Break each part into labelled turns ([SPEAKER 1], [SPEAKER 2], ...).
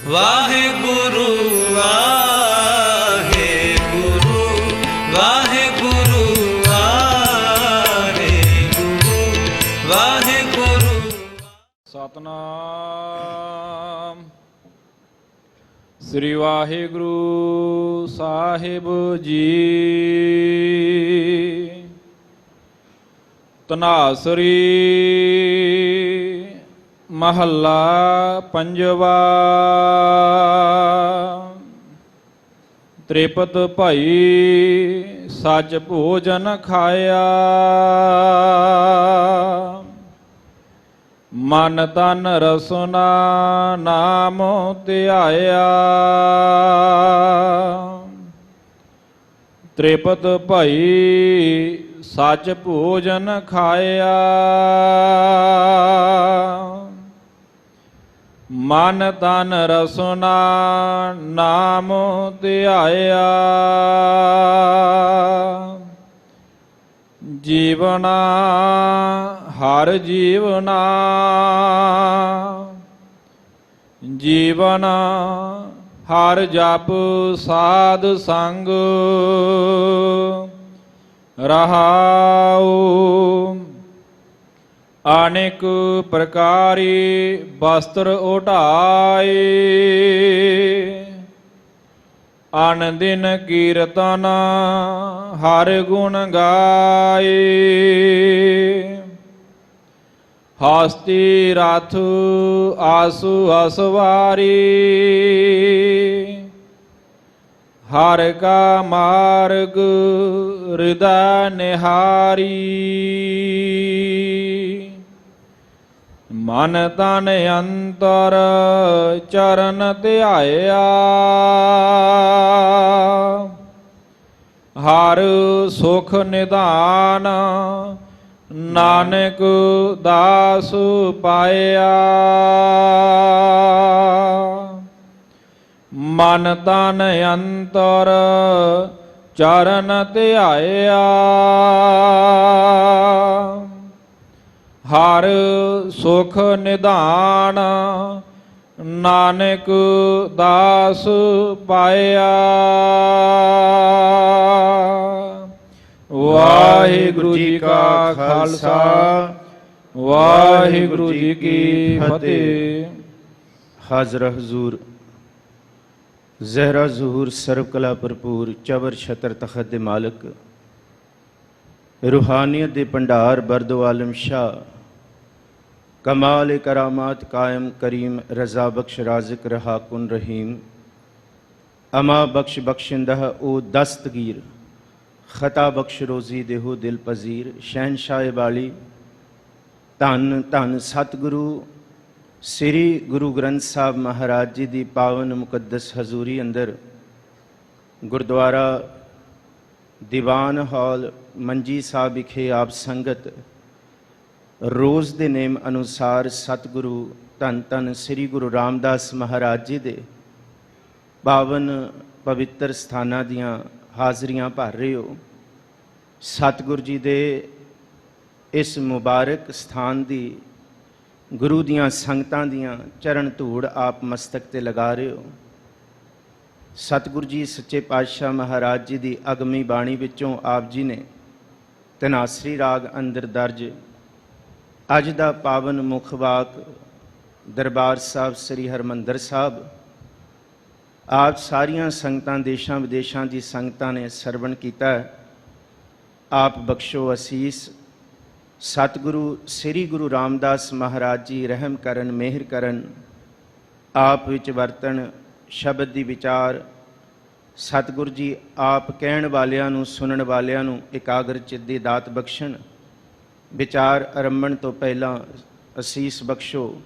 [SPEAKER 1] ਵਾਹਿਗੁਰੂ ਵਾਹਿਗੁਰੂ ਵਾਹਿਗੁਰੂ ਵਾਹਿਗੁਰੂ ਵਾਹਿਗੁਰੂ।
[SPEAKER 2] ਸਤਨਾਮ ਸ੍ਰੀ ਵਾਹਿਗੁਰੂ ਸਾਹਿਬ ਜੀ। ਧਨਾਸਰੀ ਮਹੱਲਾ ਪੰਜਵਾ। ਤ੍ਰਿਪਤ ਭਈ ਸੱਚ ਭੋਜਨ ਖਾਇਆ, ਮਨ ਤਨ ਰਸਨਾ ਨਾਮ ਧਿਆਇਆ। ਤ੍ਰਿਪਤ ਭਈ ਸੱਚ ਭੋਜਨ ਖਾਇਆ, ਮਨ ਤਨ ਰਸਨਾ ਨਾਮ ਧਿਆਇਆ। ਜੀਵਨਾ ਹਰ ਜੀਵਨਾ, ਜੀਵਨ ਹਰ ਜਪ ਸਾਧ ਸੰਗ। ਰਹਾਉ ਅਨੇਕ ਪ੍ਰਕਾਰੀ ਵਸਤਰ ਉਢਾਏ, ਅਨ ਦਿਨ ਕੀਰਤਨ ਹਰ ਗੁਣ ਗਾਏ। ਹਸਤੀ ਰਥ ਆਸੂ ਅਸਵਾਰੀ, ਹਰ ਕਾ ਮਾਰਗ ਹਿਰਦੈ ਨਿਹਾਰੀ। ਮਨ ਤਨ ਅੰਤਰ ਚਰਨ ਧਿਆਇਆ, ਹਰ ਸੁਖ ਨਿਧਾਨ ਨਾਨਕ ਦਾਸ ਪਾਇਆ। ਮਨ ਤਨ ਅੰਤਰ ਚਰਨ ਧਿਆਇਆ, ਹਰ ਸੁਖ ਨਿਧਾਨ ਨਾਨਕ ਦਾਸ ਪਾਇਆ। ਵਾਹਿਗੁਰੂ ਜੀ ਕਾ ਖਾਲਸਾ, ਵਾਹਿਗੁਰੂ ਜੀ ਕੀ ਫਤਿਹ।
[SPEAKER 3] ਹਾਜ਼ਰ ਹਜ਼ੂਰ ਜ਼ਹਿਰਾ ਜ਼ਹੂਰ ਸਰਬ ਕਲਾ ਭਰਪੂਰ ਚਬਰ ਛਤਰ ਤਖਤ ਦੇ ਮਾਲਕ, ਰੂਹਾਨੀਅਤ ਦੇ ਭੰਡਾਰ ਬਰਦੋ ਆਲਮ ਸ਼ਾਹ, ਕਮਾਲ ਕਰਾਮਾਤ ਕਾਇਮ ਕਰੀਮ, ਰਜ਼ਾ ਬਖਸ਼ ਰਾਜ਼ਕ ਰਹਾ ਕੁਨ ਰਹੀਮ। ਅਮਾ ਬਖਸ਼ ਬਖਸ਼ਿੰਦਹ ਉਹ ਦਸਤਗੀਰ, ਖਤਾ ਬਖਸ਼ ਰੋਜ਼ੀ ਦੇਹੋ ਦਿਲ ਪਜ਼ੀਰ। ਸ਼ਹਿਨਸ਼ਾਹ ਵਾਲੀ ਧੰਨ ਧੰਨ ਸਤਿਗੁਰੂ ਸ੍ਰੀ ਗੁਰੂ ਗ੍ਰੰਥ ਸਾਹਿਬ ਮਹਾਰਾਜ ਜੀ ਦੀ ਪਾਵਨ ਮੁਕੱਦਸ ਹਜ਼ੂਰੀ ਅੰਦਰ ਗੁਰਦੁਆਰਾ ਦੀਵਾਨ ਹਾਲ ਮੰਜੀ ਸਾਹਿਬ ਵਿਖੇ ਆਪ ਸੰਗਤ ਰੋਜ਼ ਦੇ ਨੇਮ ਅਨੁਸਾਰ ਸਤਿਗੁਰੂ ਧੰਨ ਧੰਨ ਸ੍ਰੀ ਗੁਰੂ ਰਾਮਦਾਸ ਮਹਾਰਾਜ ਜੀ ਦੇ ਪਾਵਨ ਪਵਿੱਤਰ ਸਥਾਨਾਂ ਦੀਆਂ ਹਾਜ਼ਰੀਆਂ ਭਰ ਰਹੇ ਹੋ। ਸਤਿਗੁਰੂ ਜੀ ਦੇ ਇਸ ਮੁਬਾਰਕ ਸਥਾਨ ਦੀ ਗੁਰੂ ਦੀਆਂ ਸੰਗਤਾਂ ਦੀਆਂ ਚਰਨ ਧੂੜ ਆਪ ਮਸਤਕ ਤੇ ਲਗਾ ਰਹੇ ਹੋ। ਸਤਿਗੁਰੂ ਜੀ ਸੱਚੇ ਪਾਤਸ਼ਾਹ ਮਹਾਰਾਜ ਜੀ ਦੀ ਅਗਮੀ ਬਾਣੀ ਵਿੱਚੋਂ ਆਪ ਜੀ ਨੇ ਧਨਾਸਰੀ ਰਾਗ ਅੰਦਰ ਦਰਜ ਅੱਜ ਦਾ ਪਾਵਨ ਮੁੱਖ ਵਾਕ ਦਰਬਾਰ ਸਾਹਿਬ ਸ੍ਰੀ ਹਰਿਮੰਦਰ ਸਾਹਿਬ ਆਪ ਸਾਰੀਆਂ ਸੰਗਤਾਂ ਦੇਸ਼ਾਂ ਵਿਦੇਸ਼ਾਂ ਦੀ ਸੰਗਤਾਂ ਨੇ ਸਰਵਣ ਕੀਤਾ। ਆਪ ਬਖਸ਼ੋ ਅਸੀਸ। ਸਤਿਗੁਰੂ ਸ੍ਰੀ ਗੁਰੂ ਰਾਮਦਾਸ ਮਹਾਰਾਜ ਜੀ ਰਹਿਮ ਕਰਨ, ਮਿਹਰ ਕਰਨ, ਆਪ ਵਿੱਚ ਵਰਤਣ, ਸ਼ਬਦ ਦੀ ਵਿਚਾਰ। ਸਤਿਗੁਰੂ ਜੀ ਆਪ ਕਹਿਣ ਵਾਲਿਆਂ ਨੂੰ, ਸੁਣਨ ਵਾਲਿਆਂ ਨੂੰ ਇਕਾਗਰ ਚਿੱਤ ਦੀ ਦਾਤ ਬਖਸ਼ਣ। ਵਿਚਾਰ ਆਰੰਭਣ ਤੋਂ ਪਹਿਲਾਂ ਅਸੀਸ ਬਖਸ਼ੋ।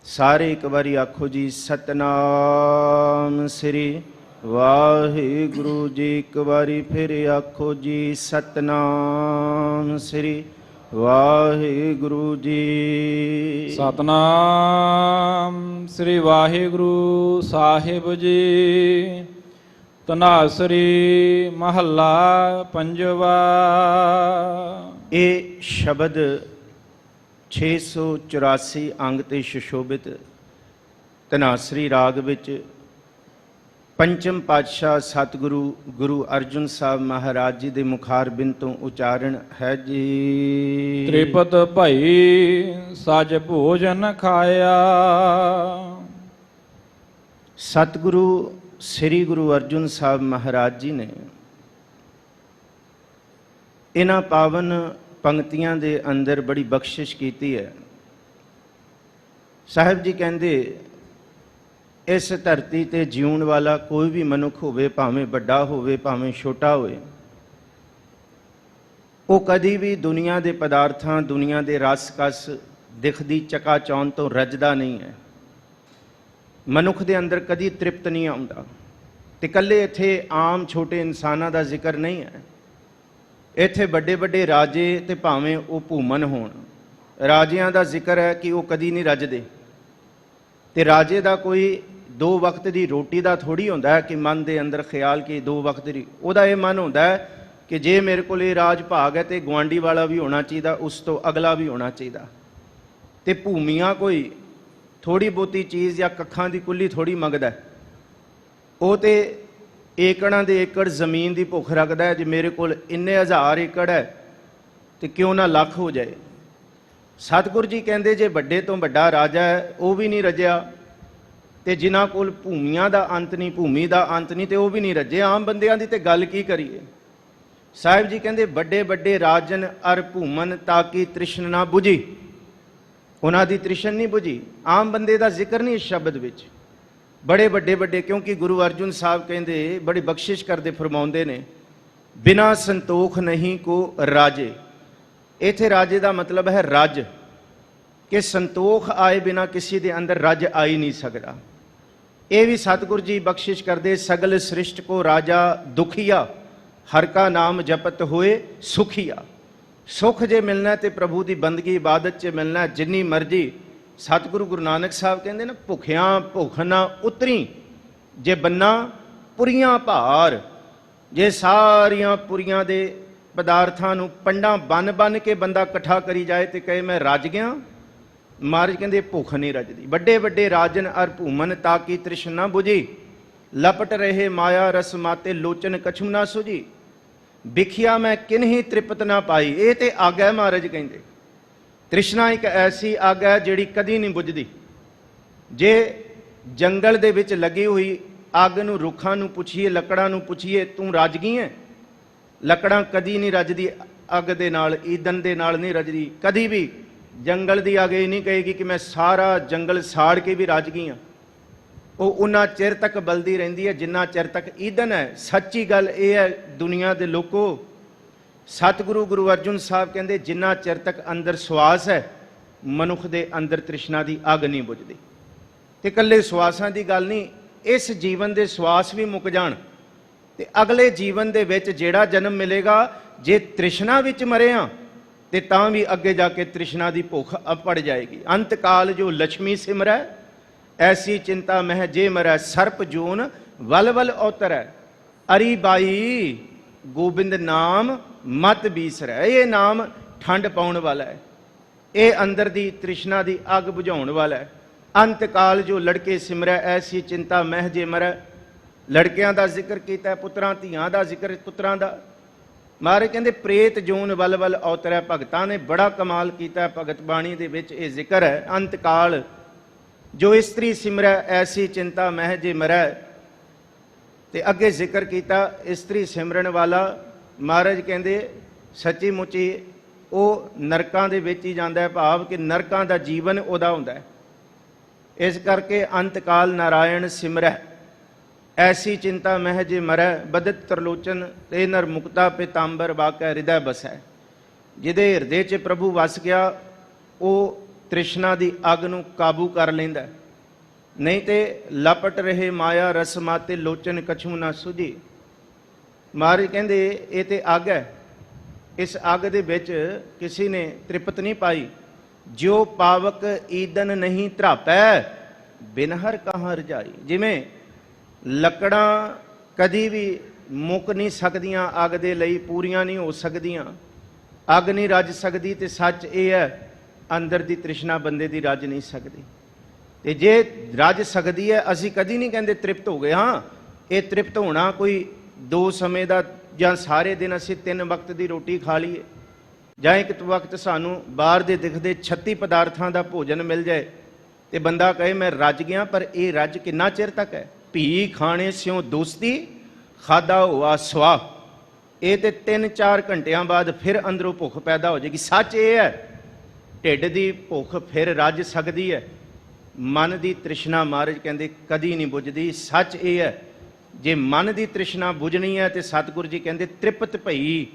[SPEAKER 3] ਸਾਰੇ ਇੱਕ ਵਾਰੀ ਆਖੋ ਜੀ ਸਤਨਾਮ ਸ੍ਰੀ ਵਾਹਿਗੁਰੂ ਜੀ। ਇੱਕ ਵਾਰੀ ਫਿਰ ਆਖੋ ਜੀ ਸਤਨਾਮ ਸ੍ਰੀ ਵਾਹਿਗੁਰੂ ਜੀ।
[SPEAKER 2] ਸਤਨਾਮ ਸ੍ਰੀ ਵਾਹਿਗੁਰੂ ਸਾਹਿਬ ਜੀ। ਧਨਾਸਰੀ ਮਹੱਲਾ ਪੰਜਵਾ।
[SPEAKER 3] ਇਹ ਸ਼ਬਦ 684 ਅੰਗ ਤੇ ਸੁਸ਼ੋਭਿਤ ਧਨਾਸਰੀ ਰਾਗ ਵਿੱਚ ਪੰਚਮ ਪਾਤਸ਼ਾਹ ਸਤਿਗੁਰੂ ਗੁਰੂ ਅਰਜਨ ਸਾਹਿਬ ਮਹਾਰਾਜ ਜੀ ਦੇ ਮੁਖਾਰਬਿੰਦ ਤੋਂ ਉਚਾਰਨ ਹੈ ਜੀ।
[SPEAKER 2] ਤ੍ਰਿਪਤ ਭਈ ਸਜ ਭੋਜਨ ਖਾਇਆ।
[SPEAKER 3] ਸਤਿਗੁਰੂ ਸ੍ਰੀ ਗੁਰੂ ਅਰਜਨ ਸਾਹਿਬ ਮਹਾਰਾਜ ਜੀ ਨੇ ਇਹਨਾਂ ਪਾਵਨ ਪੰਕਤੀਆਂ ਦੇ ਅੰਦਰ ਬੜੀ ਬਖਸ਼ਿਸ਼ ਕੀਤੀ ਹੈ। ਸਾਹਿਬ ਜੀ ਕਹਿੰਦੇ ਇਸ ਧਰਤੀ ਤੇ ਜਿਉਣ ਵਾਲਾ ਕੋਈ ਵੀ ਮਨੁੱਖ ਹੋਵੇ, ਭਾਵੇਂ ਵੱਡਾ ਹੋਵੇ ਭਾਵੇਂ ਛੋਟਾ ਹੋਵੇ, ਉਹ ਕਦੀ ਵੀ ਦੁਨੀਆ ਦੇ ਪਦਾਰਥਾਂ, ਦੁਨੀਆ ਦੇ ਰਸ ਕਸ, ਦਿਖਦੀ ਚਕਾਚੌਂਧ ਤੋਂ ਰੱਜਦਾ ਨਹੀਂ ਹੈ। ਮਨੁੱਖ ਦੇ ਅੰਦਰ ਕਦੀ ਤ੍ਰਿਪਤ ਨਹੀਂ ਆਉਂਦਾ। ਤੇ ਇਕੱਲੇ ਇੱਥੇ ਆਮ ਛੋਟੇ ਇਨਸਾਨਾਂ ਦਾ ਜ਼ਿਕਰ ਨਹੀਂ ਹੈ, ਇੱਥੇ ਵੱਡੇ ਵੱਡੇ ਰਾਜੇ ਤੇ ਭਾਵੇਂ ਉਹ ਭੂਮਨ ਹੋਣ, ਰਾਜਿਆਂ ਦਾ ਜ਼ਿਕਰ ਹੈ ਕਿ ਉਹ ਕਦੀ ਨਹੀਂ ਰੱਜਦੇ। ਤੇ ਰਾਜੇ ਦਾ ਕੋਈ ਦੋ ਵਕਤ ਦੀ ਰੋਟੀ ਦਾ ਥੋੜੀ ਹੁੰਦਾ ਹੈ ਕਿ ਮਨ ਦੇ ਅੰਦਰ ਖਿਆਲ ਕਿ ਦੋ ਵਕਤ ਦੀ, ਉਹਦਾ ਇਹ ਮਨ ਹੁੰਦਾ ਹੈ ਕਿ ਜੇ ਮੇਰੇ ਕੋਲ ਇਹ ਰਾਜ ਭਾਗ ਹੈ ਤੇ ਗੁਆਂਢੀ ਵਾਲਾ ਵੀ ਹੋਣਾ ਚਾਹੀਦਾ, ਉਸ ਤੋਂ ਅਗਲਾ ਵੀ ਹੋਣਾ ਚਾਹੀਦਾ। ਤੇ ਭੂਮੀਆਂ ਕੋਈ ਥੋੜੀ ਬਹੁਤੀ ਚੀਜ਼ ਜਾਂ ਕੱਖਾਂ ਦੀ ਕੁੱਲੀ ਥੋੜੀ ਮੰਗਦਾ, ਉਹ ਤੇ ਏਕੜਾਂ ਦੇ ਏਕੜ ਜ਼ਮੀਨ ਦੀ ਭੁੱਖ ਰੱਖਦਾ ਹੈ। ਜੇ ਮੇਰੇ ਕੋਲ ਇੰਨੇ ਹਜ਼ਾਰ ਏਕੜ ਹੈ ਤੇ ਕਿਉਂ ਨਾ ਲੱਖ ਹੋ ਜਾਏ। ਸਤਿਗੁਰੂ ਜੀ ਕਹਿੰਦੇ ਜੇ ਵੱਡੇ ਤੋਂ ਵੱਡਾ ਰਾਜਾ ਹੈ ਉਹ ਵੀ ਨਹੀਂ ਰੱਜਿਆ, ਤੇ ਜਿਨ੍ਹਾਂ ਕੋਲ ਭੂਮੀਆਂ ਦਾ ਅੰਤ ਨਹੀਂ, ਭੂਮੀ ਦਾ ਅੰਤ ਨਹੀਂ, ਤੇ ਉਹ ਵੀ ਨਹੀਂ ਰੱਜੇ। ਆਮ ਬੰਦਿਆਂ ਦੀ ਤੇ ਗੱਲ ਕੀ ਕਰੀਏ। ਸਾਹਿਬ ਜੀ ਕਹਿੰਦੇ ਵੱਡੇ ਵੱਡੇ ਰਾਜਨ ਅਰ ਭੂਮਨ ਤਾਕੀ ਤ੍ਰਿਸ਼ਨ ਨਾ ਬੁਝੀ, ਉਹਨਾਂ ਦੀ ਤ੍ਰਿਸ਼ਨ ਨਹੀਂ ਬੁਝੀ। ਆਮ ਬੰਦੇ ਦਾ ਜ਼ਿਕਰ ਨਹੀਂ ਇਸ ਸ਼ਬਦ ਵਿੱਚ। ਬੜੇ ਵੱਡੇ ਵੱਡੇ, ਕਿਉਂਕਿ ਗੁਰੂ ਅਰਜਨ ਸਾਹਿਬ ਕਹਿੰਦੇ ਬੜੀ ਬਖਸ਼ਿਸ਼ ਕਰਦੇ ਫਰਮਾਉਂਦੇ ਨੇ, ਬਿਨਾ ਸੰਤੋਖ ਨਹੀਂ ਕੋ ਰਾਜੇ। ਇੱਥੇ ਰਾਜੇ ਦਾ ਮਤਲਬ ਹੈ ਰੱਜ, ਕਿ ਸੰਤੋਖ ਆਏ ਬਿਨਾ ਕਿਸੇ ਦੇ ਅੰਦਰ ਰੱਜ ਆ ਹੀ ਨਹੀਂ ਸਕਦਾ। ਇਹ ਵੀ ਸਤਿਗੁਰੂ ਜੀ ਬਖਸ਼ਿਸ਼ ਕਰਦੇ, ਸਗਲ ਸ੍ਰਿਸ਼ਟ ਕੋ ਰਾਜਾ ਦੁਖੀਆ, ਹਰ ਕਾ ਨਾਮ ਜਪਤ ਹੋਏ ਸੁਖੀਆ। ਸੁਖ ਜੇ ਮਿਲਣਾ ਤੇ ਪ੍ਰਭੂ ਦੀ ਬੰਦਗੀ ਇਬਾਦਤ 'ਚ ਮਿਲਣਾ, ਜਿੰਨੀ ਮਰਜ਼ੀ। ਸਤਿਗੁਰੂ ਗੁਰੂ ਨਾਨਕ ਸਾਹਿਬ ਕਹਿੰਦੇ ਨਾ, ਭੁੱਖਿਆਂ ਭੁੱਖ ਨਾ ਉਤਰੀ, ਜੇ ਬੰਨਾ ਪੁਰੀਆਂ ਭਾਰ। ਜੇ ਸਾਰੀਆਂ ਪੁਰੀਆਂ ਦੇ ਪਦਾਰਥਾਂ ਨੂੰ ਪੰਡਾਂ ਬੰਨ ਬੰਨ ਕੇ ਬੰਦਾ ਇਕੱਠਾ ਕਰੀ ਜਾਏ ਤੇ ਕਹੇ ਮੈਂ ਰੱਜ ਗਿਆ, ਮਹਾਰਾਜ ਕਹਿੰਦੇ ਭੁੱਖ ਨਹੀਂ ਰੱਜਦੀ। ਵੱਡੇ ਵੱਡੇ ਰਾਜਨ ਅਰ ਭੂਮਨ ਤਾਕੀ ਤ੍ਰਿਸ਼ਨ ਨਾ ਬੁਝੀ, ਲਪਟ ਰਹੇ ਮਾਇਆ ਰਸ ਮਾਤੇ ਲੋਚਨ ਕਛੂ ਨਾ ਸੁਝੀ। ਵਿਖਿਆ ਮੈਂ ਕਿਨਹੀ ਤ੍ਰਿਪਤ ਨਾ ਪਾਈ। ਇਹ ਤੇ ਅੱਗ ਹੈ, ਮਹਾਰਾਜ ਕਹਿੰਦੇ। ਤ੍ਰਿਸ਼ਨਾ ਇੱਕ ਐਸੀ ਅੱਗ ਹੈ ਜਿਹੜੀ ਕਦੀ ਨਹੀਂ ਬੁਝਦੀ। ਜੇ ਜੰਗਲ ਦੇ ਵਿੱਚ ਲੱਗੀ ਹੋਈ ਅੱਗ ਨੂੰ, ਰੁੱਖਾਂ ਨੂੰ ਪੁੱਛੀਏ, ਲੱਕੜਾਂ ਨੂੰ ਪੁੱਛੀਏ, ਤੂੰ ਰੱਜ ਗਈ ਹੈ? ਲੱਕੜਾਂ ਕਦੀ ਨਹੀਂ ਰੱਜਦੀ ਅੱਗ ਦੇ ਨਾਲ, ਈਂਧਨ ਦੇ ਨਾਲ ਨਹੀਂ ਰੱਜਦੀ ਕਦੀ ਵੀ। ਜੰਗਲ ਦੀ ਅੱਗ ਇਹ ਨਹੀਂ ਕਹੇਗੀ ਕਿ ਮੈਂ ਸਾਰਾ ਜੰਗਲ ਸਾੜ ਕੇ ਵੀ ਰੱਜ ਗਈ ਹਾਂ। ਉਹ ਉਹਨਾਂ ਚਿਰ ਤੱਕ ਬਲਦੀ ਰਹਿੰਦੀ ਹੈ ਜਿੰਨਾ ਚਿਰ ਤੱਕ ਈਂਧਨ ਹੈ। ਸੱਚੀ ਗੱਲ ਇਹ ਹੈ ਦੁਨੀਆ ਦੇ ਲੋਕੋ, ਸਤਿਗੁਰੂ ਗੁਰੂ ਅਰਜਨ ਸਾਹਿਬ ਕਹਿੰਦੇ ਜਿੰਨਾ ਚਿਰ ਤੱਕ ਅੰਦਰ ਸਵਾਸ ਹੈ, ਮਨੁੱਖ ਦੇ ਅੰਦਰ ਤ੍ਰਿਸ਼ਨਾ ਦੀ ਅੱਗ ਨਹੀਂ ਬੁਝਦੀ। ਤੇ ਇਕੱਲੇ ਸਵਾਸਾਂ ਦੀ ਗੱਲ ਨਹੀਂ, ਇਸ ਜੀਵਨ ਦੇ ਸਵਾਸ ਵੀ ਮੁੱਕ ਜਾਣ ਤੇ ਅਗਲੇ ਜੀਵਨ ਦੇ ਵਿੱਚ ਜਿਹੜਾ ਜਨਮ ਮਿਲੇਗਾ, ਜੇ ਤ੍ਰਿਸ਼ਨਾ ਵਿੱਚ ਮਰਿਆ ਤੇ ਤਾਂ ਵੀ ਅੱਗੇ ਜਾ ਕੇ ਤ੍ਰਿਸ਼ਨਾ ਦੀ ਭੁੱਖ ਅਪੜ ਜਾਏਗੀ। ਅੰਤ ਕਾਲ ਜੋ ਲక్ష్ਮੀ ਸਿਮਰੈ, ਐਸੀ ਚਿੰਤਾ ਮਹਿ ਜੇ ਮਰੈ, ਸਰਪ ਜੂਨ ਵਲ ਵਲ ਔਤਰੈ। ਅਰੀ ਬਾਈ ਗੋਬਿੰਦ ਨਾਮ ਮਤ ਬੀਸਰੈ। ਇਹ ਨਾਮ ਠੰਡ ਪਾਉਣ ਵਾਲਾ ਹੈ, ਇਹ ਅੰਦਰ ਦੀ ਤ੍ਰਿਸ਼ਨਾ ਦੀ ਅੱਗ ਬੁਝਾਉਣ ਵਾਲਾ ਹੈ। ਅੰਤ ਕਾਲ ਜੋ ਲੜਕੇ ਸਿਮਰੈ, ਐਸੀ ਚਿੰਤਾ ਮਹਿ ਜੇ ਮਰੈ। ਲੜਕਿਆਂ ਦਾ ਜ਼ਿਕਰ ਕੀਤਾ, ਪੁੱਤਰਾਂ ਧੀਆਂ ਦਾ ਜ਼ਿਕਰ, ਪੁੱਤਰਾਂ ਦਾ। ਮਹਾਰਾਜ ਕਹਿੰਦੇ ਪ੍ਰੇਤ ਜੂਨ ਵਲ ਵਲ ਔਤਰੈ। ਭਗਤਾਂ ਨੇ ਬੜਾ ਕਮਾਲ ਕੀਤਾ, ਭਗਤ ਬਾਣੀ ਦੇ ਵਿੱਚ ਇਹ ਜ਼ਿਕਰ ਹੈ। ਅੰਤ ਕਾਲ ਜੋ ਇਸਤਰੀ ਸਿਮਰੈ, ਐਸੀ ਚਿੰਤਾ ਮਹਿ ਜੇ ਮਰੈ। ਤੇ ਅੱਗੇ ਜ਼ਿਕਰ ਕੀਤਾ ਇਸਤਰੀ ਸਿਮਰਨ ਵਾਲਾ, ਮਹਾਰਾਜ ਕਹਿੰਦੇ ਸੱਚੀ ਮੁੱਚੀ ਉਹ ਨਰਕਾਂ ਦੇ ਵਿੱਚ ਹੀ ਜਾਂਦਾ ਹੈ, ਭਾਵ ਕਿ ਨਰਕਾਂ ਦਾ ਜੀਵਨ ਉਹਦਾ ਹੁੰਦਾ ਹੈ। ਇਸ ਕਰਕੇ ਅੰਤ ਕਾਲ ਨਾਰਾਇਣ ਸਿਮਰੈ, ਐਸੀ ਚਿੰਤਾ ਮਹਿ ਜੇ ਮਰੈ। ਬਦਤ ਤਰਲੋਚਨ ਤੇ ਨਰ ਮੁਕਤਾ ਪਿਤਾੰਬਰ ਵਾਕੈ ਹਿਰਦੈ ਬਸੈ। ਜਿਹਦੇ ਹਿਰਦੇ 'ਚ ਪ੍ਰਭੂ ਵਸ ਗਿਆ ਉਹ ਤ੍ਰਿਸ਼ਨਾ ਦੀ ਅੱਗ ਨੂੰ ਕਾਬੂ ਕਰ ਲੈਂਦਾ, ਨਹੀਂ ਤੇ ਲਪਟ ਰਹੇ ਮਾਇਆ ਰਸ ਮਾਤੇ ਲੋਚਨ ਕਛੂ ਨਾ ਸੁਝੀ। ਮਹਾਰਾਜ ਕਹਿੰਦੇ ਇਹ ਤੇ ਅੱਗ ਹੈ, ਇਸ ਅੱਗ ਦੇ ਵਿੱਚ ਕਿਸੇ ਨੇ ਤ੍ਰਿਪਤ ਨਹੀਂ ਪਾਈ। ਜਿਉ ਪਾਵਕ ਈਦਨ ਨਹੀਂ ਧਰਾਪੈ, ਬਿਨਹਰ ਕਹਾਂ ਰਜਾਈ। ਜਿਵੇਂ ਲੱਕੜਾਂ ਕਦੀ ਵੀ ਮੁੱਕ ਨਹੀਂ ਸਕਦੀਆਂ ਅੱਗ ਦੇ ਲਈ, ਪੂਰੀਆਂ ਨਹੀਂ ਹੋ ਸਕਦੀਆਂ, ਅੱਗ ਨਹੀਂ ਰੱਜ ਸਕਦੀ। ਤੇ ਸੱਚ ਇਹ ਹੈ ਅੰਦਰ ਦੀ ਤ੍ਰਿਸ਼ਨਾ ਬੰਦੇ ਦੀ ਰੱਜ ਨਹੀਂ ਸਕਦੀ। ਤੇ ਜੇ ਰੱਜ ਸਕਦੀ ਹੈ, ਅਸੀਂ ਕਦੀ ਨਹੀਂ ਕਹਿੰਦੇ ਤ੍ਰਿਪਤ ਹੋ ਗਏ। ਹਾਂ, ਇਹ ਤ੍ਰਿਪਤ ਹੋਣਾ ਕੋਈ 2 ਸਮੇਂ ਦਾ, ਜਾਂ ਸਾਰੇ ਦਿਨ ਅਸੀਂ 3 ਵਕਤ ਦੀ ਰੋਟੀ ਖਾ ਲਈਏ, ਜਾਂ ਇੱਕ ਵਕਤ ਸਾਨੂੰ ਬਾਹਰ ਦੇ ਦਿਖਦੇ 36 ਪਦਾਰਥਾਂ ਦਾ ਭੋਜਨ ਮਿਲ ਜਾਏ ਤੇ ਬੰਦਾ ਕਹੇ ਮੈਂ ਰੱਜ ਗਿਆ। ਪਰ ਇਹ ਰੱਜ ਕਿੰਨਾ ਚਿਰ ਤੱਕ ਹੈ? ਭੀ ਖਾਣੇ ਸਿਓ ਦੋਸਤੀ ਖਾਦਾ ਹੋਆ ਸਵਾ। ਇਹ ਤੇ 3-4 ਘੰਟਿਆਂ ਬਾਅਦ ਫਿਰ ਅੰਦਰੋਂ ਭੁੱਖ ਪੈਦਾ ਹੋ ਜਾਏਗੀ। ਸੱਚ ਇਹ ਹੈ, ਢਿੱਡ ਦੀ ਭੁੱਖ ਫਿਰ ਰੱਜ ਸਕਦੀ ਹੈ, ਮਨ ਦੀ ਤ੍ਰਿਸ਼ਨਾ ਮਹਾਰਾਜ ਕਹਿੰਦੇ ਕਦੀ ਨਹੀਂ ਬੁਝਦੀ। ਸੱਚ ਇਹ ਹੈ, ਜੇ ਮਨ ਦੀ ਤ੍ਰਿਸ਼ਨਾ ਬੁਝਣੀ ਹੈ ਤੇ ਸਤਿਗੁਰੂ ਜੀ ਕਹਿੰਦੇ ਤ੍ਰਿਪਤ ਭਈ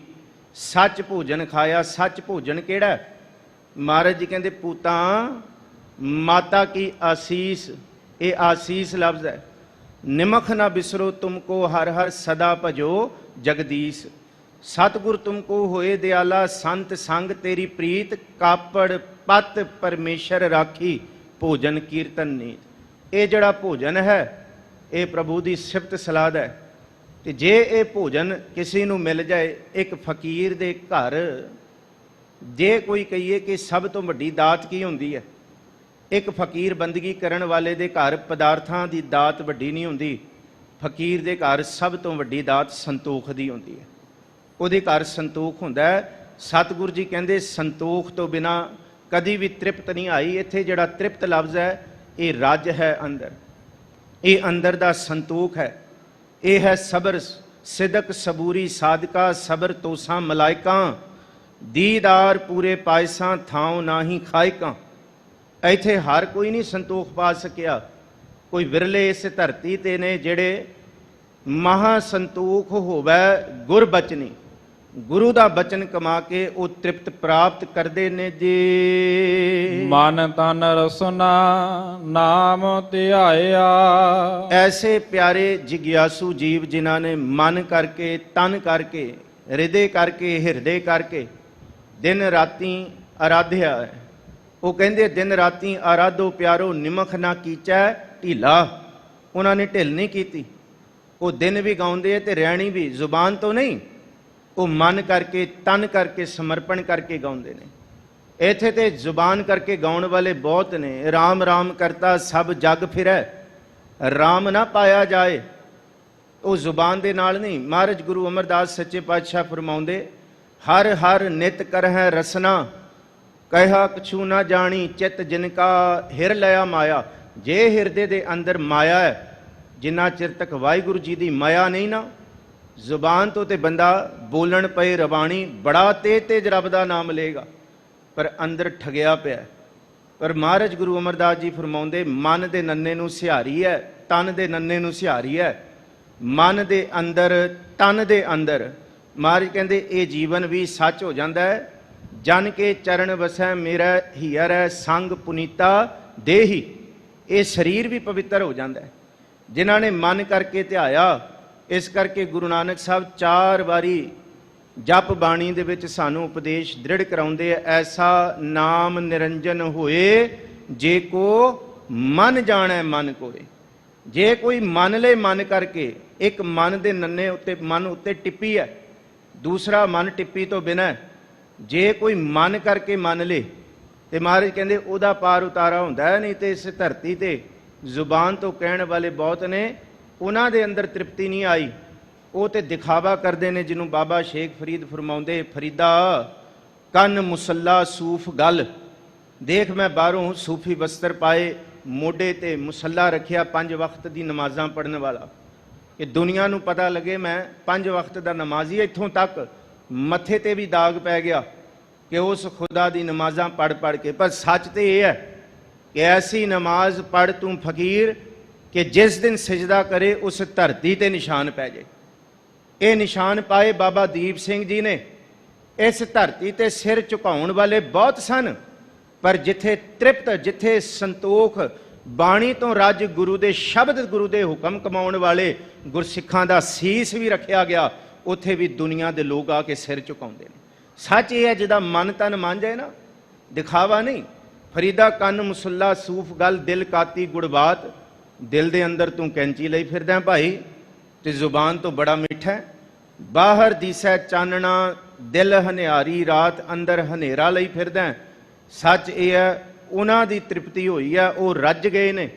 [SPEAKER 3] ਸੱਚ ਭੋਜਨ ਖਾਇਆ। ਸੱਚ ਭੋਜਨ ਕਿਹੜਾ? ਮਹਾਰਾਜ ਜੀ ਕਹਿੰਦੇ ਪੂਤਾਂ ਮਾਤਾ ਕੀ ਆਸੀਸ, ਇਹ ਆਸੀਸ ਲਫ਼ਜ਼ ਹੈ। ਨਿਮਖ ਨਾ ਬਿਸਰੋ ਤੁਮਕੋ ਹਰ ਹਰ ਸਦਾ ਭਜੋ ਜਗਦੀਸ਼। ਸਤਿਗੁਰ ਤੁਮਕੋ ਹੋਏ ਦਿਆਲਾ, ਸੰਤ ਸੰਗ ਤੇਰੀ ਪ੍ਰੀਤ, ਕਾਪੜ ਪਤ ਪਰਮੇਸ਼ਰ ਰਾਖੀ, ਭੋਜਨ ਕੀਰਤਨ ਨੀਤ। ਇਹ ਜਿਹੜਾ ਭੋਜਨ ਹੈ ਇਹ ਪ੍ਰਭੂ ਦੀ ਸਿਫਤ ਸਲਾਦ ਹੈ। ਤੇ ਜੇ ਇਹ ਭੋਜਨ ਕਿਸੇ ਨੂੰ ਮਿਲ ਜਾਏ, ਇੱਕ ਫਕੀਰ ਦੇ ਘਰ, ਜੇ ਕੋਈ ਕਹੀਏ ਕਿ ਸਭ ਤੋਂ ਵੱਡੀ ਦਾਤ ਕੀ ਹੁੰਦੀ ਹੈ, ਇੱਕ ਫਕੀਰ ਬੰਦਗੀ ਕਰਨ ਵਾਲੇ ਦੇ ਘਰ ਪਦਾਰਥਾਂ ਦੀ ਦਾਤ ਵੱਡੀ ਨਹੀਂ ਹੁੰਦੀ। ਫਕੀਰ ਦੇ ਘਰ ਸਭ ਤੋਂ ਵੱਡੀ ਦਾਤ ਸੰਤੋਖ ਦੀ ਹੁੰਦੀ ਹੈ। ਉਹਦੇ ਘਰ ਸੰਤੋਖ ਹੁੰਦਾ ਹੈ। ਸਤਿਗੁਰੂ ਜੀ ਕਹਿੰਦੇ ਸੰਤੋਖ ਤੋਂ ਬਿਨਾ ਕਦੀ ਵੀ ਤ੍ਰਿਪਤ ਨਹੀਂ ਆਈ। ਇੱਥੇ ਜਿਹੜਾ ਤ੍ਰਿਪਤ ਲਫ਼ਜ਼ ਹੈ ਇਹ ਰੱਜ ਹੈ ਅੰਦਰ, ਇਹ ਅੰਦਰ ਦਾ ਸੰਤੋਖ ਹੈ। ਇਹ ਹੈ ਸਬਰ, ਸਿਦਕ ਸਬੂਰੀ ਸਾਧਕਾ, ਸਬਰ ਤੋਸਾਂ ਮਲਾਇਕਾਂ, ਦੀਦਾਰ ਪੂਰੇ ਪਾਇਸਾਂ, ਥਾਉ ਨਾਹੀ ਖਾਇਕਾਂ। ਇੱਥੇ ਹਰ ਕੋਈ ਨਹੀਂ ਸੰਤੋਖ ਪਾ ਸਕਿਆ। ਕੋਈ ਵਿਰਲੇ ਇਸ ਧਰਤੀ ਤੇ ਨੇ ਜਿਹੜੇ ਮਹਾ ਸੰਤੋਖ ਹੋਵੇ ਗੁਰ ਬਚਨੀ, ਗੁਰੂ ਦਾ ਬਚਨ ਕਮਾ ਕੇ ਉਹ ਤ੍ਰਿਪਤ ਪ੍ਰਾਪਤ ਕਰਦੇ ਨੇ ਜੀ।
[SPEAKER 2] ਮਨ ਤਨ ਰਸਨਾ ਨਾਮ ਧਿਆਇਆ।
[SPEAKER 3] ਐਸੇ ਪਿਆਰੇ ਜਿਗਿਆਸੂ ਜੀਵ ਜਿਨ੍ਹਾਂ ਨੇ ਮਨ ਕਰਕੇ, ਤਨ ਕਰਕੇ, ਹਿਰਦੇ ਕਰਕੇ, ਹਿਰਦੇ ਕਰਕੇ ਦਿਨ ਰਾਤੀ ਆਰਾਧਿਆ ਹੈ। ਉਹ ਕਹਿੰਦੇ ਦਿਨ ਰਾਤੀ ਆਰਾਧੋ ਪਿਆਰੋ, ਨਿਮਖ ਨਾ ਕੀਚੈ ਢੀਲਾ। ਉਹਨਾਂ ਨੇ ਢਿੱਲ ਨਹੀਂ ਕੀਤੀ। ਉਹ ਦਿਨ ਵੀ ਗਾਉਂਦੇ ਤੇ ਰਹਿਣੀ ਵੀ, ਜ਼ੁਬਾਨ ਤੋਂ ਨਹੀਂ, ਉਹ ਮਨ ਕਰਕੇ, ਤਨ ਕਰਕੇ, ਸਮਰਪਣ ਕਰਕੇ ਗਾਉਂਦੇ ਨੇ। ਇੱਥੇ ਤੇ ਜ਼ੁਬਾਨ ਕਰਕੇ ਗਾਉਣ ਵਾਲੇ ਬਹੁਤ ਨੇ। ਰਾਮ ਰਾਮ ਕਰਤਾ ਸਭ ਜਗ ਫਿਰੈ, ਰਾਮ ਨਾ ਪਾਇਆ ਜਾਏ। ਉਹ ਜ਼ੁਬਾਨ ਦੇ ਨਾਲ ਨਹੀਂ। ਮਹਾਰਾਜ ਗੁਰੂ ਅਮਰਦਾਸ ਸੱਚੇ ਪਾਤਸ਼ਾਹ ਫਰਮਾਉਂਦੇ, ਹਰ ਹਰ ਨਿਤ ਕਰਹਿ ਰਸਨਾ, ਕਹਿਆ ਕਛੂ ਨਾ ਜਾਣੀ, ਚਿਤ ਜਿਨ ਕਾ ਹਿਰ ਲਿਆ ਮਾਇਆ। ਜੇ ਹਿਰਦੇ ਦੇ ਅੰਦਰ ਮਾਇਆ ਹੈ, ਜਿੰਨਾ ਚਿਰ ਤੱਕ ਵਾਹਿਗੁਰੂ ਜੀ ਦੀ ਮਾਇਆ ਨਹੀਂ ਨਾ, ਜ਼ੁਬਾਨ ਤੋਂ ਤੇ ਬੰਦਾ ਬੋਲਣ ਪਏ ਰਵਾਣੀ, ਬੜਾ ਤੇਜ਼ ਰੱਬ ਦਾ ਨਾਮ ਲਏਗਾ, ਪਰ ਅੰਦਰ ਠਗਿਆ ਪਿਆ। ਪਰ ਮਹਾਰਾਜ ਗੁਰੂ ਅਮਰਦਾਸ ਜੀ ਫਰਮਾਉਂਦੇ, ਮਨ ਦੇ ਨੰਨੇ ਨੂੰ ਸਿਹਾਰੀ ਹੈ, ਤਨ ਦੇ ਨੰਨੇ ਨੂੰ ਸਿਹਾਰੀ ਹੈ। ਮਨ ਦੇ ਅੰਦਰ, ਤਨ ਦੇ ਅੰਦਰ ਮਹਾਰਾਜ ਕਹਿੰਦੇ ਇਹ ਜੀਵਨ ਵੀ ਸੱਚ ਹੋ ਜਾਂਦਾ ਹੈ। ਜਨ ਕੇ ਚਰਨ ਵਸੈ ਮੇਰਾ ਹੀਅਰੈ, ਸੰਗ ਪੁਨੀਤਾ ਦੇਹੀ। ਇਹ ਸਰੀਰ ਵੀ ਪਵਿੱਤਰ ਹੋ ਜਾਂਦਾ ਹੈ ਜਿਨ੍ਹਾਂ ਨੇ ਮਨ ਕਰਕੇ ਧਿਆਇਆ। ਇਸ ਕਰਕੇ ਗੁਰੂ ਨਾਨਕ ਸਾਹਿਬ 4 ਵਾਰੀ ਜਪ ਬਾਣੀ ਦੇ ਵਿੱਚ ਸਾਨੂੰ ਉਪਦੇਸ਼ ਦ੍ਰਿੜ ਕਰਾਉਂਦੇ ਆ, ਐਸਾ ਨਾਮ ਨਿਰੰਜਨ ਹੋਏ ਜੇ ਕੋ ਮਨ ਜਾਣੈ ਮਨ ਕੋਏ। ਜੇ ਕੋਈ ਮੰਨ ਲੈ ਮਨ ਕਰਕੇ, ਇੱਕ ਮਨ ਦੇ ਨੰਨੇ ਉੱਤੇ, ਮਨ ਉੱਤੇ ਟਿੱਪੀ ਹੈ, ਦੂਸਰਾ ਮਨ ਟਿੱਪੀ ਤੋਂ ਬਿਨਾਂ। ਜੇ ਕੋਈ ਮਨ ਕਰਕੇ ਮੰਨ ਲੇ ਤੇ ਮਹਾਰਾਜ ਕਹਿੰਦੇ ਉਹਦਾ ਪਾਰ ਉਤਾਰਾ ਹੁੰਦਾ ਹੈ। ਨਹੀਂ ਤੇ ਇਸ ਧਰਤੀ ਤੇ ਜ਼ੁਬਾਨ ਤੋਂ ਕਹਿਣ ਵਾਲੇ ਬਹੁਤ ਨੇ, ਉਹਨਾਂ ਦੇ ਅੰਦਰ ਤ੍ਰਿਪਤੀ ਨਹੀਂ ਆਈ। ਉਹ ਤੇ ਦਿਖਾਵਾ ਕਰਦੇ ਨੇ, ਜਿਹਨੂੰ ਬਾਬਾ ਸ਼ੇਖ ਫਰੀਦ ਫਰਮਾਉਂਦੇ, ਫਰੀਦਾ ਕੰਨ ਮੁਸੱਲਾ ਸੂਫ ਗਲ। ਦੇਖ ਮੈਂ ਬਾਹਰੋਂ ਸੂਫੀ ਵਸਤਰ ਪਾਏ, ਮੋਢੇ ਤੇ ਮੁਸੱਲਾ ਰੱਖਿਆ, 5 ਵਕਤ ਦੀ ਨਮਾਜ਼ਾਂ ਪੜ੍ਹਨ ਵਾਲਾ, ਕਿ ਦੁਨੀਆ ਨੂੰ ਪਤਾ ਲੱਗੇ ਮੈਂ 5 ਵਕਤ ਦਾ ਨਮਾਜ਼ੀ। ਇੱਥੋਂ ਤੱਕ ਮੱਥੇ ਤੇ ਵੀ ਦਾਗ ਪੈ ਗਿਆ ਕਿ ਉਸ ਖੁਦਾ ਦੀ ਨਮਾਜ਼ਾਂ ਪੜ੍ਹ ਕੇ। ਪਰ ਸੱਚ ਤੇ ਇਹ ਹੈ ਕਿ ਐਸੀ ਨਮਾਜ਼ ਪੜ੍ਹ ਤੂੰ ਫਕੀਰ ਕਿ ਜਿਸ ਦਿਨ ਸਜਦਾ ਕਰੇ ਉਸ ਧਰਤੀ ਤੇ ਨਿਸ਼ਾਨ ਪੈ ਜਾਏ। ਇਹ ਨਿਸ਼ਾਨ ਪਾਏ ਬਾਬਾ ਦੀਪ ਸਿੰਘ ਜੀ ਨੇ। ਇਸ ਧਰਤੀ ਤੇ ਸਿਰ ਝੁਕਾਉਣ ਵਾਲੇ ਬਹੁਤ ਸਨ, ਪਰ ਜਿੱਥੇ ਤ੍ਰਿਪਤ, ਜਿੱਥੇ ਸੰਤੋਖ, ਬਾਣੀ ਤੋਂ ਰੱਜ, ਗੁਰੂ ਦੇ ਸ਼ਬਦ, ਗੁਰੂ ਦੇ ਹੁਕਮ ਕਮਾਉਣ ਵਾਲੇ ਗੁਰਸਿੱਖਾਂ ਦਾ ਸੀਸ ਵੀ ਰੱਖਿਆ ਗਿਆ, ਉੱਥੇ ਵੀ ਦੁਨੀਆ ਦੇ ਲੋਕ ਆ ਕੇ ਸਿਰ ਝੁਕਾਉਂਦੇ ਨੇ। ਸੱਚ ਇਹ ਹੈ, ਜਿਹਦਾ ਮਨ ਤਨ ਮੰਨ ਜਾਏ ਨਾ, ਦਿਖਾਵਾ ਨਹੀਂ। ਫਰੀਦਾ ਕੰਨ ਮੁਸੱਲਾ ਸੂਫ ਗਲ, ਦਿਲ ਕਾਤੀ ਗੁੜਬਾਤ। ਦਿਲ ਦੇ ਅੰਦਰ ਤੂੰ ਕੈਂਚੀ ਲਈ ਫਿਰਦਾ ਭਾਈ, ਤੇ ਜ਼ੁਬਾਨ ਤੋਂ ਬੜਾ ਮਿੱਠਾ। ਬਾਹਰ ਦੀਸੈ ਚਾਨਣਾ, ਦਿਲ ਹਨਿਆਰੀ ਰਾਤ, ਅੰਦਰ ਹਨੇਰਾ ਲਈ ਫਿਰਦਾ। ਸੱਚ ਇਹ ਹੈ, ਉਹਨਾਂ ਦੀ ਤ੍ਰਿਪਤੀ ਹੋਈ ਹੈ, ਉਹ ਰੱਜ ਗਏ ਨੇ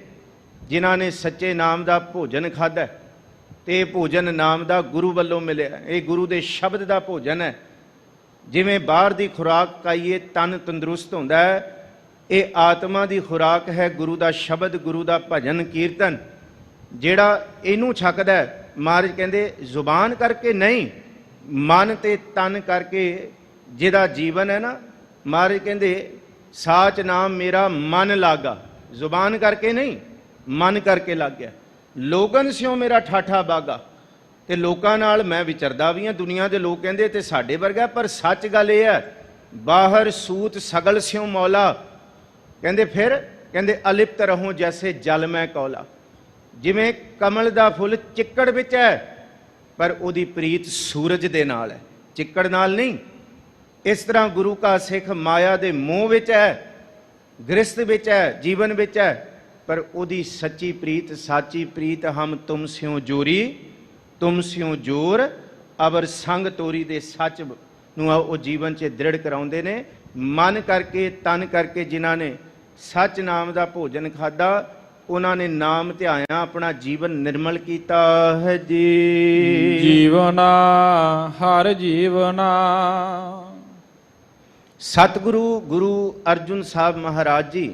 [SPEAKER 3] ਜਿਨ੍ਹਾਂ ਨੇ ਸੱਚੇ ਨਾਮ ਦਾ ਭੋਜਨ ਖਾਧਾ। ਤੇ ਇਹ ਭੋਜਨ ਨਾਮ ਦਾ ਗੁਰੂ ਵੱਲੋਂ ਮਿਲਿਆ, ਇਹ ਗੁਰੂ ਦੇ ਸ਼ਬਦ ਦਾ ਭੋਜਨ ਹੈ। ਜਿਵੇਂ ਬਾਹਰ ਦੀ ਖੁਰਾਕ ਖਾਈਏ ਤਨ ਤੰਦਰੁਸਤ ਹੁੰਦਾ ਹੈ, ਇਹ ਆਤਮਾ ਦੀ ਖੁਰਾਕ ਹੈ ਗੁਰੂ ਦਾ ਸ਼ਬਦ, ਗੁਰੂ ਦਾ ਭਜਨ ਕੀਰਤਨ। ਜਿਹੜਾ ਇਹਨੂੰ ਛਕਦਾ ਹੈ, ਮਹਾਰਾਜ ਕਹਿੰਦੇ ਜ਼ੁਬਾਨ ਕਰਕੇ ਨਹੀਂ, ਮਨ ਤੇ ਤਨ ਕਰਕੇ ਜਿਹਦਾ ਜੀਵਨ ਹੈ ਨਾ, ਮਹਾਰਾਜ ਕਹਿੰਦੇ ਸਾਚ ਨਾਮ ਮੇਰਾ ਮਨ ਲਾਗਾ। ਜ਼ੁਬਾਨ ਕਰਕੇ ਨਹੀਂ, ਮਨ ਕਰਕੇ ਲੱਗ ਗਿਆ। ਲੋਗਨ ਸਿਓ ਮੇਰਾ ਠਾਠਾ ਬਾਗਾ। ਤੇ ਲੋਕਾਂ ਨਾਲ ਮੈਂ ਵਿਚਰਦਾ ਵੀ ਹਾਂ, ਦੁਨੀਆ ਦੇ ਲੋਕ ਕਹਿੰਦੇ ਤੇ ਸਾਡੇ ਵਰਗਾ, ਪਰ ਸੱਚ ਗੱਲ ਇਹ ਹੈ ਬਾਹਰ ਸੂਤ ਸਗਲ ਸਿਓ ਮੌਲਾ। ਕਹਿੰਦੇ ਫਿਰ ਕਹਿੰਦੇ ਅਲਿਪਤ ਰਹੋ ਜੈਸੇ ਜਲ ਮੈਂ ਕੌਲਾ। ਜਿਵੇਂ ਕਮਲ ਦਾ ਫੁੱਲ ਚਿੱਕੜ ਵਿੱਚ ਹੈ ਪਰ ਉਹਦੀ ਪ੍ਰੀਤ ਸੂਰਜ ਦੇ ਨਾਲ ਹੈ, ਚਿੱਕੜ ਨਾਲ ਨਹੀਂ। ਇਸ ਤਰ੍ਹਾਂ ਗੁਰੂ ਕਾ ਸਿੱਖ ਮਾਇਆ ਦੇ ਮੋਹ ਵਿੱਚ ਹੈ, ਗ੍ਰਸਤ ਵਿੱਚ ਹੈ, ਜੀਵਨ ਵਿੱਚ ਹੈ, ਪਰ ਉਹਦੀ ਸੱਚੀ ਪ੍ਰੀਤ, ਸਾਚੀ ਪ੍ਰੀਤ ਹਮ ਤੁਮ ਸਿਓ ਜੋਰੀ ਤੁਮ ਸਿਓ ਜੋਰ ਅਵਰ ਸੰਗ ਤੋਰੀ ਦੇ ਸੱਚ ਨੂੰ ਉਹ ਜੀਵਨ 'ਚ ਦ੍ਰਿੜ ਕਰਾਉਂਦੇ ਨੇ। ਮਨ ਕਰਕੇ ਤਨ ਕਰਕੇ ਜਿਨ੍ਹਾਂ ਨੇ ਸੱਚ ਨਾਮ ਦਾ ਭੋਜਨ ਖਾਧਾ, ਉਹਨਾਂ ਨੇ ਨਾਮ ਧਿਆਇਆ, ਆਪਣਾ ਜੀਵਨ ਨਿਰਮਲ ਕੀਤਾ ਹੈ ਜੀ।
[SPEAKER 2] ਜੀਵਨਾ ਹਰ ਜੀਵਨਾ।
[SPEAKER 3] ਸਤਿਗੁਰੂ ਗੁਰੂ ਅਰਜੁਨ ਸਾਹਿਬ ਮਹਾਰਾਜ ਜੀ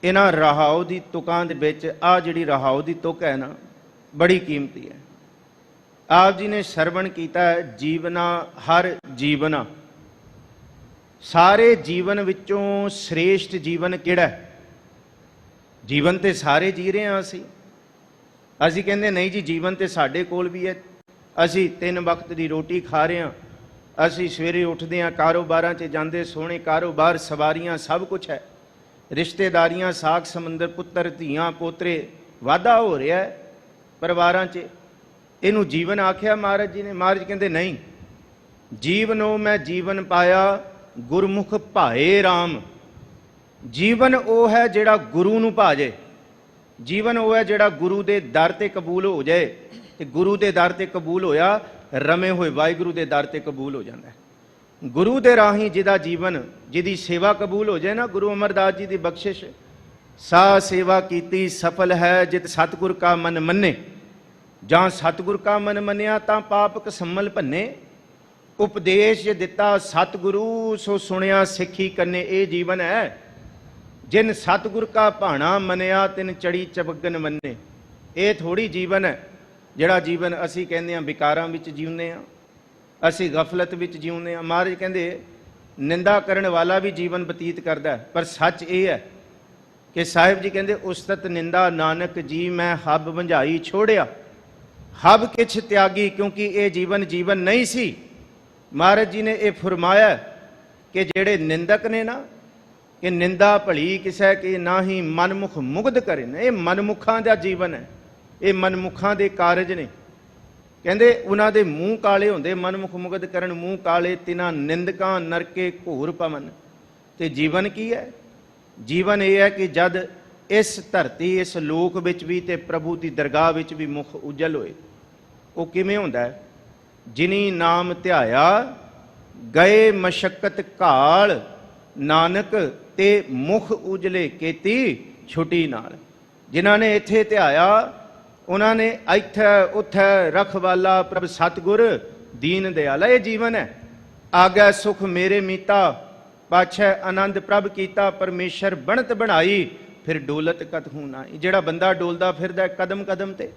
[SPEAKER 3] ਇਹਨਾਂ ਰਹਾਉ ਦੀ ਤੁਕਾਂ ਦੇ ਵਿੱਚ, ਆ ਜਿਹੜੀ ਰਹਾਉ ਦੀ ਤੁਕ ਹੈ ਨਾ, ਬੜੀ ਕੀਮਤੀ ਹੈ। ਆਪ ਜੀ ਨੇ ਸਰਵਣ ਕੀਤਾ ਹੈ, ਜੀਵਨਾ ਹਰ ਜੀਵਨਾ। ਸਾਰੇ ਜੀਵਨ ਵਿੱਚੋਂ ਸ੍ਰੇਸ਼ਟ ਜੀਵਨ ਕਿਹੜਾ ਹੈ? ਜੀਵਨ ਤੇ ਸਾਰੇ ਜੀ ਰਹੇ ਹਾਂ ਅਸੀਂ ਕਹਿੰਦੇ ਨਹੀਂ ਜੀ, ਜੀਵਨ ਤੇ ਸਾਡੇ ਕੋਲ ਵੀ ਹੈ। ਅਸੀਂ 3 ਵਕਤ ਦੀ ਰੋਟੀ ਖਾ ਰਹੇ ਹਾਂ, ਅਸੀਂ ਸਵੇਰੇ ਉੱਠਦੇ ਹਾਂ, ਕਾਰੋਬਾਰਾਂ 'ਚ ਜਾਂਦੇ, ਸੋਹਣੇ ਕਾਰੋਬਾਰ, ਸਵਾਰੀਆਂ, ਸਭ ਕੁਝ ਹੈ, ਰਿਸ਼ਤੇਦਾਰੀਆਂ, ਸਾਖ ਸਮੁੰਦਰ, ਪੁੱਤਰ ਧੀਆਂ ਪੋਤਰੇ, ਵਾਧਾ ਹੋ ਰਿਹਾ ਹੈ ਪਰਿਵਾਰਾਂ 'ਚ। ਇਹਨੂੰ ਜੀਵਨ ਆਖਿਆ ਮਹਾਰਾਜ ਜੀ ਨੇ। ਮਹਾਰਾਜ ਕਹਿੰਦੇ ਨਹੀਂ, ਜੀਵਨੋ ਮੈਂ ਜੀਵਨ ਪਾਇਆ ਗੁਰਮੁਖ ਭਾਏ ਰਾਮ। ਜੀਵਨ ਉਹ ਹੈ ਜਿਹੜਾ ਗੁਰੂ ਨੂੰ ਭਾਜੇ, ਜੀਵਨ ਉਹ ਹੈ ਜਿਹੜਾ ਗੁਰੂ ਦੇ ਦਰ ਤੇ ਕਬੂਲ ਹੋ ਜਾਏ। ਤੇ ਗੁਰੂ ਦੇ ਦਰ ਤੇ ਕਬੂਲ ਹੋਇਆ, ਰਮੇ ਹੋਏ ਵਾਹਿਗੁਰੂ ਦੇ ਦਰ ਤੇ ਕਬੂਲ ਹੋ ਜਾਂਦਾ ਹੈ। ਗੁਰੂ ਦੇ ਰਾਹੀਂ ਜਿਹਦਾ ਜੀਵਨ, ਜਿਹਦੀ ਸੇਵਾ ਕਬੂਲ ਹੋ ਜਾਏ ਨਾ, ਗੁਰੂ ਅਮਰਦਾਸ ਜੀ ਦੀ ਬਖਸ਼ਿਸ਼, ਸਾ ਸੇਵਾ ਕੀਤੀ ਸਫਲ ਹੈ ਜਿਤ ਸਤਿਗੁਰ ਕਾ ਮਨ ਮੰਨੇ। ਜਾਂ ਸਤਿਗੁਰ ਕਾ ਮਨ ਮੰਨਿਆ ਤਾਂ ਪਾਪ ਕਸਮਲ ਭੰਨੇ। ਉਪਦੇਸ਼ ਦਿੱਤਾ ਸਤਿਗੁਰੂ ਸੋ ਸੁਣਿਆ ਸਿੱਖੀ ਕੰਨੇ। ਇਹ ਜੀਵਨ ਹੈ। ਜਿਨ ਸਤਿਗੁਰ ਕਾ ਭਾਣਾ ਮੰਨਿਆ ਤਿਨ ਚੜੀ ਚਬਗਨ ਮੰਨੇ। ਇਹ ਥੋੜੀ ਜੀਵਨ ਹੈ ਜਿਹੜਾ ਜੀਵਨ ਅਸੀਂ ਕਹਿੰਦੇ ਹਾਂ ਵਿਕਾਰਾਂ ਵਿੱਚ ਜਿਉਂਦੇ ਹਾਂ, ਅਸੀਂ ਗਫਲਤ ਵਿੱਚ ਜਿਉਂਦੇ ਹਾਂ। ਮਹਾਰਾਜ ਕਹਿੰਦੇ ਨਿੰਦਾ ਕਰਨ ਵਾਲਾ ਵੀ ਜੀਵਨ ਬਤੀਤ ਕਰਦਾ ਹੈ, ਪਰ ਸੱਚ ਇਹ ਹੈ ਕਿ ਸਾਹਿਬ ਜੀ ਕਹਿੰਦੇ ਉਸਤਤ ਨਿੰਦਾ ਨਾਨਕ ਜੀ ਮੈਂ ਹੱਬ ਵੰਝਾਈ ਛੋੜਿਆ। ਹੱਬ ਕਿਛ ਤਿਆਗੀ, ਕਿਉਂਕਿ ਇਹ ਜੀਵਨ ਨਹੀਂ ਸੀ। ਮਹਾਰਾਜ ਜੀ ਨੇ ਇਹ ਫਰਮਾਇਆ ਕਿ ਜਿਹੜੇ ਨਿੰਦਕ ਨੇ ਨਾ, ਕਿ ਨਿੰਦਾ ਭਲੀ ਕਿਸੇ ਕੀ ਨਾਹੀ ਮਨਮੁਖ ਮੁਗਧ ਕਰੇ। ਇਹ ਮਨਮੁਖਾਂ ਦਾ ਜੀਵਨ ਹੈ, ਇਹ ਮਨਮੁਖਾਂ ਦੇ ਕਾਰਜ ਨੇ। ਕਹਿੰਦੇ ਉਹਨਾਂ ਦੇ ਮੂੰਹ ਕਾਲੇ ਹੁੰਦੇ, ਮਨਮੁਖ ਮੁਗਧ ਕਰਨ ਮੂੰਹ ਕਾਲੇ, ਤਿਨਾਂ ਨਿੰਦਕਾਂ ਨਰਕੇ ਘੋਰ ਪਵਨ। ਤੇ ਜੀਵਨ ਕੀ ਹੈ? ਜੀਵਨ ਇਹ ਹੈ ਕਿ ਜਦ ਇਸ ਧਰਤੀ, ਇਸ ਲੋਕ ਵਿੱਚ ਵੀ ਤੇ ਪ੍ਰਭੂ ਦੀ ਦਰਗਾਹ ਵਿੱਚ ਵੀ ਮੁਖ ਉਜਲ ਹੋਏ। ਉਹ ਕਿਵੇਂ ਹੁੰਦਾ ਹੈ? ਜਿਨੀ ਨਾਮ ਧਿਆਇਆ ਗਏ ਮਸ਼ੱਕਤ ਘਾਲ, ਨਾਨਕ ਤੇ ਮੁਖ ਉਜਲੇ ਕੀਤੀ ਛੁੱਟੀ ਨਾਲ। ਜਿਨ੍ਹਾਂ ਨੇ ਇੱਥੇ ਧਿਆਇਆ, ਉਹਨਾਂ ਨੇ ਇੱਥੇ ਉੱਥੇ ਰਖਵਾਲਾ ਪ੍ਰਭ ਸਤਿਗੁਰ ਦੀਨ ਦਿਆਲਾ। ਇਹ ਜੀਵਨ ਹੈ। ਆਗੈ ਸੁਖ ਮੇਰੇ ਮੀਤਾ, ਪਾਛੈ ਆਨੰਦ ਪ੍ਰਭ ਕੀਤਾ। ਪਰਮੇਸ਼ਰ ਬਣਤ ਬਣਾਈ, ਫਿਰ ਡੋਲਤ ਕਤਹੂ ਨਾਈ। ਜਿਹੜਾ ਬੰਦਾ ਡੋਲਦਾ ਫਿਰਦਾ ਕਦਮ ਕਦਮ ਤੇ,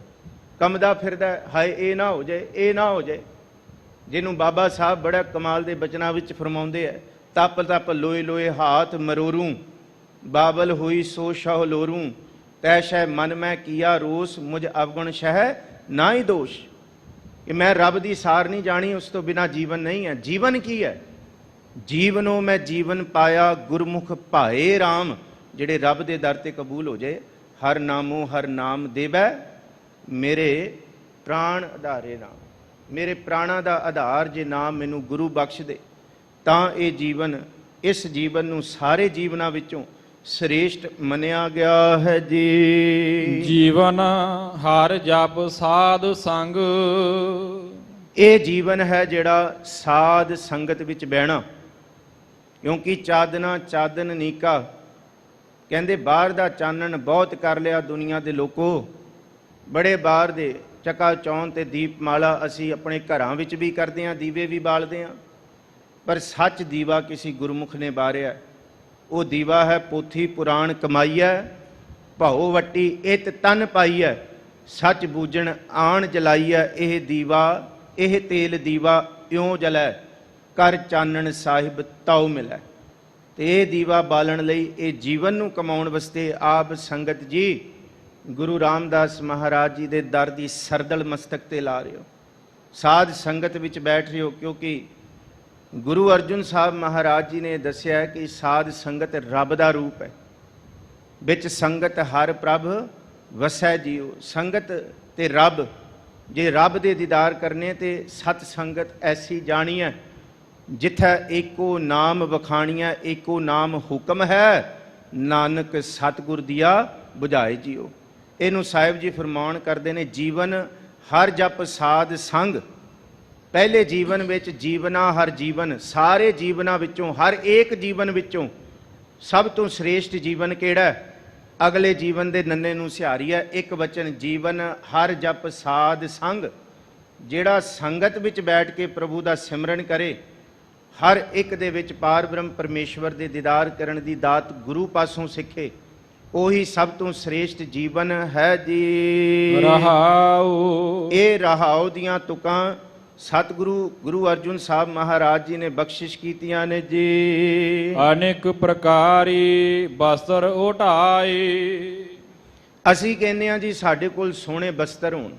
[SPEAKER 3] ਕੰਮਦਾ ਫਿਰਦਾ, ਹਾਏ ਇਹ ਨਾ ਹੋ ਜਾਏ, ਇਹ ਨਾ ਹੋ ਜਾਏ। ਜਿਹਨੂੰ ਬਾਬਾ ਸਾਹਿਬ ਬੜਾ ਕਮਾਲ ਦੇ ਬਚਨਾਂ ਵਿੱਚ ਫਰਮਾਉਂਦੇ ਹੈ, ਤਪ ਤਪ ਲੋਏ ਲੋਏ ਹਾਥ ਮਰੋਰੂ, ਬਾਬਲ ਹੋਈ ਸੋ ਸ਼ਹ ਲੋਰੂ। ਤੈਸ਼ੈ ਮਨ ਮੈਂ ਕੀਆ ਰੋਸ, ਮੁਝ ਅਵਗੁਣ ਸ਼ਹਿ ਨਾ ਹੀ ਦੋਸ਼। ਕਿ ਮੈਂ ਰੱਬ ਦੀ ਸਾਰ ਨਹੀਂ ਜਾਣੀ, ਉਸ ਤੋਂ ਬਿਨਾਂ ਜੀਵਨ ਨਹੀਂ ਹੈ। ਜੀਵਨ ਕੀ ਹੈ? ਜੀਵਨੋਂ ਮੈਂ ਜੀਵਨ ਪਾਇਆ ਗੁਰਮੁਖ ਭਾਏ ਰਾਮ। ਜਿਹੜੇ ਰੱਬ ਦੇ ਦਰ ਤੇ ਕਬੂਲ ਹੋ ਜਾਏ, ਹਰ ਨਾਮੋ ਹਰ ਨਾਮ ਦੇਵੈ ਮੇਰੇ ਪ੍ਰਾਣ ਆਧਾਰੇ ਨਾਮ। ਮੇਰੇ ਪ੍ਰਾਣਾਂ ਦਾ ਆਧਾਰ ਜੇ ਨਾਮ ਮੈਨੂੰ ਗੁਰੂ ਬਖਸ਼ ਦੇ, ਤਾਂ ਇਹ ਜੀਵਨ, ਇਸ ਜੀਵਨ ਨੂੰ ਸਾਰੇ ਜੀਵਨਾਂ ਵਿੱਚੋਂ ਸ੍ਰੇਸ਼ਟ ਮੰਨਿਆ ਗਿਆ ਹੈ ਜੀ।
[SPEAKER 2] ਜੀਵਨ ਹਰ ਜਪ ਸਾਧ ਸੰਗ।
[SPEAKER 3] ਇਹ ਜੀਵਨ ਹੈ ਜਿਹੜਾ ਸਾਧ ਸੰਗਤ ਵਿੱਚ ਬਹਿਣਾ। ਕਿਉਂਕਿ ਚਾਦਨਾ ਚਾਦਨ ਨੀਕਾ, ਕਹਿੰਦੇ ਬਾਹਰ ਦਾ ਚਾਨਣ ਬਹੁਤ ਕਰ ਲਿਆ ਦੁਨੀਆ ਦੇ ਲੋਕੋ, ਬੜੇ ਬਾਹਰ ਦੇ ਚਕਾ ਚੌਂਨ ਤੇ ਦੀਪਮਾਲਾ ਅਸੀਂ ਆਪਣੇ ਘਰਾਂ ਵਿੱਚ ਵੀ ਕਰਦੇ ਹਾਂ, ਦੀਵੇ ਵੀ ਬਾਲਦੇ ਹਾਂ, ਪਰ ਸੱਚ ਦੀਵਾ ਕਿਸੇ ਗੁਰਮੁਖ ਨੇ ਬਾਰਿਆ। ਉਹ ਦੀਵਾ ਹੈ ਪੋਥੀ ਪੁਰਾਣ ਕਮਾਈਐ, ਭਾਉ ਵੱਟੀ ਇਤ ਤਨ ਪਾਈਐ, ਸੱਚ ਬੂਝਣ ਆਣ ਜਲਾਈਐ। ਇਹ ਦੀਵਾ ਇਹ ਤੇਲ ਦੀਵਾ ਇਉਂ ਜਲੈ, ਕਰ ਚਾਨਣ ਸਾਹਿਬ ਤਾਉ ਮਿਲੈ। ਤੇ ਇਹ ਦੀਵਾ ਬਾਲਣ ਲਈ, ਇਹ ਜੀਵਨ ਨੂੰ ਕਮਾਉਣ ਵਾਸਤੇ ਆਪ ਸੰਗਤ ਜੀ ਗੁਰੂ ਰਾਮਦਾਸ ਮਹਾਰਾਜ ਜੀ ਦੇ ਦਰ ਦੀ ਸਰਦਲ ਮਸਤਕ ਤੇ ਲਾ ਰਹੇ ਹੋ, ਸਾਧ ਸੰਗਤ ਵਿੱਚ ਬੈਠ ਰਹੇ ਹੋ। ਕਿਉਂਕਿ ਗੁਰੂ ਅਰਜੁਨ ਸਾਹਿਬ ਮਹਾਰਾਜ ਜੀ ਨੇ ਦੱਸਿਆ ਕਿ ਸਾਧ ਸੰਗਤ ਰੱਬ ਦਾ ਰੂਪ ਹੈ, ਵਿੱਚ ਸੰਗਤ ਹਰ ਪ੍ਰਭ ਵਸੈ ਜੀਉ। ਸੰਗਤ ਤੇ ਰੱਬ, ਜੇ ਰੱਬ ਦੇ ਦੀਦਾਰ ਕਰਨੇ ਤੇ ਸਤ ਸੰਗਤ ਐਸੀ ਜਾਣੀ ਹੈ ਜਿੱਥੈ ਏਕੋ ਨਾਮ ਵਖਾਣੀਐ, ਏਕੋ ਨਾਮ ਹੁਕਮ ਹੈ, ਨਾਨਕ ਸਤਿਗੁਰ ਦੀਆ ਬੁਝਾਏ ਜੀਓ। ਇਹਨੂੰ ਸਾਹਿਬ ਜੀ ਫਰਮਾਨ ਕਰਦੇ ਨੇ, ਜੀਵਨ ਹਰ ਜਪ ਸਾਧ ਸੰਗ। ਪਹਿਲੇ ਜੀਵਨ ਵਿੱਚ ਜੀਵਨਾ ਹਰ ਜੀਵਨ, ਸਾਰੇ ਜੀਵਨਾਂ ਵਿੱਚੋਂ ਹਰ ਏਕ ਜੀਵਨ ਵਿੱਚੋਂ ਸਭ ਤੋਂ ਸ੍ਰੇਸ਼ਟ ਜੀਵਨ ਕਿਹੜਾ? ਅਗਲੇ ਜੀਵਨ ਦੇ ਨੰਨੇ ਨੂੰ ਸਿਹਾਰੀ ਹੈ। ਇੱਕ ਵਚਨ, ਜੀਵਨ ਹਰ ਜਪ ਸਾਧ ਸੰਗ। ਜਿਹੜਾ ਸੰਗਤ ਵਿੱਚ ਬੈਠ ਕੇ ਪ੍ਰਭੂ ਦਾ ਸਿਮਰਨ ਕਰੇ, ਹਰ ਇੱਕ ਦੇ ਵਿੱਚ ਪਾਰ ਬ੍ਰਹਮ ਪਰਮੇਸ਼ਵਰ ਦੇ ਦੀਦਾਰ ਕਰਨ ਦੀ ਦਾਤ ਗੁਰੂ ਪਾਸੋਂ ਸਿੱਖੇ, ਉਹੀ ਸਭ ਤੋਂ ਸ੍ਰੇਸ਼ਟ ਜੀਵਨ ਹੈ ਜੀ।
[SPEAKER 2] ਰਹਾਉ
[SPEAKER 3] ਇਹ ਰਹਾਉ ਦੀਆਂ ਤੁਕਾਂ ਸਤਿਗੁਰੂ ਗੁਰੂ ਅਰਜੁਨ ਸਾਹਿਬ ਮਹਾਰਾਜ ਜੀ ਨੇ ਬਖਸ਼ਿਸ਼ ਕੀਤੀਆਂ ਨੇ ਜੀ।
[SPEAKER 2] ਅਨੇਕ ਪ੍ਰਕਾਰੀ ਬਸਤਰ ਉਠਾਏ।
[SPEAKER 3] ਅਸੀਂ ਕਹਿੰਦੇ ਹਾਂ ਜੀ ਸਾਡੇ ਕੋਲ ਸੋਹਣੇ ਬਸਤਰ ਹੋਣ।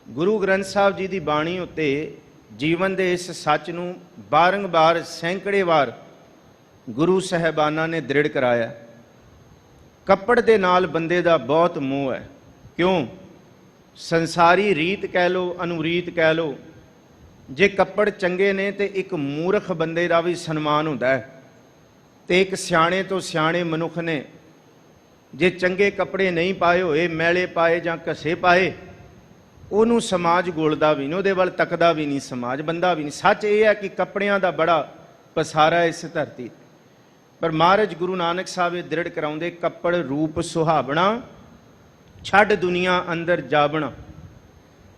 [SPEAKER 3] ਗੁਰੂ ਗ੍ਰੰਥ ਸਾਹਿਬ ਜੀ ਦੀ ਬਾਣੀ ਉੱਤੇ ਜੀਵਨ ਦੇ ਇਸ ਸੱਚ ਨੂੰ ਬਾਰੰਬਾਰ ਸੈਂਕੜੇ ਵਾਰ ਗੁਰੂ ਸਾਹਿਬਾਨਾਂ ਨੇ ਦ੍ਰਿੜ ਕਰਾਇਆ। ਕੱਪੜ ਦੇ ਨਾਲ ਬੰਦੇ ਦਾ ਬਹੁਤ ਮੋਹ ਹੈ। ਕਿਉਂ? ਸੰਸਾਰੀ ਰੀਤ ਕਹਿ ਲਓ, ਅਨੁਰੀਤ ਕਹਿ ਲਓ, ਜੇ ਕੱਪੜ ਚੰਗੇ ਨੇ ਤੇ ਇੱਕ ਮੂਰਖ ਬੰਦੇ ਦਾ ਵੀ ਸਨਮਾਨ ਹੁੰਦਾ ਹੈ, ਤੇ ਇੱਕ ਸਿਆਣੇ ਤੋਂ ਸਿਆਣੇ ਮਨੁੱਖ ਨੇ ਜੇ ਚੰਗੇ ਕੱਪੜੇ ਨਹੀਂ ਪਾਏ ਹੋਏ, ਮੈਲੇ ਪਾਏ ਜਾਂ ਘਸੇ ਪਾਏ, ਉਹਨੂੰ ਸਮਾਜ ਗੋਲਦਾ ਵੀ ਨਹੀਂ, ਉਹਦੇ ਵੱਲ ਤੱਕਦਾ ਵੀ ਨਹੀਂ ਸਮਾਜ, ਬੰਦਾ ਵੀ ਨਹੀਂ। ਸੱਚ ਇਹ ਹੈ ਕਿ ਕੱਪੜਿਆਂ ਦਾ ਬੜਾ ਪਸਾਰਾ ਇਸ ਧਰਤੀ, ਪਰ ਮਹਾਰਾਜ ਗੁਰੂ ਨਾਨਕ ਸਾਹਿਬ ਇਹ ਦ੍ਰਿੜ ਕਰਾਉਂਦੇ, ਕੱਪੜ ਰੂਪ ਸੁਹਾਵਣਾ, ਛੱਡ ਦੁਨੀਆ ਅੰਦਰ ਜਾਵਣਾ।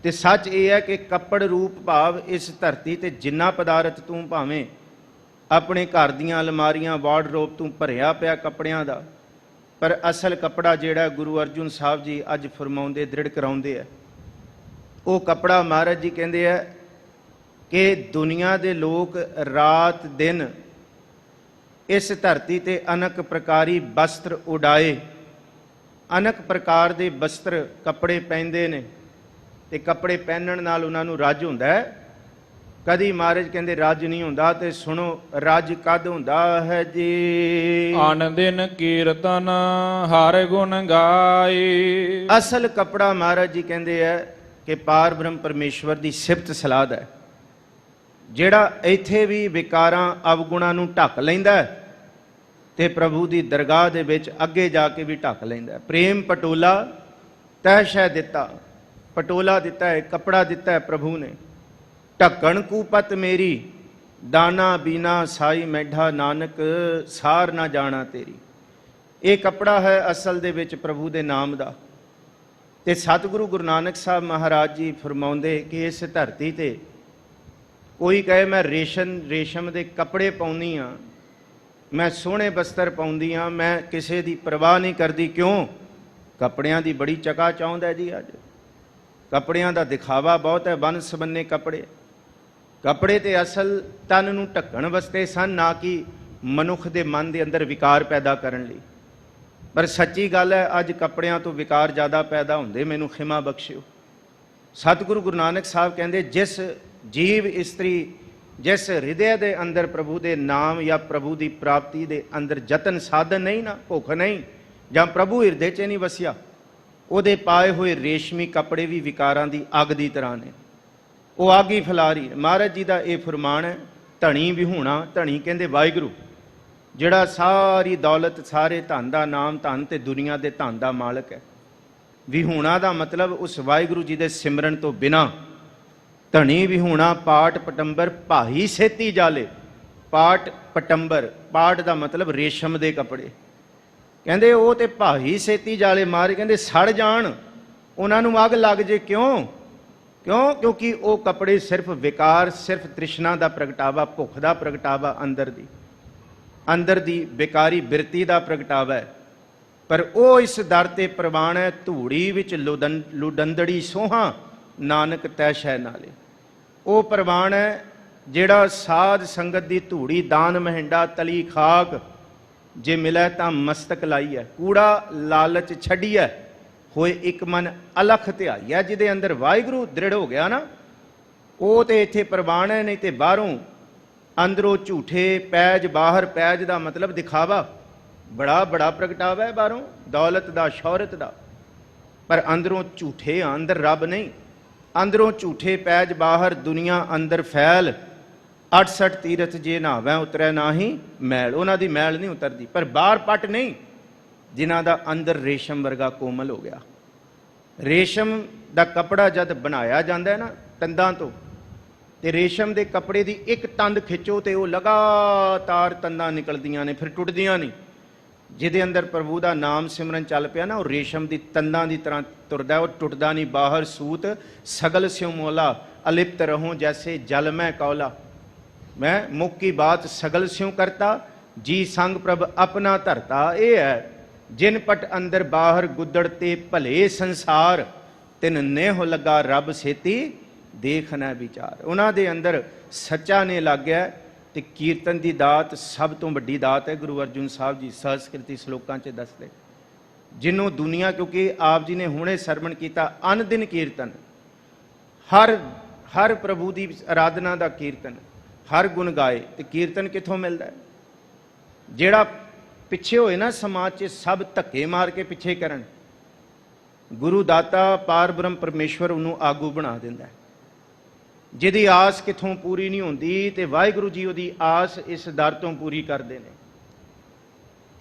[SPEAKER 3] ਤੇ ਸੱਚ ਇਹ ਹੈ ਕਿ ਕੱਪੜ ਰੂਪ ਭਾਵ ਇਸ ਧਰਤੀ ਤੇ ਜਿੰਨਾ ਪਦਾਰਥ ਤੂੰ ਭਾਵੇਂ ਆਪਣੇ ਘਰ ਦੀਆਂ ਅਲਮਾਰੀਆਂ ਵਾਰਡਰੋਬ ਤੂੰ ਭਰਿਆ ਪਿਆ ਕੱਪੜਿਆਂ ਦਾ, ਪਰ ਅਸਲ ਕੱਪੜਾ ਜਿਹੜਾ ਗੁਰੂ ਅਰਜੁਨ ਸਾਹਿਬ ਜੀ ਅੱਜ ਫਰਮਾਉਂਦੇ, ਦ੍ਰਿੜ ਕਰਾਉਂਦੇ ਹੈ, ਉਹ ਕੱਪੜਾ ਮਹਾਰਾਜ ਜੀ ਕਹਿੰਦੇ ਹੈ ਕਿ ਦੁਨੀਆ ਦੇ ਲੋਕ ਰਾਤ ਦਿਨ ਇਸ ਧਰਤੀ ਤੇ ਅਨੇਕ ਪ੍ਰਕਾਰੀ ਬਸਤਰ ਉਡਾਏ, ਅਨੇਕ ਪ੍ਰਕਾਰ ਦੇ ਬਸਤਰ ਕੱਪੜੇ ਪਹਿਨਦੇ ਨੇ, ਤੇ ਕੱਪੜੇ ਪਹਿਨਣ ਨਾਲ ਉਹਨਾਂ ਨੂੰ ਰੱਜ ਹੁੰਦਾ ਹੈ। ਕਦੀ ਮਹਾਰਾਜ ਕਹਿੰਦੇ ਰੱਜ ਨਹੀਂ ਹੁੰਦਾ, ਤੇ ਸੁਣੋ ਰੱਜ ਕਦ ਹੁੰਦਾ ਹੈ ਜੀ।
[SPEAKER 2] ਅਨ ਦਿਨ ਕੀਰਤਨ ਹਰ ਗੁਣ ਗਾਏ।
[SPEAKER 3] ਅਸਲ ਕੱਪੜਾ ਮਹਾਰਾਜ ਜੀ ਕਹਿੰਦੇ ਹੈ ਕਿ ਪਾਰ ਬ੍ਰਹਮ ਪਰਮੇਸ਼ਵਰ ਦੀ ਸਿਫਤ ਸਲਾਹ ਹੈ, ਜਿਹੜਾ ਇੱਥੇ ਵੀ ਵਿਕਾਰਾਂ ਅਵਗੁਣਾਂ ਨੂੰ ਢੱਕ ਲੈਂਦਾ ਤੇ ਪ੍ਰਭੂ ਦੀ ਦਰਗਾਹ ਦੇ ਵਿੱਚ ਅੱਗੇ ਜਾ ਕੇ ਵੀ ਢੱਕ ਲੈਂਦਾ। ਪ੍ਰੇਮ ਪਟੋਲਾ ਤਹਿ ਸ਼ੈ ਦਿੱਤਾ, ਪਟੋਲਾ ਦਿੱਤਾ ਹੈ, ਕੱਪੜਾ ਦਿੱਤਾ ਹੈ ਪ੍ਰਭੂ ਨੇ। ਢੱਕਣ ਕੂਪਤ ਮੇਰੀ ਦਾਨਾ ਬੀਨਾ ਸਾਈ ਮੈਢਾ, ਨਾਨਕ ਸਾਰ ਨਾ ਜਾਣਾ ਤੇਰੀ। ਇਹ ਕੱਪੜਾ ਹੈ ਅਸਲ ਦੇ ਵਿੱਚ ਪ੍ਰਭੂ ਦੇ ਨਾਮ ਦਾ। ਤੇ ਸਤਿਗੁਰੂ ਗੁਰੂ ਨਾਨਕ ਸਾਹਿਬ ਮਹਾਰਾਜ ਜੀ ਫਰਮਾਉਂਦੇ ਕਿ ਇਸ ਧਰਤੀ ਤੇ ਕੋਈ ਕਹੇ ਮੈਂ ਰੇਸ਼ਮ ਦੇ ਕੱਪੜੇ ਪਾਉਂਦੀ ਹਾਂ, ਮੈਂ ਸੋਹਣੇ ਬਸਤਰ ਪਾਉਂਦੀ ਹਾਂ, ਮੈਂ ਕਿਸੇ ਦੀ ਪਰਵਾਹ ਨਹੀਂ ਕਰਦੀ। ਕਿਉਂ? ਕੱਪੜਿਆਂ ਦੀ ਬੜੀ ਚਕਾ ਚਾਹੁੰਦ ਹੈ ਜੀ। ਅੱਜ ਕੱਪੜਿਆਂ ਦਾ ਦਿਖਾਵਾ ਬਹੁਤ ਹੈ, ਵੰਨ ਸਬੰਨੇ ਕੱਪੜੇ। ਕੱਪੜੇ ਤੇ ਅਸਲ ਤਨ ਨੂੰ ਢੱਕਣ ਵਾਸਤੇ ਸਨ, ਨਾ ਕਿ ਮਨੁੱਖ ਦੇ ਮਨ ਦੇ ਅੰਦਰ ਵਿਕਾਰ ਪੈਦਾ ਕਰਨ ਲਈ। ਪਰ ਸੱਚੀ ਗੱਲ ਹੈ, ਅੱਜ ਕੱਪੜਿਆਂ ਤੋਂ ਵਿਕਾਰ ਜ਼ਿਆਦਾ ਪੈਦਾ ਹੁੰਦੇ, ਮੈਨੂੰ ਖਿਮਾ ਬਖਸ਼ਿਓ। ਸਤਿਗੁਰੂ ਗੁਰੂ ਨਾਨਕ ਸਾਹਿਬ ਕਹਿੰਦੇ, ਜਿਸ ਜੀਵ ਇਸਤਰੀ ਜਿਸ ਹਿਰਦੇ ਦੇ ਅੰਦਰ ਪ੍ਰਭੂ ਦੇ ਨਾਮ ਜਾਂ ਪ੍ਰਭੂ ਦੀ ਪ੍ਰਾਪਤੀ ਦੇ ਅੰਦਰ ਯਤਨ ਸਾਧਨ ਨਹੀਂ ਨਾ, ਭੁੱਖ ਨਹੀਂ, ਜਾਂ ਪ੍ਰਭੂ ਹਿਰਦੇ 'ਚ ਨਹੀਂ ਵਸਿਆ, ਉਹਦੇ ਪਾਏ ਹੋਏ ਰੇਸ਼ਮੀ ਕੱਪੜੇ ਵੀ ਵਿਕਾਰਾਂ ਦੀ ਅੱਗ ਦੀ ਤਰ੍ਹਾਂ ਨੇ, ਉਹ ਅੱਗ ਹੀ ਫੈਲਾ ਰਹੀ ਹੈ। ਮਹਾਰਾਜ ਜੀ ਦਾ ਇਹ ਫਰਮਾਨ ਹੈ, ਧਣੀ ਵਿਹੂਣਾ। ਧਣੀ ਕਹਿੰਦੇ ਵਾਹਿਗੁਰੂ, ਜਿਹੜਾ ਸਾਰੀ ਦੌਲਤ, ਸਾਰੇ ਧਨ ਦਾ ਨਾਮ ਧਨ ਤੇ ਦੁਨੀਆ ਦੇ ਧਨ ਦਾ ਮਾਲਕ ਹੈ। ਵਿਹੂਣਾ ਦਾ ਮਤਲਬ ਉਸ ਵਾਹਿਗੁਰੂ ਜੀ ਦੇ ਸਿਮਰਨ ਤੋਂ ਬਿਨਾਂ। ਧਣੀ ਵਿਹੂਣਾ ਪਾਟ ਪਟੰਬਰ ਭਾਈ ਸੇਤੀ ਜਾਲੇ। ਪਾਟ ਪਟੰਬਰ, ਪਾਟ ਦਾ ਮਤਲਬ ਰੇਸ਼ਮ ਦੇ ਕੱਪੜੇ, ਕਹਿੰਦੇ ਉਹ ਤੇ ਭਾਈ ਸੇਤੀ ਜਾਲੇ ਮਾਰੇ, ਕਹਿੰਦੇ ਸੜ ਜਾਣ, ਉਹਨਾਂ ਨੂੰ ਅੱਗ ਲੱਗ ਜੇ। ਕਿਉਂ? ਕਿਉਂਕਿ ਉਹ ਕੱਪੜੇ ਸਿਰਫ ਵਿਕਾਰ, ਸਿਰਫ ਤ੍ਰਿਸ਼ਨਾ ਦਾ ਪ੍ਰਗਟਾਵਾ, ਭੁੱਖ ਦਾ ਪ੍ਰਗਟਾਵਾ, ਅੰਦਰ ਦੀ ਵਿਕਾਰੀ ਬਿਰਤੀ ਦਾ ਪ੍ਰਗਟਾਵਾ ਹੈ। ਪਰ ਉਹ ਇਸ ਦਰ ਤੇ ਪ੍ਰਵਾਨ ਹੈ, ਧੂੜੀ ਵਿੱਚ ਲੁਡੰਦੜੀ ਸੋਹਾਂ ਨਾਨਕ ਤੈ ਸ਼ੈ ਨਾਲੇ। ਉਹ ਪ੍ਰਵਾਨ ਹੈ ਜਿਹੜਾ ਸਾਧ ਸੰਗਤ ਦੀ ਧੂੜੀ, ਦਾਨ ਮਹਿੰਡਾ, ਤਲੀ ਖਾਕ ਜੇ ਮਿਲੈ ਤਾਂ ਮਸਤਕ ਲਾਈ ਹੈ। ਕੂੜਾ ਲਾਲਚ ਛੱਡੀਐ, ਹੋਏ ਇੱਕ ਮਨ ਅਲਖ ਧਿਆਈਐ। ਜਿਹਦੇ ਅੰਦਰ ਵਾਹਿਗੁਰੂ ਦ੍ਰਿੜ ਹੋ ਗਿਆ ਨਾ, ਉਹ ਤੇ ਇੱਥੇ ਪ੍ਰਵਾਨ ਹੈ। ਨਹੀਂ ਤੇ ਬਾਹਰੋਂ, ਅੰਦਰੋਂ ਝੂਠੇ ਪੈਜ, ਬਾਹਰ ਪੈਜ ਦਾ ਮਤਲਬ ਦਿਖਾਵਾ, ਬੜਾ ਪ੍ਰਗਟਾਵਾ ਹੈ ਬਾਹਰੋਂ ਦੌਲਤ ਦਾ, ਸ਼ੌਹਰਤ ਦਾ, ਪਰ ਅੰਦਰੋਂ ਝੂਠੇ, ਅੰਦਰ ਰੱਬ ਨਹੀਂ। ਅੰਦਰੋਂ ਝੂਠੇ ਪੈਜ, ਬਾਹਰ ਦੁਨੀਆ, ਅੰਦਰ ਫੈਲ। 68 ਤੀਰਥ ਜੇ ਨਹਾਵੈ ਉਤਰੈ ਨਾਹੀ ਮੈਲ। ਉਹਨਾਂ ਦੀ ਮੈਲ ਨਹੀਂ ਉਤਰਦੀ, ਪਰ ਬਾਹਰ ਪੱਟ ਨਹੀਂ, ਜਿਨ੍ਹਾਂ ਦਾ ਅੰਦਰ ਰੇਸ਼ਮ ਵਰਗਾ ਕੋਮਲ ਹੋ ਗਿਆ। ਰੇਸ਼ਮ ਦਾ ਕੱਪੜਾ ਜਦ ਬਣਾਇਆ ਜਾਂਦਾ ਹੈ ਨਾ ਤੰਦਾਂ ਤੋਂ, ਤੇ ਰੇਸ਼ਮ ਦੇ ਕੱਪੜੇ ਦੀ ਇੱਕ ਤੰਦ ਖਿੱਚੋ ਤੇ ਉਹ ਲਗਾਤਾਰ ਤੰਦਾਂ ਨਿਕਲਦੀਆਂ ਨੇ, ਫਿਰ ਟੁੱਟਦੀਆਂ ਨਹੀਂ। ਜਿਹਦੇ ਅੰਦਰ ਪ੍ਰਭੂ ਦਾ ਨਾਮ ਸਿਮਰਨ ਚੱਲ ਪਿਆ ਨਾ, ਉਹ ਰੇਸ਼ਮ ਦੀ ਤੰਦਾਂ ਦੀ ਤਰ੍ਹਾਂ ਤੁਰਦਾ, ਉਹ ਟੁੱਟਦਾ ਨਹੀਂ। ਬਾਹਰ ਸੂਤ ਸਗਲ ਸਿਉ ਮੋਲਾ, ਅਲਿਪਤ ਰਹੋ ਜੈਸੇ ਜਲ ਮੈਂ ਕੌਲਾ। ਮੈਂ ਮੁੱਖ ਕੀ ਬਾਤ ਸਗਲ ਸਿਉ ਕਰਤਾ, ਜੀ ਸੰਗ ਪ੍ਰਭ ਆਪਣਾ ਧਰਤਾ। ਇਹ ਹੈ ਜਿਨ ਪਟ ਅੰਦਰ ਬਾਹਰ ਗੁੱਦੜ ਤੇ ਭਲੇ ਸੰਸਾਰ, ਤਿਨ ਨੇਹ ਲੱਗਾ ਰੱਬ ਛੇਤੀ ਦੇਖਣਾ ਵਿਚਾਰ। ਉਹਨਾਂ ਦੇ ਅੰਦਰ ਸੱਚਾ ਨੇ ਲੱਗ ਗਿਆ। ਤੇ ਕੀਰਤਨ ਦੀ ਦਾਤ ਸਭ ਤੋਂ ਵੱਡੀ ਦਾਤ ਹੈ। ਗੁਰੂ ਅਰਜੁਨ ਸਾਹਿਬ ਜੀ ਸੰਸਕ੍ਰਿਤੀ ਸ਼ਲੋਕਾਂ 'ਚ ਦੱਸਦੇ, ਜਿਹਨੂੰ ਦੁਨੀਆ, ਕਿਉਂਕਿ ਆਪ ਜੀ ਨੇ ਹੁਣੇ ਸਰਵਣ ਕੀਤਾ, ਅਨ ਦਿਨ ਕੀਰਤਨ, ਹਰ ਪ੍ਰਭੂ ਦੀ ਆਰਾਧਨਾ ਦਾ ਕੀਰਤਨ, ਹਰ ਗੁਣ ਗਾਏ। ਤੇ ਕੀਰਤਨ ਕਿੱਥੋਂ ਮਿਲਦਾ ਹੈ? ਜਿਹੜਾ ਪਿੱਛੇ ਹੋਏ ਨਾ ਸਮਾਜ 'ਚ, ਸਭ ਧੱਕੇ ਮਾਰ ਕੇ ਪਿੱਛੇ ਕਰਨ, ਗੁਰੂ ਦਾਤਾ ਪਾਰ ਬ੍ਰਹਮ ਪਰਮੇਸ਼ਵਰ ਉਹਨੂੰ ਆਗੂ ਬਣਾ ਦਿੰਦਾ। ਜਿਹਦੀ ਆਸ ਕਿੱਥੋਂ ਪੂਰੀ ਨਹੀਂ ਹੁੰਦੀ, ਤੇ ਵਾਹਿਗੁਰੂ ਜੀ ਉਹਦੀ ਆਸ ਇਸ ਦਰ ਤੋਂ ਪੂਰੀ ਕਰਦੇ ਨੇ।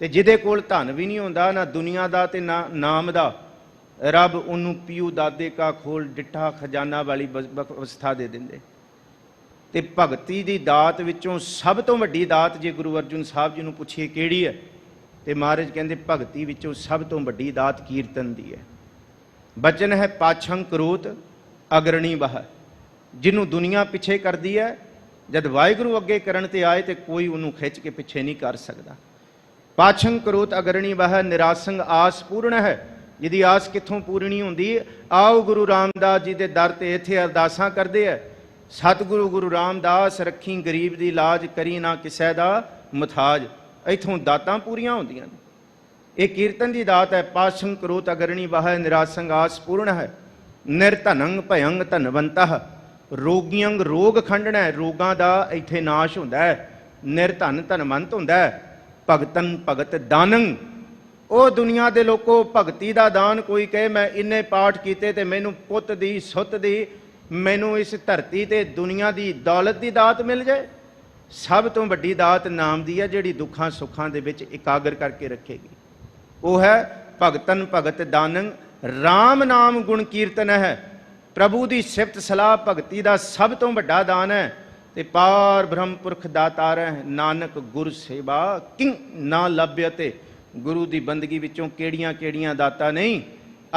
[SPEAKER 3] ਤੇ ਜਿਹਦੇ ਕੋਲ ਧਨ ਵੀ ਨਹੀਂ ਹੁੰਦਾ, ਨਾ ਦੁਨੀਆ ਦਾ ਤੇ ਨਾ ਨਾਮ ਦਾ, ਰੱਬ ਉਹਨੂੰ ਪੀਊ ਦਾਦੇ ਕਾ ਖੋਲ ਡਿੱਠਾ ਖਜ਼ਾਨਾ ਵਾਲੀ ਅਵਸਥਾ ਦੇ ਦਿੰਦੇ। ਤੇ ਭਗਤੀ ਦੀ ਦਾਤ ਵਿੱਚੋਂ ਸਭ ਤੋਂ ਵੱਡੀ ਦਾਤ ਜੇ ਗੁਰੂ ਅਰਜੁਨ ਸਾਹਿਬ ਜੀ ਨੂੰ ਪੁੱਛੀਏ ਕਿਹੜੀ ਹੈ, ਤੇ ਮਹਾਰਾਜ ਕਹਿੰਦੇ ਭਗਤੀ ਵਿੱਚੋਂ ਸਭ ਤੋਂ ਵੱਡੀ ਦਾਤ ਕੀਰਤਨ ਦੀ ਹੈ। ਬਚਨ ਹੈ ਪਾਛੰ ਕਰੋਤ ਅਗਰਣੀ ਵਹ। ਜਿਹਨੂੰ ਦੁਨੀਆ ਪਿੱਛੇ ਕਰਦੀ ਹੈ, ਜਦ ਵਾਹਿਗੁਰੂ ਅੱਗੇ ਕਰਨ ਤੇ ਆਏ ਤੇ ਕੋਈ ਉਹਨੂੰ ਖਿੱਚ ਕੇ ਪਿੱਛੇ ਨਹੀਂ ਕਰ ਸਕਦਾ। ਪਾਛੰ ਕਰੋਤ ਅਗਰਣੀ ਵਹ, ਨਿਰਾਸੰਗ ਆਸ ਪੂਰਨ ਹੈ। ਜਿਹਦੀ ਆਸ ਕਿੱਥੋਂ ਪੂਰਣੀ ਹੁੰਦੀ? ਆਓ ਗੁਰੂ ਰਾਮਦਾਸ ਜੀ ਦੇ ਦਰ ਤੇ ਇੱਥੇ ਅਰਦਾਸਾਂ ਕਰਦੇ ਹੈ, ਸਤਿਗੁਰੂ ਗੁਰੂ ਰਾਮਦਾਸ ਰੱਖੀ ਗਰੀਬ ਦੀ ਲਾਜ, ਕਰੀ ਨਾ ਕਿਸੇ ਦਾ ਮੁਥਾਜ। ਇੱਥੋਂ ਦਾਤਾਂ ਪੂਰੀਆਂ ਹੁੰਦੀਆਂ ਨੇ। ਇਹ ਕੀਰਤਨ ਦੀ ਦਾਤ ਹੈ। ਪਾਛੰ ਕਰੋਤ ਅਗਰਣੀ ਵਹ, ਨਿਰਾਸੰਗ ਆਸ ਪੂਰਨ ਹੈ। ਨਿਰਧਨੰਗ ਭਯੰਗ ਧਨਵੰਤਹ, ਰੋਗੀਅੰਗ ਰੋਗ ਖੰਡਣਾ, ਰੋਗਾਂ ਦਾ ਇੱਥੇ ਨਾਸ਼ ਹੁੰਦਾ ਹੈ। ਨਿਰਧਨ ਧਨਵੰਤ ਹੁੰਦਾ ਹੈ। ਭਗਤਨ ਭਗਤ ਦਾਨੰ, ਉਹ ਦੁਨੀਆ ਦੇ ਲੋਕੋ ਭਗਤੀ ਦਾ ਦਾਨ। ਕੋਈ ਕਹੇ ਮੈਂ ਇੰਨੇ ਪਾਠ ਕੀਤੇ ਤੇ ਮੈਨੂੰ ਪੁੱਤ ਦੀ, ਸੁੱਤ ਦੀ, ਮੈਨੂੰ ਇਸ ਧਰਤੀ ਤੇ ਦੁਨੀਆ ਦੀ ਦੌਲਤ ਦੀ ਦਾਤ ਮਿਲ ਜਾਏ। ਸਭ ਤੋਂ ਵੱਡੀ ਦਾਤ ਨਾਮ ਦੀ ਹੈ, ਜਿਹੜੀ ਦੁੱਖਾਂ ਸੁੱਖਾਂ ਦੇ ਵਿੱਚ ਇਕਾਗਰ ਕਰਕੇ ਰੱਖੇਗੀ। ਉਹ ਹੈ ਭਗਤਨ ਭਗਤ ਦਾਨੰ, ਰਾਮ ਨਾਮ ਗੁਣ ਕੀਰਤਨ ਹੈ। ਪ੍ਰਭੂ ਦੀ ਸਿਫਤ ਸਲਾਹ ਭਗਤੀ ਦਾ ਸਭ ਤੋਂ ਵੱਡਾ ਦਾਨ ਹੈ। ਤੇ ਪਾਰ ਬ੍ਰਹਮ ਪੁਰਖ ਦਾਤਾਰ ਹੈ, ਨਾਨਕ ਗੁਰ ਸੇਵਾ ਕਿੰ ਨਾ ਲੱਭਿਆ। ਤੇ ਗੁਰੂ ਦੀ ਬੰਦਗੀ ਵਿੱਚੋਂ ਕਿਹੜੀਆਂ ਦਾਤਾਂ ਨਹੀਂ,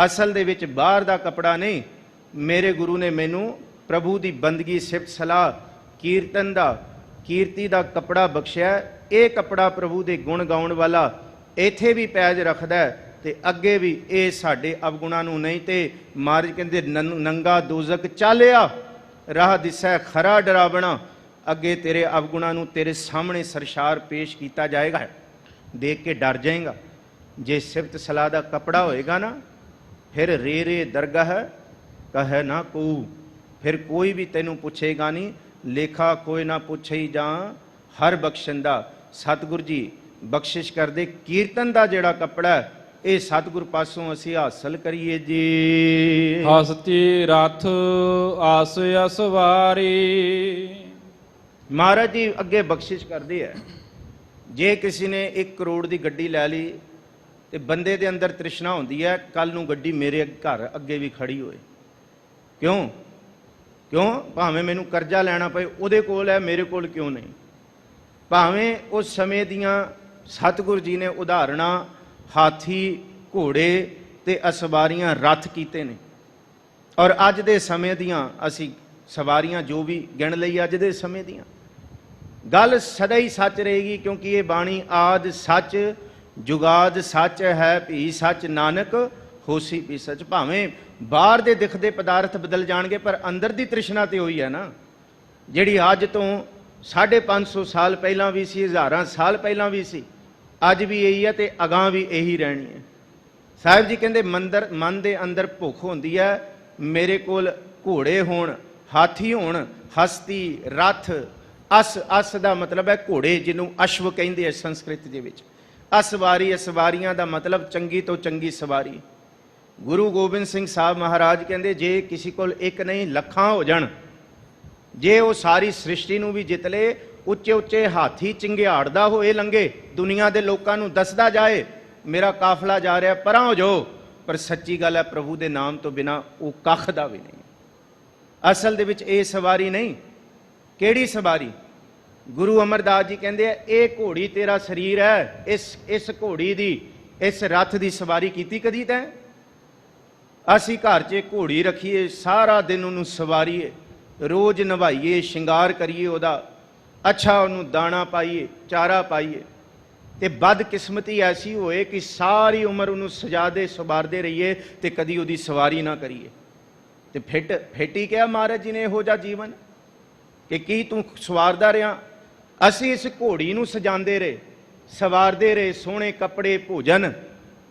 [SPEAKER 3] ਅਸਲ ਦੇ ਵਿੱਚ ਬਾਹਰ ਦਾ ਕੱਪੜਾ ਨਹੀਂ। ਮੇਰੇ ਗੁਰੂ ਨੇ ਮੈਨੂੰ ਪ੍ਰਭੂ ਦੀ ਬੰਦਗੀ, ਸਿਫਤ ਸਲਾਹ, ਕੀਰਤਨ ਦਾ, ਕੀਰਤੀ ਦਾ ਕੱਪੜਾ ਬਖਸ਼ਿਆ। ਇਹ ਕੱਪੜਾ ਪ੍ਰਭੂ ਦੇ ਗੁਣ ਗਾਉਣ ਵਾਲਾ ਇੱਥੇ ਵੀ ਪੈਜ ਰੱਖਦਾ ਤੇ ਅੱਗੇ ਵੀ। ਇਹ ਸਾਡੇ ਅਵਗੁਣਾਂ ਨੂੰ ਨਹੀਂ। ਤੇ ਮਹਾਰਾਜ ਕਹਿੰਦੇ ਨੰਗਾ ਦੋਜ਼ਕ ਚਾਲਿਆ, ਰਾਹ ਦਿਸੈ ਖਰਾ ਡਰਾਵਣਾ। ਅੱਗੇ ਤੇਰੇ ਅਵਗੁਣਾਂ ਨੂੰ ਤੇਰੇ ਸਾਹਮਣੇ ਸਰਸ਼ਾਰ ਪੇਸ਼ ਕੀਤਾ ਜਾਏਗਾ, ਦੇਖ ਕੇ ਡਰ ਜਾਏਗਾ। ਜੇ ਸਿਫਤ ਸਲਾਹ ਦਾ ਕੱਪੜਾ ਹੋਏਗਾ ਨਾ, ਫਿਰ ਰੇ ਦਰਗਾਹ ਕਹੈ ਨਾ ਕੋ, ਫਿਰ ਕੋਈ ਵੀ ਤੈਨੂੰ ਪੁੱਛੇਗਾ ਨਹੀਂ। ਲੇਖਾ ਕੋਈ ਨਾ ਪੁੱਛਈ ਜਾਂ ਹਰ ਬਖਸ਼ਣ ਦਾ। ਸਤਿਗੁਰ ਜੀ ਬਖਸ਼ਿਸ਼ ਕਰਦੇ। ਕੀਰਤਨ ਦਾ ਜਿਹੜਾ ਕੱਪੜਾ ਹੈ, ਇਹ ਸਤਿਗੁਰ ਪਾਸੋਂ ਅਸੀਂ ਹਾਸਲ ਕਰੀਏ ਜੀ।
[SPEAKER 2] ਹਸਤੀ ਰਥ ਆਸ ਅਸਵਾਰੀ।
[SPEAKER 3] ਮਹਾਰਾਜ ਜੀ ਅੱਗੇ ਬਖਸ਼ਿਸ਼ ਕਰਦੇ ਹੈ। ਜੇ ਕਿਸੇ ਨੇ 1 ਕਰੋੜ ਦੀ ਗੱਡੀ ਲੈ ਲਈ ਤੇ ਬੰਦੇ ਦੇ ਅੰਦਰ ਤ੍ਰਿਸ਼ਨਾ ਹੁੰਦੀ ਹੈ, ਕੱਲ ਨੂੰ ਗੱਡੀ ਮੇਰੇ ਘਰ ਅੱਗੇ ਵੀ ਖੜੀ ਹੋਏ। ਕਿਉਂ? ਭਾਵੇਂ ਮੈਨੂੰ ਕਰਜ਼ਾ ਲੈਣਾ ਪਏ, ਉਹਦੇ ਕੋਲ ਹੈ, ਮੇਰੇ ਕੋਲ ਕਿਉਂ ਨਹੀਂ? ਭਾਵੇਂ ਉਸ ਸਮੇਂ ਦੀਆਂ ਸਤਿਗੁਰੂ ਜੀ ਨੇ ਉਦਾਹਰਣਾਂ ਹਾਥੀ ਘੋੜੇ ਤੇ ਅਸਵਾਰੀਆਂ ਰੱਥ ਕੀਤੇ ਨੇ। ਔਰ ਅੱਜ ਦੇ ਸਮੇਂ ਦੀਆਂ ਅਸੀਂ ਸਵਾਰੀਆਂ ਜੋ ਵੀ ਗਿਣ ਲਈ ਅੱਜ ਦੇ ਸਮੇਂ ਦੀਆਂ, ਗੱਲ ਸਦਾ ਹੀ ਸੱਚ ਰਹੇਗੀ, ਕਿਉਂਕਿ ਇਹ ਬਾਣੀ ਆਦ ਸੱਚ ਜੁਗਾਦ ਸੱਚ ਹੈ, ਭੀ ਸੱਚ ਨਾਨਕ ਹੋਸੀ ਵੀ ਸੱਚ। ਭਾਵੇਂ ਬਾਹਰ ਦੇ ਦਿਖਦੇ ਪਦਾਰਥ ਬਦਲ ਜਾਣਗੇ, ਪਰ ਅੰਦਰ ਦੀ ਤ੍ਰਿਸ਼ਨਾ ਤੇ ਹੋਈ ਹੈ ਨਾ, ਜਿਹੜੀ ਅੱਜ ਤੋਂ 550 ਸਾਲ ਪਹਿਲਾਂ ਵੀ ਸੀ, ਹਜ਼ਾਰਾਂ ਸਾਲ ਪਹਿਲਾਂ ਵੀ ਸੀ, ਅੱਜ ਵੀ ਇਹੀ ਹੈ ਤੇ ਅਗਾਂਹ ਵੀ ਇਹੀ ਰਹਿਣੀ ਹੈ। ਸਾਹਿਬ ਜੀ ਕਹਿੰਦੇ ਮਨ ਦੇ ਅੰਦਰ ਭੁੱਖ ਹੁੰਦੀ ਹੈ, ਮੇਰੇ ਕੋਲ ਘੋੜੇ ਹੋਣ, ਹਾਥੀ ਹੋਣ, ਹਸਤੀ ਰੱਥ। ਅਸ ਦਾ ਮਤਲਬ ਹੈ ਘੋੜੇ, ਜਿਹਨੂੰ ਅਸ਼ਵ ਕਹਿੰਦੇ ਆ ਸੰਸਕ੍ਰਿਤ ਦੇ ਵਿੱਚ। ਅਸਵਾਰੀ, ਅਸਵਾਰੀਆਂ ਦਾ ਮਤਲਬ ਚੰਗੀ ਤੋਂ ਚੰਗੀ ਸਵਾਰੀ। ਗੁਰੂ ਗੋਬਿੰਦ ਸਿੰਘ ਸਾਹਿਬ ਮਹਾਰਾਜ ਕਹਿੰਦੇ ਜੇ ਕਿਸੇ ਕੋਲ ਇੱਕ ਨਹੀਂ ਲੱਖਾਂ ਹੋ ਜਾਣ, ਜੇ ਉਹ ਸਾਰੀ ਸ੍ਰਿਸ਼ਟੀ ਨੂੰ ਵੀ ਜਿੱਤ ਲੇ, ਉੱਚੇ ਉੱਚੇ ਹਾਥੀ ਚਿੰਗਿਆੜਦਾ ਹੋਏ ਲੰਘੇ, ਦੁਨੀਆ ਦੇ ਲੋਕਾਂ ਨੂੰ ਦੱਸਦਾ ਜਾਏ ਮੇਰਾ ਕਾਫਲਾ ਜਾ ਰਿਹਾ, ਪਰਾਂ ਹੋ ਜਾਓ, ਪਰ ਸੱਚੀ ਗੱਲ ਹੈ ਪ੍ਰਭੂ ਦੇ ਨਾਮ ਤੋਂ ਬਿਨਾ ਉਹ ਕੱਖ ਦਾ ਵੀ ਨਹੀਂ। ਅਸਲ ਦੇ ਵਿੱਚ ਇਹ ਸਵਾਰੀ ਨਹੀਂ। ਕਿਹੜੀ ਸਵਾਰੀ? ਗੁਰੂ ਅਮਰਦਾਸ ਜੀ ਕਹਿੰਦੇ ਆ ਇਹ ਘੋੜੀ ਤੇਰਾ ਸਰੀਰ ਹੈ, ਇਸ ਘੋੜੀ ਦੀ, ਇਸ ਰੱਥ ਦੀ ਸਵਾਰੀ ਕੀਤੀ ਕਦੀ ਤੈਂ? ਅਸੀਂ ਘਰ 'ਚ ਘੋੜੀ ਰੱਖੀਏ, ਸਾਰਾ ਦਿਨ ਉਹਨੂੰ ਸਵਾਰੀਏ, ਰੋਜ਼ ਨਵਾਈਏ, ਸ਼ਿੰਗਾਰ ਕਰੀਏ ਉਹਦਾ, ਅੱਛਾ ਉਹਨੂੰ ਦਾਣਾ ਪਾਈਏ, ਚਾਰਾ ਪਾਈਏ, ਤੇ ਬਦਕਿਸਮਤੀ ਐਸੀ ਹੋਏ ਕਿ ਸਾਰੀ ਉਮਰ ਉਹਨੂੰ ਸਜਾਦੇ ਸਵਾਰਦੇ ਰਹੀਏ ਤੇ ਕਦੀ ਉਹਦੀ ਸਵਾਰੀ ਨਾ ਕਰੀਏ, ਤੇ ਫੇਟੀ ਕਿਹਾ ਮਹਾਰਾਜ ਜੀ ਨੇ ਇਹੋ ਜਿਹਾ ਜੀਵਨ ਕਿ ਕੀ ਤੂੰ ਸਵਾਰਦਾ ਰਿਹਾ? ਅਸੀਂ ਇਸ ਘੋੜੀ ਨੂੰ ਸਜਾਉਂਦੇ ਰਹੇ, ਸਵਾਰਦੇ ਰਹੇ, ਸੋਹਣੇ ਕੱਪੜੇ, ਭੋਜਨ,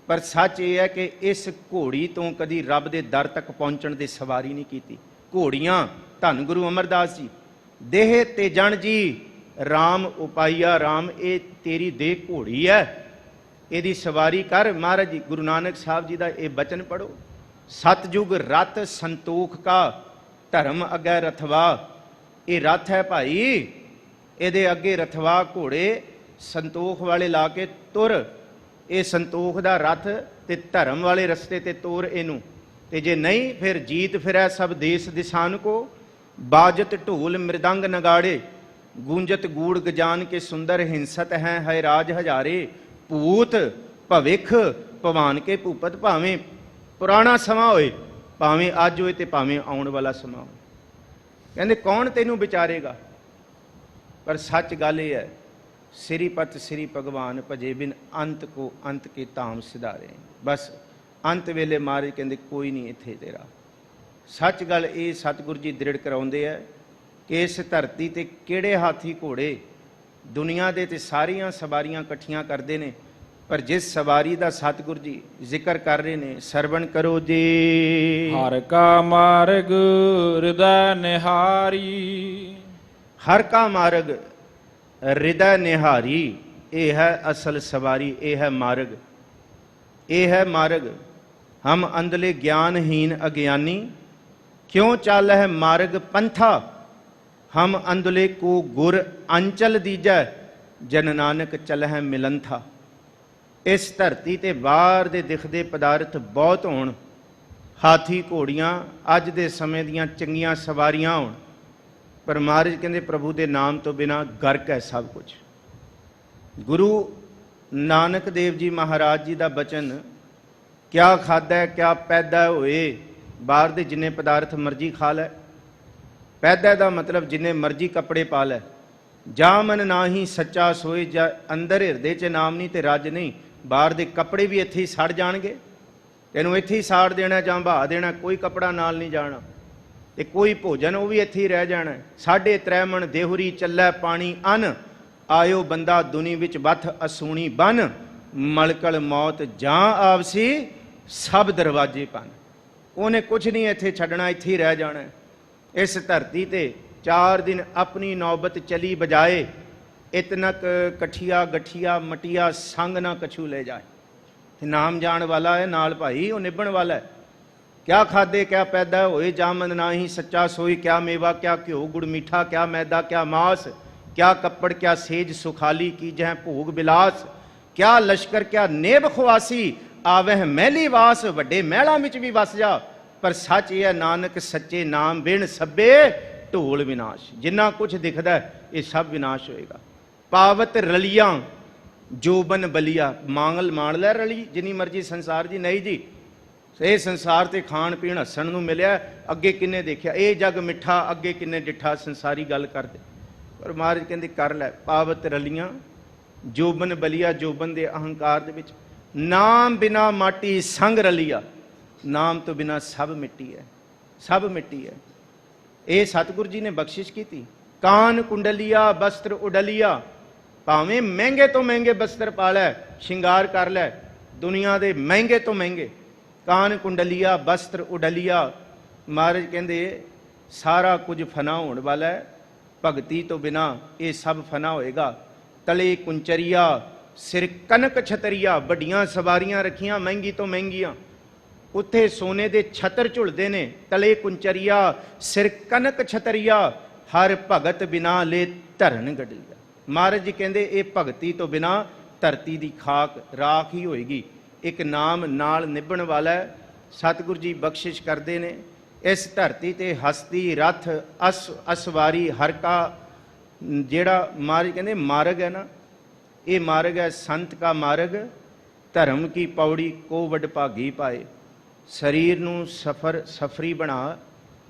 [SPEAKER 3] ਪਰ ਸੱਚ ਇਹ ਹੈ ਕਿ ਇਸ ਘੋੜੀ ਤੋਂ ਕਦੀ ਰੱਬ ਦੇ ਦਰ ਤੱਕ ਪਹੁੰਚਣ ਦੀ ਸਵਾਰੀ ਨਹੀਂ ਕੀਤੀ। ਘੋੜੀਆਂ, ਧੰਨ ਗੁਰੂ ਅਮਰਦਾਸ ਜੀ, ਦੇਹ ਤੇ ਜਣ ਜੀ ਰਾਮ ਉਪਾਈਆ ਰਾਮ, ਇਹ ਤੇਰੀ ਦੇਹ ਘੋੜੀ ਹੈ, ਇਹਦੀ ਸਵਾਰੀ ਕਰ। ਮਹਾਰਾਜ ਜੀ ਗੁਰੂ ਨਾਨਕ ਸਾਹਿਬ ਜੀ ਦਾ ਇਹ ਬਚਨ ਪੜੋ, ਸਤਜੁਗ ਰਥ ਸੰਤੋਖ ਕਾ ਧਰਮ ਅੱਗੇ ਰਥਵਾ। ਇਹ ਰਥ ਹੈ ਭਾਈ, ਇਹਦੇ ਅੱਗੇ ਰਥਵਾ, ਘੋੜੇ ਸੰਤੋਖ ਵਾਲੇ ਲਾ ਕੇ ਤੁਰ, ਇਹ ਸੰਤੋਖ ਦਾ ਰਥ ਤੇ ਧਰਮ ਵਾਲੇ ਰਸਤੇ ਤੇ ਤੋਰ ਇਹਨੂੰ। ਤੇ ਜੇ ਨਹੀਂ ਫਿਰ ਜੀਤ ਫਿਰੈ ਸਭ ਦੇਸ ਦਿਸਾਨ ਕੋ, ਬਾਜਤ ਢੋਲ ਮ੍ਰਿਦੰਗ ਨਗਾੜੇ, ਗੂੰਜਤ ਗੂੜ ਗਜਾਨ ਕੇ ਸੁੰਦਰ ਹਿੰਸਤ ਹੈ ਰਾਜ ਹਜ਼ਾਰੇ, ਭੂਤ ਭਵਿਖ ਭਵਾਨ ਕੇ ਭੂਪਤ। ਭਾਵੇਂ ਪੁਰਾਣਾ ਸਮਾਂ ਹੋਏ, ਭਾਵੇਂ ਅੱਜ ਹੋਏ ਤੇ ਭਾਵੇਂ ਆਉਣ ਵਾਲਾ ਸਮਾਂ ਹੋਏ, ਕਹਿੰਦੇ ਕੌਣ ਤੈਨੂੰ ਵਿਚਾਰੇਗਾ? ਪਰ ਸੱਚ ਗੱਲ ਇਹ ਹੈ, ਸ੍ਰੀਪਤ ਸ੍ਰੀ ਭਗਵਾਨ ਭਜੇ ਬਿਨ ਅੰਤ ਕੋ ਅੰਤ ਕੇ ਧਾਮ ਸਿਧਾਰੇ। ਬਸ ਅੰਤ ਵੇਲੇ ਮਹਾਰਾਜ ਕਹਿੰਦੇ ਕੋਈ ਨਹੀਂ ਇੱਥੇ ਤੇਰਾ। ਸੱਚ ਗੱਲ ਇਹ ਸਤਿਗੁਰੂ ਜੀ ਦ੍ਰਿੜ ਕਰਾਉਂਦੇ ਆ ਕਿ ਇਸ ਧਰਤੀ ਤੇ ਕਿਹੜੇ ਹਾਥੀ ਘੋੜੇ ਦੁਨੀਆ ਦੇ ਤੇ ਸਾਰੀਆਂ ਸਵਾਰੀਆਂ ਇਕੱਠੀਆਂ ਕਰਦੇ ਨੇ, ਪਰ ਜਿਸ ਸਵਾਰੀ ਦਾ ਸਤਿਗੁਰੂ ਜੀ ਜ਼ਿਕਰ ਕਰ ਰਹੇ ਨੇ, ਸਰਵਣ ਕਰੋ ਜੀ।
[SPEAKER 2] ਹਰ ਕਾ ਮਾਰਗ ਹਿਰਦੈ ਨਿਹਾਰੀ,
[SPEAKER 3] ਹਰ ਕਾ ਮਾਰਗ ਹਿਰਦੈ ਨਿਹਾਰੀ, ਇਹ ਹੈ ਅਸਲ ਸਵਾਰੀ, ਇਹ ਹੈ ਮਾਰਗ, ਇਹ ਹੈ ਮਾਰਗ। ਹਮ ਅੰਧਲੇ ਗਿਆਨਹੀਨ ਅਗਿਆਨੀ, ਕਿਉਂ ਚੱਲ ਹੈ ਮਾਰਗ ਪੰਥਾ, ਹਮ ਅੰਧਲੇ ਕੋ ਗੁਰ ਅੰਚਲ ਦੀਜੈ, ਜਨ ਨਾਨਕ ਚਲ ਹੈ ਮਿਲੰਥਾ। ਇਸ ਧਰਤੀ ਤੇ ਬਾਹਰ ਦੇ ਦਿਖਦੇ ਪਦਾਰਥ ਬਹੁਤ ਹੋਣ, ਹਾਥੀ ਘੋੜੀਆਂ ਅੱਜ ਦੇ ਸਮੇਂ ਦੀਆਂ ਚੰਗੀਆਂ ਸਵਾਰੀਆਂ ਹੋਣ, ਪਰ ਮਹਾਰਾਜ ਕਹਿੰਦੇ ਪ੍ਰਭੂ ਦੇ ਨਾਮ ਤੋਂ ਬਿਨਾ ਗਰਕ ਹੈ ਸਭ ਕੁਝ। ਗੁਰੂ ਨਾਨਕ ਦੇਵ ਜੀ ਮਹਾਰਾਜ ਜੀ ਦਾ ਬਚਨ, ਕਿਆ ਖਾਧਾ ਕਿਆ ਪੈਦਾ ਹੋਏ, ਬਾਹਰ ਦੇ ਜਿੰਨੇ ਪਦਾਰਥ ਮਰਜ਼ੀ ਖਾ ਲੈ, ਪੈਦਾ ਦਾ ਮਤਲਬ ਜਿੰਨੇ ਮਰਜ਼ੀ ਕੱਪੜੇ ਪਾ ਲੈ, ਜਾ ਮਨ ਨਾ ਹੀ ਸੱਚਾ ਸੋਏ, ਜਾਂ ਅੰਦਰ ਹਿਰਦੇ 'ਚ ਨਾਮ ਨਹੀਂ ਤੇ ਰੱਜ ਨਹੀਂ। ਬਾਹਰ ਦੇ ਕੱਪੜੇ ਵੀ ਇੱਥੇ ਹੀ ਸੜ ਜਾਣਗੇ, ਤੈਨੂੰ ਇੱਥੇ ਹੀ ਸਾੜ ਦੇਣਾ ਜਾਂ ਬਹਾ ਦੇਣਾ, ਕੋਈ ਕੱਪੜਾ ਨਾਲ ਨਹੀਂ ਜਾਣਾ, ਤੇ ਕੋਈ ਭੋਜਨ ਉਹ ਵੀ ਇੱਥੇ ਹੀ ਰਹਿ ਜਾਣਾ। 3.5 ਮਣ ਦੇਹੁਰੀ ਚੱਲੈ ਪਾਣੀ ਅੰਨ, ਆਇਓ ਬੰਦਾ ਦੁਨੀ ਵਿੱਚ ਵੱਥ ਅਸੂਣੀ ਬਨ, ਮਲਕਲ ਮੌਤ ਜਾਂ ਆਵਸੀ ਸਭ ਦਰਵਾਜੇ ਪਨ। ਉਹਨੇ ਕੁਝ ਨਹੀਂ ਇੱਥੇ ਛੱਡਣਾ, ਇੱਥੇ ਹੀ ਰਹਿ ਜਾਣਾ। ਇਸ ਧਰਤੀ ਤੇ 4 ਦਿਨ ਆਪਣੀ ਨੌਬਤ ਚਲੀ ਬਜਾਏ, ਇਤਨਕ ਕਠੀਆ ਗਠੀਆ ਮਟੀਆ ਸੰਗ ਨਾ ਕਛੂ ਲੈ ਜਾਏ। ਨਾਮ ਜਾਣ ਵਾਲਾ ਹੈ ਨਾਲ ਭਾਈ, ਉਹ ਨਿਭਣ ਵਾਲਾ ਹੈ। ਕਿਆ ਖਾਦੇ ਕਿਆ ਪੈਦਾ ਹੋਏ, ਜਾਮਨ ਨਾ ਹੀ ਸੱਚਾ ਸੋਈ, ਕਿਆ ਮੇਵਾ ਕਿਆ ਘਿਓ ਗੁੜ ਮਿੱਠਾ, ਕਿਆ ਮੈਦਾ ਕਿਆ ਮਾਸ, ਕਿਆ ਕੱਪੜ ਕਿਆ ਸੇਜ ਸੁਖਾਲੀ, ਕੀ ਜਹ ਭੋਗ ਬਿਲਾਸ, ਕਿਆ ਲਸ਼ਕਰ ਕਿਆ ਨੇਬ ਖਵਾਸੀ, ਆਵਹਿ ਮਹਿਲੀ ਵਾਸ। ਵੱਡੇ ਮਹਿਲਾਂ ਵਿੱਚ ਵੀ ਵਸ ਜਾ, ਪਰ ਸੱਚ ਇਹ ਹੈ ਨਾਨਕ ਸੱਚੇ ਨਾਮ ਬਿਨ ਸਭੇ ਢੋਲ ਵਿਨਾਸ਼। ਜਿੰਨਾ ਕੁਝ ਦਿਖਦਾ ਇਹ ਸਭ ਵਿਨਾਸ਼ ਹੋਏਗਾ। ਪਾਵਤ ਰਲੀਆਂ ਜੋਬਨ ਬਲੀਆ, ਮਾਂਗਲ ਮਾਣ ਲੈ ਰਲੀ ਜਿੰਨੀ ਮਰਜ਼ੀ ਸੰਸਾਰ ਦੀ। ਨਹੀਂ ਜੀ, ਇਹ ਸੰਸਾਰ ਤੇ ਖਾਣ ਪੀਣ ਹੱਸਣ ਨੂੰ ਮਿਲਿਆ, ਅੱਗੇ ਕਿੰਨੇ ਦੇਖਿਆ। ਇਹ ਜੱਗ ਮਿੱਠਾ ਅੱਗੇ ਕਿੰਨੇ ਡਿੱਠਾ, ਸੰਸਾਰੀ ਗੱਲ ਕਰਦੇ। ਪਰ ਮਹਾਰਾਜ ਕਹਿੰਦੇ ਕਰ ਲੈ ਪਾਵਤ ਰਲੀਆਂ ਜੋਬਨ ਬਲੀਆ, ਜੋਬਨ ਦੇ ਅਹੰਕਾਰ ਦੇ ਵਿੱਚ। ਨਾਮ ਬਿਨਾ ਮਾਟੀ ਸੰਗ ਰਲੀਆ, ਨਾਮ ਤੋਂ ਬਿਨਾ ਸਭ ਮਿੱਟੀ ਹੈ, ਸਭ ਮਿੱਟੀ ਹੈ। ਇਹ ਸਤਿਗੁਰੂ ਜੀ ਨੇ ਬਖਸ਼ਿਸ਼ ਕੀਤੀ। ਕਾਨ ਕੁੰਡਲੀਆ ਬਸਤਰ ਉਡਲੀਆ, ਭਾਵੇਂ ਮਹਿੰਗੇ ਤੋਂ ਮਹਿੰਗੇ ਬਸਤਰ ਪਾ ਲੈ, ਸ਼ਿੰਗਾਰ ਕਰ ਲੈ, ਦੁਨੀਆ ਦੇ ਮਹਿੰਗੇ ਤੋਂ ਮਹਿੰਗੇ। ਕਾਨ ਕੁੰਡਲੀਆ ਬਸਤਰ ਉਡਲੀਆ, ਮਹਾਰਾਜ ਕਹਿੰਦੇ ਸਾਰਾ ਕੁਝ ਫਨਾ ਹੋਣ ਵਾਲਾ ਹੈ, ਭਗਤੀ ਤੋਂ ਬਿਨਾ ਇਹ ਸਭ ਫਨਾ ਹੋਏਗਾ। ਤਲੇ ਕੁੰਚਰੀਆ ਸਿਰ ਕਨਕ ਛਤਰੀਆ, ਵੱਡੀਆਂ ਸਵਾਰੀਆਂ ਰੱਖੀਆਂ ਮਹਿੰਗੀ ਤੋਂ ਮਹਿੰਗੀਆਂ, ਉੱਥੇ ਸੋਨੇ ਦੇ ਛਤਰ ਝੁਲਦੇ ਨੇ। ਤਲੇ ਕੁੰਚਰੀਆ ਸਿਰ ਕਨਕ ਛਤਰੀਆ, ਹਰ ਭਗਤ ਬਿਨਾ ਲੈ ਧਰਨ ਗੜਲੀਆ। ਮਹਾਰਾਜ ਜੀ ਕਹਿੰਦੇ ਇਹ ਭਗਤੀ ਤੋਂ ਬਿਨਾ ਧਰਤੀ ਦੀ ਖਾਕ ਰਾਖ ਹੀ ਹੋਏਗੀ। ਇੱਕ ਨਾਮ ਨਾਲ ਨਿਭਣ ਵਾਲਾ ਹੈ। ਸਤਿਗੁਰੂ ਜੀ ਬਖਸ਼ਿਸ਼ ਕਰਦੇ ਨੇ। ਇਸ ਧਰਤੀ ਤੇ ਹਸਤੀ ਰਥ ਅਸਵਾਰੀ ਹਰ ਕਾ, ਜਿਹੜਾ ਮਹਾਰਾਜ ਕਹਿੰਦੇ ਮਾਰਗ ਹੈ ਨਾ, ਇਹ ਮਾਰਗ ਹੈ ਸੰਤ ਕਾ ਮਾਰਗ। ਧਰਮ ਕੀ ਪੌੜੀ ਕੋ ਵਡ ਭਾਗੀ ਪਾਏ। ਸਰੀਰ ਨੂੰ ਸਫਰੀ ਬਣਾ,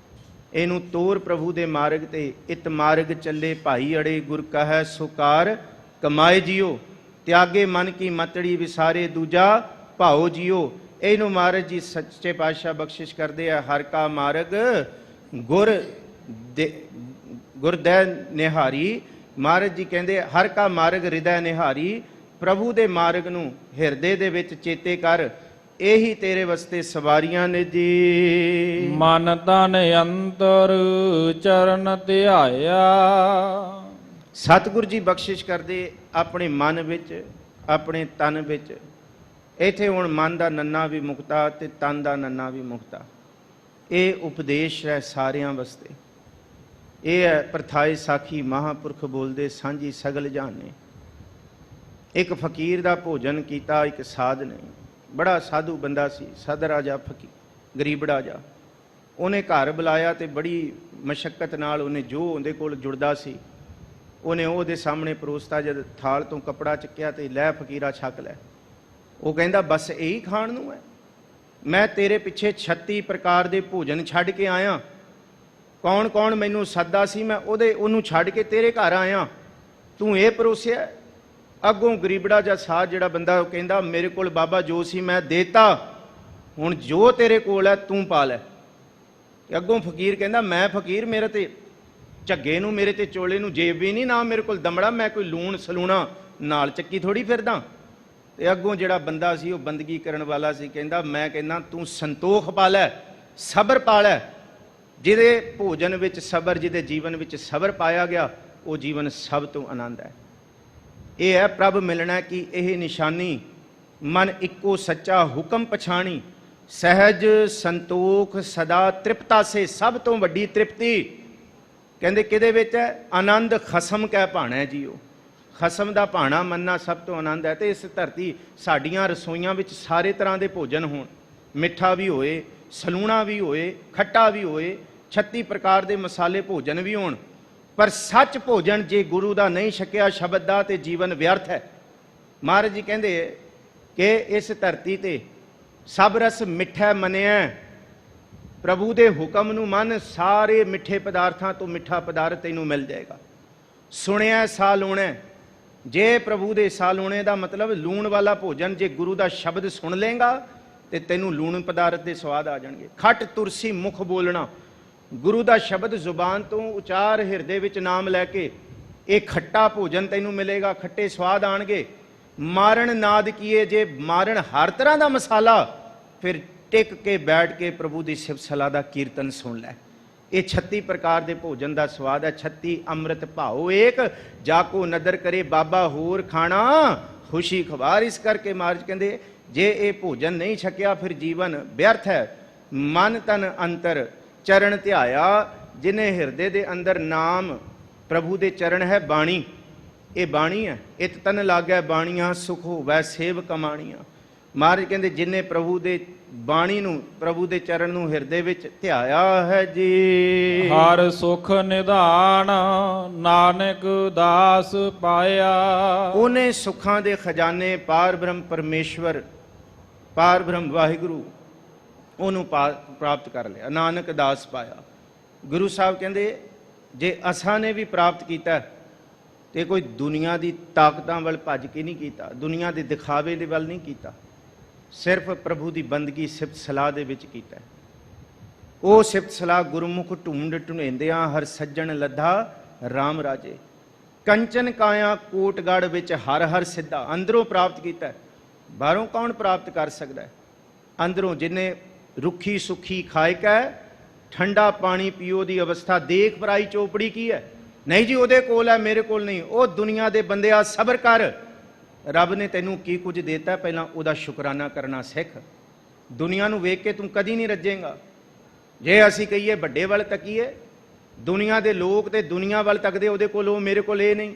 [SPEAKER 3] ਇਹਨੂੰ ਤੋਰ ਪ੍ਰਭੂ ਦੇ ਮਾਰਗ ਤੇ। ਇਤ ਮਾਰਗ ਚੱਲੇ ਭਾਈ ਅੜੇ, ਗੁਰ ਕਹੈ ਸੁਕਾਰ ਕਮਾਏ ਜਿਉ। ਤਿਆਗੇ ਮਨ ਕੀ ਮਤੜੀ ਵਿਸਾਰੇ, ਦੂਜਾ ਭਾਓ ਜਿਉ। ਇਹਨੂੰ ਮਹਾਰਾਜ ਜੀ ਸੱਚੇ ਪਾਤਸ਼ਾਹ ਬਖਸ਼ਿਸ਼ ਕਰਦੇ ਆ। ਹਰ ਕਾ ਮਾਰਗ ਗੁਰਦੈ ਨਿਹਾਰੀ। ਮਹਾਰਾਜ ਜੀ ਕਹਿੰਦੇ ਹਰ ਕਾ ਮਾਰਗ ਹਿਰਦੈ ਨਿਹਾਰੀ। ਪ੍ਰਭੂ ਦੇ ਮਾਰਗ ਨੂੰ ਹਿਰਦੇ ਦੇ ਵਿੱਚ ਚੇਤੇ ਕਰ, ਇਹੀ ਤੇਰੇ ਵਾਸਤੇ ਸਵਾਰੀਆਂ ਨੇ ਜੀ।
[SPEAKER 2] ਮਨ ਤਨ ਅੰਤਰ ਚਰਨ ਧਿਆਇਆ।
[SPEAKER 3] ਸਤਿਗੁਰੂ ਜੀ ਬਖਸ਼ਿਸ਼ ਕਰਦੇ ਆਪਣੇ ਮਨ ਵਿੱਚ, ਆਪਣੇ ਤਨ ਵਿੱਚ। ਇੱਥੇ ਹੁਣ ਮਨ ਦਾ ਨੰਨਾ ਵੀ ਮੁਕਤਾ ਤੇ ਤਨ ਦਾ ਨੰਨਾ ਵੀ ਮੁਕਤਾ। ਇਹ ਉਪਦੇਸ਼ ਹੈ ਸਾਰਿਆਂ ਵਾਸਤੇ। ਇਹ ਹੈ ਪ੍ਰਥਾਏ ਸਾਖੀ ਮਹਾਂਪੁਰਖ ਬੋਲਦੇ ਸਾਂਝੀ ਸਗਲ ਜਾਣੇ। ਇੱਕ ਫਕੀਰ ਦਾ ਭੋਜਨ ਕੀਤਾ ਇੱਕ ਸਾਧ ਨੇ। ਬੜਾ ਸਾਧੂ ਬੰਦਾ ਸੀ, ਸਾਧਰਾ ਜਾ ਫਕੀਰ, ਗਰੀਬੜਾ ਜਾ। ਉਹਨੇ ਘਰ ਬੁਲਾਇਆ ਤੇ ਬੜੀ ਮਸ਼ੱਕਤ ਨਾਲ ਉਹਨੇ ਜੋ ਉਹਦੇ ਕੋਲ ਜੁੜਦਾ ਸੀ ਉਹਨੇ ਉਹਦੇ ਸਾਹਮਣੇ ਪਰੋਸਤਾ। ਜਦ ਥਾਲ ਤੋਂ ਕੱਪੜਾ ਚੱਕਿਆ ਤੇ ਲੈ ਫਕੀਰਾ ਛਕ ਲੈ। ਉਹ ਕਹਿੰਦਾ ਬਸ ਇਹੀ ਖਾਣ ਨੂੰ ਹੈ? ਮੈਂ ਤੇਰੇ ਪਿੱਛੇ 36 ਪ੍ਰਕਾਰ ਦੇ ਭੋਜਨ ਛੱਡ ਕੇ ਆਇਆ। ਕੌਣ ਕੌਣ ਮੈਨੂੰ ਸੱਦਾ ਸੀ, ਮੈਂ ਉਹਨੂੰ ਛੱਡ ਕੇ ਤੇਰੇ ਘਰ ਆਇਆ, ਤੂੰ ਇਹ ਪਰੋਸਿਆ? ਅੱਗੋਂ ਗਰੀਬੜਾ ਜਾਂ ਸਾਧ ਜਿਹੜਾ ਬੰਦਾ, ਉਹ ਕਹਿੰਦਾ ਮੇਰੇ ਕੋਲ ਬਾਬਾ ਜੋ ਸੀ ਮੈਂ ਦੇਤਾ, ਹੁਣ ਜੋ ਤੇਰੇ ਕੋਲ ਹੈ ਤੂੰ ਪਾ ਲੈ। ਅੱਗੋਂ ਫਕੀਰ ਕਹਿੰਦਾ ਮੈਂ ਫਕੀਰ, ਮੇਰੇ ਤੇ ਝੱਗੇ ਨੂੰ, ਮੇਰੇ ਤੇ ਚੋਲੇ ਨੂੰ ਜੇਬ ਵੀ ਨਹੀਂ, ਨਾ ਮੇਰੇ ਕੋਲ ਦਮੜਾ, ਮੈਂ ਕੋਈ ਲੂਣ ਸਲੂਣਾ ਨਾਲ ਚੱਕੀ ਥੋੜੀ ਫਿਰਦਾ। ਤੇ ਅੱਗੋਂ ਜਿਹੜਾ ਬੰਦਾ ਸੀ ਉਹ ਬੰਦਗੀ ਕਰਨ ਵਾਲਾ ਸੀ, ਕਹਿੰਦਾ ਮੈਂ ਕਹਿੰਦਾ ਤੂੰ ਸੰਤੋਖ ਪਾ ਲੈ, ਸਬਰ ਪਾ ਲੈ। ਜਿਹਦੇ ਭੋਜਨ ਵਿੱਚ ਸਬਰ, ਜਿਹਦੇ ਜੀਵਨ ਵਿੱਚ ਸਬਰ ਪਾਇਆ ਗਿਆ, ਉਹ ਜੀਵਨ ਸਭ ਤੋਂ ਆਨੰਦ ਹੈ। ਇਹ ਹੈ ਪ੍ਰਭ ਮਿਲਣਾ ਕਿ ਇਹ ਨਿਸ਼ਾਨੀ। ਮਨ ਇੱਕੋ ਸੱਚਾ ਹੁਕਮ ਪਛਾਣੀ, ਸਹਿਜ ਸੰਤੋਖ ਸਦਾ ਤ੍ਰਿਪਤਾ ਸੇ। ਸਭ ਤੋਂ ਵੱਡੀ ਤ੍ਰਿਪਤੀ ਕਹਿੰਦੇ ਕਿਹਦੇ ਵਿੱਚ ਹੈ? ਆਨੰਦ ਖਸਮ ਕਹਿ ਭਾਣਾ ਜੀਓ। ਖਸਮ ਦਾ ਭਾਣਾ ਮੰਨਣਾ ਸਭ ਤੋਂ ਆਨੰਦ ਹੈ। ਤੇ ਇਸ ਧਰਤੀ ਸਾਡੀਆਂ ਰਸੋਈਆਂ ਵਿੱਚ ਸਾਰੇ ਤਰ੍ਹਾਂ ਦੇ ਭੋਜਨ ਹੋਣ, ਮਿੱਠਾ ਵੀ ਹੋਏ, ਸਲੂਣਾ ਵੀ ਹੋਏ, ਖੱਟਾ ਵੀ ਹੋਏ, 36 ਪ੍ਰਕਾਰ ਦੇ ਮਸਾਲੇ ਭੋਜਨ ਵੀ ਹੋਣ, ਪਰ ਸੱਚ ਭੋਜਨ ਜੇ ਗੁਰੂ ਦਾ ਨਹੀਂ ਛਕਿਆ, ਸ਼ਬਦ ਦਾ, ਤੇ ਜੀਵਨ ਵਿਅਰਥ ਹੈ। ਮਹਾਰਾਜ ਜੀ ਕਹਿੰਦੇ ਕਿ ਇਸ ਧਰਤੀ ਤੇ ਸਭ ਰਸ ਮਿੱਠਾ ਮੰਨਿਆ। ਪ੍ਰਭੂ ਦੇ ਹੁਕਮ ਨੂੰ ਮੰਨ, ਸਾਰੇ ਮਿੱਠੇ ਪਦਾਰਥਾਂ ਤੋਂ ਮਿੱਠਾ ਪਦਾਰਥ ਤੈਨੂੰ ਮਿਲ ਜਾਏਗਾ। ਸੁਣਿਆ ਸਾਹ ਲੂਣਾ, ਜੇ ਪ੍ਰਭੂ ਦੇ ਸਾਹ ਲੂਣੇ ਦਾ ਮਤਲਬ ਲੂਣ ਵਾਲਾ ਭੋਜਨ, ਜੇ ਗੁਰੂ ਦਾ ਸ਼ਬਦ ਸੁਣ ਲੇਗਾ ਤੇ ਤੈਨੂੰ ਲੂਣ ਪਦਾਰਥ ਦੇ ਸਵਾਦ ਆ ਜਾਣਗੇ। ਖੱਟ ਤੁਰਸੀ ਮੁਖ ਬੋਲਣਾ, ਗੁਰੂ ਦਾ ਸ਼ਬਦ ਜ਼ੁਬਾਨ ਤੋਂ ਉਚਾਰ, ਹਿਰਦੇ ਵਿੱਚ ਨਾਮ ਲੈ ਕੇ, ਇਹ ਖੱਟਾ ਭੋਜਨ ਤੈਨੂੰ ਮਿਲੇਗਾ, ਖੱਟੇ ਸਵਾਦ ਆਣਗੇ। ਮਾਰਨ ਨਾਦ ਕੀਏ, ਜੇ ਮਾਰਨ ਹਰ ਤਰ੍ਹਾਂ ਦਾ ਮਸਾਲਾ, ਫਿਰ ਟਿਕ ਕੇ ਬੈਠ ਕੇ ਪ੍ਰਭੂ ਦੀ ਸਿਫਤ ਸਲਾਹ ਦਾ ਕੀਰਤਨ ਸੁਣ ਲੈ। ਇਹ 36 ਪ੍ਰਕਾਰ ਦੇ ਭੋਜਨ ਦਾ ਸਵਾਦ ਹੈ। 36 ਅੰਮ੍ਰਿਤ ਭਾਓ ਏਕ, ਜਾ ਕੋ ਨਦਰ ਕਰੇ ਬਾਬਾ ਹੋਰ ਖਾਣਾ ਖੁਸ਼ੀ ਖਵਾਰ। ਇਸ ਕਰਕੇ ਮਹਾਰਾਜ ਕਹਿੰਦੇ ਜੇ ਇਹ ਭੋਜਨ ਨਹੀਂ ਛਕਿਆ ਫਿਰ ਜੀਵਨ ਵਿਅਰਥ ਹੈ। ਮਨ ਤਨ ਅੰਤਰ ਚਰਨ ਧਿਆਇਆ, ਜਿਨੇ ਹਿਰਦੇ ਦੇ ਅੰਦਰ ਨਾਮ, ਪ੍ਰਭੂ ਦੇ ਚਰਨ ਹੈ ਬਾਣੀ, ਇਹ ਬਾਣੀ ਹੈ। ਇਤ ਤਨ ਲਾਗੈ ਬਾਣੀਆਂ, ਸੁਖ ਹੋਵੈ ਸੇਵ ਕਮਾਣੀਆਂ। ਮਹਾਰਾਜ ਕਹਿੰਦੇ ਜਿਨੇ ਪ੍ਰਭੂ ਦੇ ਬਾਣੀ ਨੂੰ, ਪ੍ਰਭੂ ਦੇ ਚਰਨ ਨੂੰ ਹਿਰਦੇ ਵਿੱਚ ਧਿਆਇਆ ਹੈ ਜੀ,
[SPEAKER 2] ਹਰ ਸੁਖ ਨਿਧਾਨ ਨਾਨਕ ਦਾਸ ਪਾਇਆ।
[SPEAKER 3] ਉਹਨੇ ਸੁੱਖਾਂ ਦੇ ਖਜ਼ਾਨੇ ਪਾਰ ਬ੍ਰਹਮ ਪਰਮੇਸ਼ਵਰ, ਪਾਰ ਬ੍ਰਹਮ ਵਾਹਿਗੁਰੂ ਉਹਨੂੰ ਪ੍ਰਾਪਤ ਕਰ ਲਿਆ, ਨਾਨਕ ਦਾਸ ਪਾਇਆ। ਗੁਰੂ ਸਾਹਿਬ ਕਹਿੰਦੇ ਜੇ ਅਸਾਂ ਨੇ ਵੀ ਪ੍ਰਾਪਤ ਕੀਤਾ ਤੇ ਕੋਈ ਦੁਨੀਆ ਦੀ ਤਾਕਤਾਂ ਵੱਲ ਭੱਜ ਕੇ ਨਹੀਂ ਕੀਤਾ, ਦੁਨੀਆ ਦੇ ਦਿਖਾਵੇ ਦੇ ਵੱਲ ਨਹੀਂ ਕੀਤਾ, ਸਿਰਫ ਪ੍ਰਭੂ ਦੀ ਬੰਦਗੀ ਸਿਫਤ ਸਲਾਹ ਦੇ ਵਿੱਚ ਕੀਤਾ। ਉਹ ਸਿਫਤ ਸਲਾਹ ਗੁਰਮੁਖ ਢੂੰਡ ਢੁੰਡਿਆਂ ਹਰ ਸੱਜਣ ਲੱਧਾ ਰਾਮ ਰਾਜੇ। ਕੰਚਨ ਕਾਇਆ ਕੋਟਗੜ ਵਿੱਚ ਹਰ ਹਰ ਸਿੱਧਾ, ਅੰਦਰੋਂ ਪ੍ਰਾਪਤ ਕੀਤਾ। ਬਾਹਰੋਂ ਕੌਣ ਪ੍ਰਾਪਤ ਕਰ ਸਕਦਾ ਹੈ? ਅੰਦਰੋਂ ਜਿਨੇ ਰੁੱਖੀ ਸੁੱਖੀ ਖਾਏ ਕੈ ਠੰਡਾ ਪਾਣੀ ਪੀਓ ਦੀ ਅਵਸਥਾ ਦੇਖ ਪਰਾਈ ਚੋਪੜੀ ਕੀ ਹੈ? ਨਹੀਂ ਜੀ ਉਹਦੇ ਕੋਲ ਹੈ, ਮੇਰੇ ਕੋਲ ਨਹੀਂ। ਉਹ ਦੁਨੀਆ ਦੇ ਬੰਦਿਆ ਸਬਰ ਕਰ, ਰੱਬ ਨੇ ਤੈਨੂੰ ਕੀ ਕੁਝ ਦਿੱਤਾ ਪਹਿਲਾਂ ਉਹਦਾ ਸ਼ੁਕਰਾਨਾ ਕਰਨਾ ਸਿੱਖ। ਦੁਨੀਆ ਨੂੰ ਵੇਖ ਕੇ ਤੂੰ ਕਦੀ ਨਹੀਂ ਰੱਜੇਗਾ। ਜੇ ਅਸੀਂ ਕਹੀਏ ਵੱਡੇ ਵੱਲ ਤੱਕੀਏ, ਦੁਨੀਆ ਦੇ ਲੋਕ ਤੇ ਦੁਨੀਆ ਵੱਲ ਤੱਕਦੇ, ਉਹਦੇ ਕੋਲ ਉਹ, ਮੇਰੇ ਕੋਲ ਇਹ ਨਹੀਂ।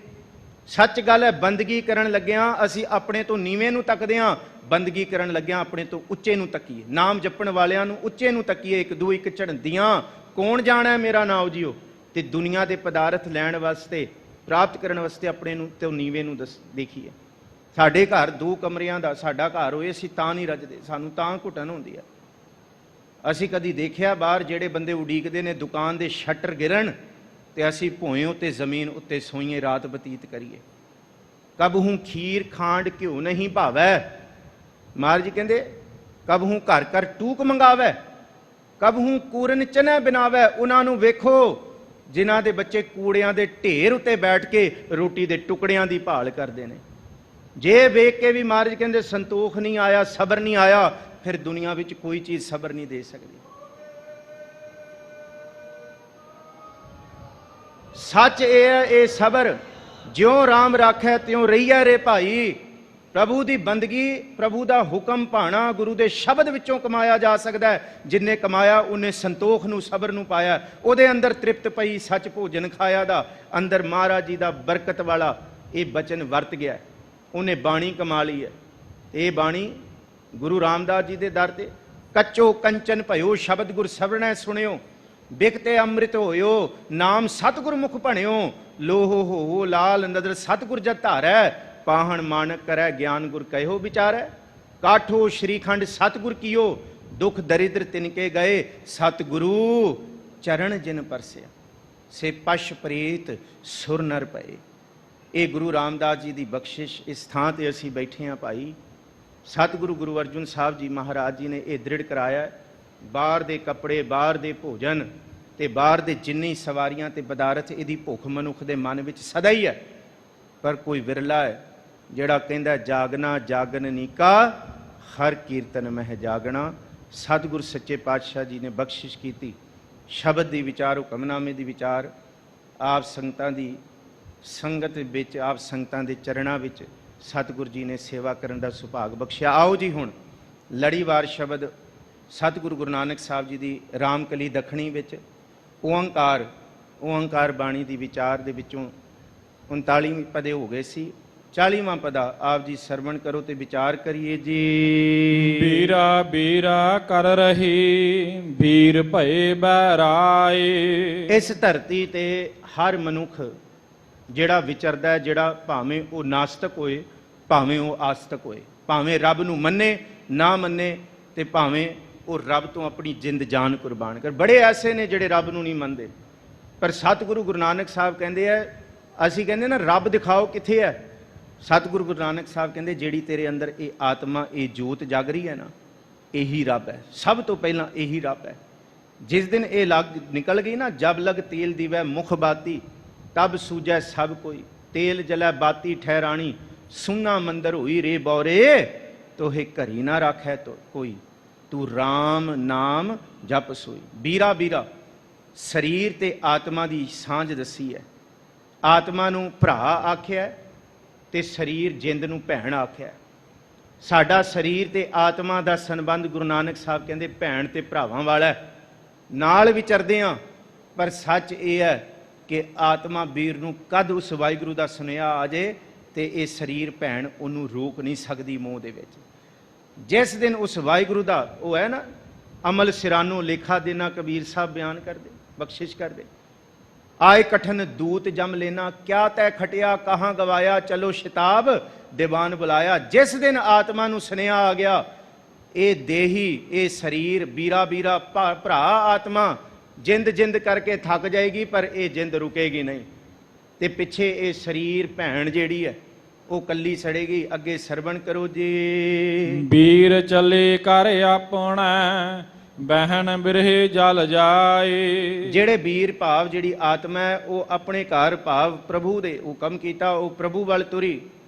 [SPEAKER 3] ਸੱਚ ਗੱਲ ਹੈ, ਬੰਦਗੀ ਕਰਨ ਲੱਗਿਆਂ ਅਸੀਂ ਆਪਣੇ ਤੋਂ ਨੀਵੇਂ ਨੂੰ ਤੱਕਦੇ ਹਾਂ, ਬੰਦਗੀ ਕਰਨ ਲੱਗਿਆਂ ਆਪਣੇ ਤੋਂ ਉੱਚੇ ਨੂੰ ਤੱਕੀਏ। ਨਾਮ ਜਪਣ ਵਾਲਿਆਂ ਨੂੰ ਉੱਚੇ ਨੂੰ ਤੱਕੀਏ, ਇੱਕ ਦੂ ਇੱਕ ਝੜਦੀਆਂ ਕੌਣ ਜਾਣਾ ਮੇਰਾ ਨਾਮ ਜੀਓ। ਤੇ ਦੁਨੀਆ ਦੇ ਪਦਾਰਥ ਲੈਣ ਵਾਸਤੇ, ਪ੍ਰਾਪਤ ਕਰਨ ਵਾਸਤੇ ਆਪਣੇ ਨੂੰ ਤੇ ਨੀਵੇਂ ਨੂੰ ਦੇਖੀਏ। ਸਾਡੇ ਘਰ 2 ਕਮਰਿਆਂ ਦਾ ਸਾਡਾ ਘਰ ਹੋਏ, ਅਸੀਂ ਤਾਂ ਨਹੀਂ ਰੱਜਦੇ, ਸਾਨੂੰ ਤਾਂ ਘੁਟਨ ਹੁੰਦੀ ਹੈ। ਅਸੀਂ ਕਦੀ ਦੇਖਿਆ ਬਾਹਰ ਜਿਹੜੇ ਬੰਦੇ ਉਡੀਕਦੇ ਨੇ ਦੁਕਾਨ ਦੇ ਸ਼ਟਰ ਗਿਰਨ ਤੇ ਅਸੀਂ ਭੋਏ ਉੱਤੇ ਜ਼ਮੀਨ ਉੱਤੇ ਸੋਈਏ, ਰਾਤ ਬਤੀਤ ਕਰੀਏ। ਕਬਹੂ ਖੀਰ ਖਾਂਡ ਘਿਓ ਨਹੀਂ ਭਾਵੈ, ਮਹਾਰਾਜ ਜੀ ਕਹਿੰਦੇ ਕਬਹੂ ਘਰ ਘਰ ਟੂਕ ਮੰਗਾਵੈ, ਕਬਹੂ ਕੂਰਨ ਚਨੈ ਬਿਨਾਵੈ। ਉਹਨਾਂ ਨੂੰ ਵੇਖੋ ਜਿਨ੍ਹਾਂ ਦੇ ਬੱਚੇ ਕੂੜਿਆਂ ਦੇ ਢੇਰ ਉੱਤੇ ਬੈਠ ਕੇ ਰੋਟੀ ਦੇ ਟੁਕੜਿਆਂ ਦੀ ਭਾਲ ਕਰਦੇ ਨੇ। ਜੇ ਵੇਖ ਕੇ ਵੀ ਮਹਾਰਾਜ ਕਹਿੰਦੇ ਸੰਤੋਖ ਨਹੀਂ ਆਇਆ, ਸਬਰ ਨਹੀਂ ਆਇਆ, ਫਿਰ ਦੁਨੀਆ ਵਿੱਚ ਕੋਈ ਚੀਜ਼ ਸਬਰ ਨਹੀਂ ਦੇ ਸਕਦੀ। ਸੱਚ ਇਹ ਹੈ, ਇਹ ਸਬਰ ਜਿਉਂ ਰਾਮ ਰਾਖੈ ਤਿਉਂ ਰਹੀਐ ਰੇ ਭਾਈ। ਪ੍ਰਭੂ ਦੀ ਬੰਦਗੀ, ਪ੍ਰਭੂ ਦਾ ਹੁਕਮ ਭਾਣਾ ਗੁਰੂ ਦੇ ਸ਼ਬਦ ਵਿੱਚੋਂ ਕਮਾਇਆ ਜਾ ਸਕਦਾ ਹੈ। ਜਿੰਨੇ ਕਮਾਇਆ ਉਹਨੇ ਸੰਤੋਖ ਨੂੰ, ਸਬਰ ਨੂੰ ਪਾਇਆ। ਉਹਦੇ ਅੰਦਰ ਤ੍ਰਿਪਤ ਪਈ, ਸੱਚ ਭੋਜਨ ਖਾਇਆ ਦਾ ਅੰਦਰ ਮਹਾਰਾਜ ਜੀ ਦਾ ਬਰਕਤ ਵਾਲਾ ਇਹ ਬਚਨ ਵਰਤ ਗਿਆ। ਉਹਨੇ ਬਾਣੀ ਕਮਾ ਲਈ ਹੈ। ਇਹ ਬਾਣੀ ਗੁਰੂ ਰਾਮਦਾਸ ਜੀ ਦੇ ਦਰ ਤੇ ਕੱਚੋ ਕੰਚਨ ਭਇਓ ਸ਼ਬਦ ਗੁਰ ਸਵਰਣੈ ਸੁਣਿਓ, ਬਿਕਤੇ ਅੰਮ੍ਰਿਤ ਹੋਇਓ ਨਾਮ ਸਤਿਗੁਰ ਮੁਖ ਭਣਿਓ। ਲੋਹੋ ਹੋ ਲਾਲ ਨਦਰ ਸਤਿਗੁਰ ਜਤ ਧਾਰੈ, ਪਾਹਣ ਮਾਨਕ ਕਰੈ ਗਿਆਨ ਗੁਰ ਕਹਿਓ ਵਿਚਾਰੈ। ਕਾਠੋ ਸ਼੍ਰੀਖੰਡ ਸਤਿਗੁਰ ਕੀਓ, ਦੁਖ ਦਰਿਦਰ ਤਿਨਕੇ ਗਏ, ਸਤਿਗੁਰੂ ਚਰਨ ਜਿਨ ਪਰਸਿਆ। ਸੇ ਪਸ਼ ਪ੍ਰੀਤ ਸੁਰ ਨਰ ਪਏ। ਇਹ ਗੁਰੂ ਰਾਮਦਾਸ ਜੀ ਦੀ ਬਖਸ਼ਿਸ਼। ਇਸ ਥਾਂ ਤੇ ਅਸੀਂ ਬੈਠੇ ਹਾਂ ਭਾਈ। ਸਤਿਗੁਰੂ ਗੁਰੂ ਅਰਜਨ ਸਾਹਿਬ ਜੀ ਮਹਾਰਾਜ ਜੀ ਨੇ ਇਹ ਦ੍ਰਿੜ ਕਰਾਇਆ। ਬਾਹਰ ਦੇ ਕੱਪੜੇ, ਬਾਹਰ ਦੇ ਭੋਜਨ ਤੇ ਬਾਹਰ ਦੇ ਜਿੰਨੀ ਸਵਾਰੀਆਂ ਤੇ ਪਦਾਰਥ, ਇਹਦੀ ਭੁੱਖ ਮਨੁੱਖ ਦੇ ਮਨ ਵਿੱਚ ਸਦਾ ਹੀ ਹੈ। ਪਰ ਕੋਈ ਵਿਰਲਾ ਹੈ ਜਿਹੜਾ ਕਹਿੰਦਾ ਜਾਗਣਾ ਜਾਗਨ ਨੀਕਾ, ਹਰ ਕੀਰਤਨ ਮਹਿ ਜਾਗਣਾ। ਸਤਿਗੁਰ ਸੱਚੇ ਪਾਤਸ਼ਾਹ ਜੀ ਨੇ ਬਖਸ਼ਿਸ਼ ਕੀਤੀ। ਸ਼ਬਦ ਦੀ ਵਿਚਾਰ, ਹੁਕਮਨਾਮੇ ਦੀ ਵਿਚਾਰ, ਆਪ ਸੰਗਤਾਂ ਦੀ ਸੰਗਤ ਵਿੱਚ, ਆਪ ਸੰਗਤਾਂ ਦੇ ਚਰਨਾਂ ਵਿੱਚ ਸਤਿਗੁਰ ਜੀ ਨੇ ਸੇਵਾ ਕਰਨ ਦਾ ਸੁਭਾਗ ਬਖਸ਼ਿਆ। ਆਓ ਜੀ ਹੁਣ ਲੜੀਵਾਰ ਸ਼ਬਦ ਸਤਿਗੁਰੂ ਗੁਰੂ ਨਾਨਕ ਸਾਹਿਬ ਜੀ ਦੀ ਰਾਮਕਲੀ ਦੱਖਣੀ ਵਿੱਚ ਓੰਕਾਰ ਬਾਣੀ ਦੀ ਵਿਚਾਰ ਦੇ ਵਿੱਚੋਂ 39 ਪਦੇ ਹੋ ਗਏ ਸੀ। 40ਵਾਂ ਪਦਾ ਆਪ ਜੀ ਸਰਵਣ ਕਰੋ ਤੇ ਵਿਚਾਰ ਕਰੀਏ ਜੀ।
[SPEAKER 2] ਬੀਰਾ ਬੀਰਾ ਕਰ ਰਹੀ ਵੀਰ ਭਏ ਬਹਿਰਾਏ।
[SPEAKER 3] ਇਸ ਧਰਤੀ ਤੇ ਹਰ ਮਨੁੱਖ ਜਿਹੜਾ ਵਿਚਰਦਾ, ਜਿਹੜਾ ਭਾਵੇਂ ਉਹ ਨਾਸਤਕ ਹੋਏ, ਭਾਵੇਂ ਉਹ ਆਸਤਕ ਹੋਏ, ਭਾਵੇਂ ਰੱਬ ਨੂੰ ਮੰਨੇ ਨਾ ਮੰਨੇ, ਤੇ ਭਾਵੇਂ ਉਹ ਰੱਬ ਤੋਂ ਆਪਣੀ ਜਿੰਦ ਜਾਨ ਕੁਰਬਾਨ ਕਰ। ਬੜੇ ਐਸੇ ਨੇ ਜਿਹੜੇ ਰੱਬ ਨੂੰ ਨਹੀਂ ਮੰਨਦੇ, ਪਰ ਸਤਿਗੁਰੂ ਗੁਰੂ ਨਾਨਕ ਸਾਹਿਬ ਕਹਿੰਦੇ ਆ, ਅਸੀਂ ਕਹਿੰਦੇ ਨਾ ਰੱਬ ਦਿਖਾਓ ਕਿੱਥੇ ਹੈ। ਸਤਿਗੁਰੂ ਗੁਰੂ ਨਾਨਕ ਸਾਹਿਬ ਕਹਿੰਦੇ ਜਿਹੜੀ ਤੇਰੇ ਅੰਦਰ ਇਹ ਆਤਮਾ, ਇਹ ਜੋਤ ਜਾਗ ਰਹੀ ਹੈ ਨਾ, ਇਹੀ ਰੱਬ ਹੈ। ਸਭ ਤੋਂ ਪਹਿਲਾਂ ਇਹੀ ਰੱਬ ਹੈ। ਜਿਸ ਦਿਨ ਇਹ ਲੱਗ ਨਿਕਲ ਗਈ ਨਾ, ਜਬ ਲਗ ਤੇਲ ਦੀਵੈ ਮੁਖ ਬਾਤੀ, ਤਬ ਸੂਝੈ ਸਭ ਕੋਈ। ਤੇਲ ਜਲੈ ਬਾਤੀ ਠਹਿਰਾਣੀ, ਸੁਨਾ ਮੰਦਰ ਹੋਈ ਰੇ ਬੌਰੇ, ਤੋਹੇ ਘਰੀ ਨਾ ਰਾਖੈ ਤੋ ਕੋਈ। ਤੂੰ ਰਾਮ ਨਾਮ ਜਪ ਸੋਈ। ਬੀਰਾ ਬੀਰਾ ਸਰੀਰ ਤੇ ਆਤਮਾ ਦੀ ਸਾਂਝ ਦੱਸੀ ਹੈ। ਆਤਮਾ ਨੂੰ ਭਰਾ ਆਖਿਆ ਤੇ ਸਰੀਰ ਜਿੰਦ ਨੂੰ ਭੈਣ ਆਖਿਆ। ਸਾਡਾ ਸਰੀਰ ਤੇ ਆਤਮਾ ਦਾ ਸੰਬੰਧ ਗੁਰੂ ਨਾਨਕ ਸਾਹਿਬ ਕਹਿੰਦੇ ਭੈਣ ਤੇ ਭਰਾਵਾਂ ਵਾਲਾ। ਨਾਲ ਵਿਚਰਦੇ ਹਾਂ, ਪਰ ਸੱਚ ਇਹ ਹੈ ਕਿ ਆਤਮਾ ਵੀਰ ਨੂੰ ਕਦ ਉਸ ਵਾਹਿਗੁਰੂ ਦਾ ਸੁਨੇਹਾ ਆ ਜੇ ਤੇ ਇਹ ਸਰੀਰ ਭੈਣ ਉਹਨੂੰ ਰੋਕ ਨਹੀਂ ਸਕਦੀ ਮੋਹ ਦੇ ਵਿੱਚ। ਜਿਸ ਦਿਨ ਉਸ ਵਾਹਿਗੁਰੂ ਦਾ ਉਹ ਹੈ ਨਾ ਅਮਲ ਸਿਰਾਨੋ ਲੇਖਾ ਦੇਣਾ, ਕਬੀਰ ਸਾਹਿਬ ਬਿਆਨ ਕਰਦੇ, ਬਖਸ਼ਿਸ਼ ਕਰਦੇ। ਆਏ ਕਠਨ ਦੂਤ ਜਮ ਲੈਣਾ, ਕਿਆ ਤੈ ਖਟਿਆ ਕਹਾਂ ਗਵਾਇਆ, ਚਲੋ ਸ਼ਿਤਾਬ ਦੀਵਾਨ ਬੁਲਾਇਆ। ਜਿਸ ਦਿਨ ਆਤਮਾ ਨੂੰ ਸੁਨੇਹਾ ਆ ਗਿਆ, ਇਹ ਦੇਹੀ, ਇਹ ਸਰੀਰ, ਵੀਰਾ ਵੀਰਾ ਭਰਾ ਆਤਮਾ ਜਿੰਦ ਜਿੰਦ ਕਰਕੇ ਥੱਕ ਜਾਏਗੀ, ਪਰ ਇਹ ਜਿੰਦ ਰੁਕੇਗੀ ਨਹੀਂ। ਤੇ ਪਿੱਛੇ ਇਹ ਸਰੀਰ ਭੈਣ ਜਿਹੜੀ ਹੈ ਉਹ ਕੱਲੀ ਸੜੇਗੀ। ਅੱਗੇ ਸਰਵਣ ਕਰੋ ਜੀ।
[SPEAKER 2] ਵੀਰ ਚਲੇ ਕਰ ਆਪਣਾ, ਬਹਿਣ ਬਿਰਹੇ ਜਲ ਜਾਏ।
[SPEAKER 3] ਜਿਹੜੇ ਵੀਰ ਭਾਵ ਜਿਹੜੀ ਆਤਮਾ ਹੈ ਉਹ ਆਪਣੇ ਘਰ ਭਾਵ ਪ੍ਰਭੂ ਦੇ ਹੁਕਮ ਕੀਤਾ, ਉਹ ਪ੍ਰਭੂ ਵੱਲ ਤੁਰੀ,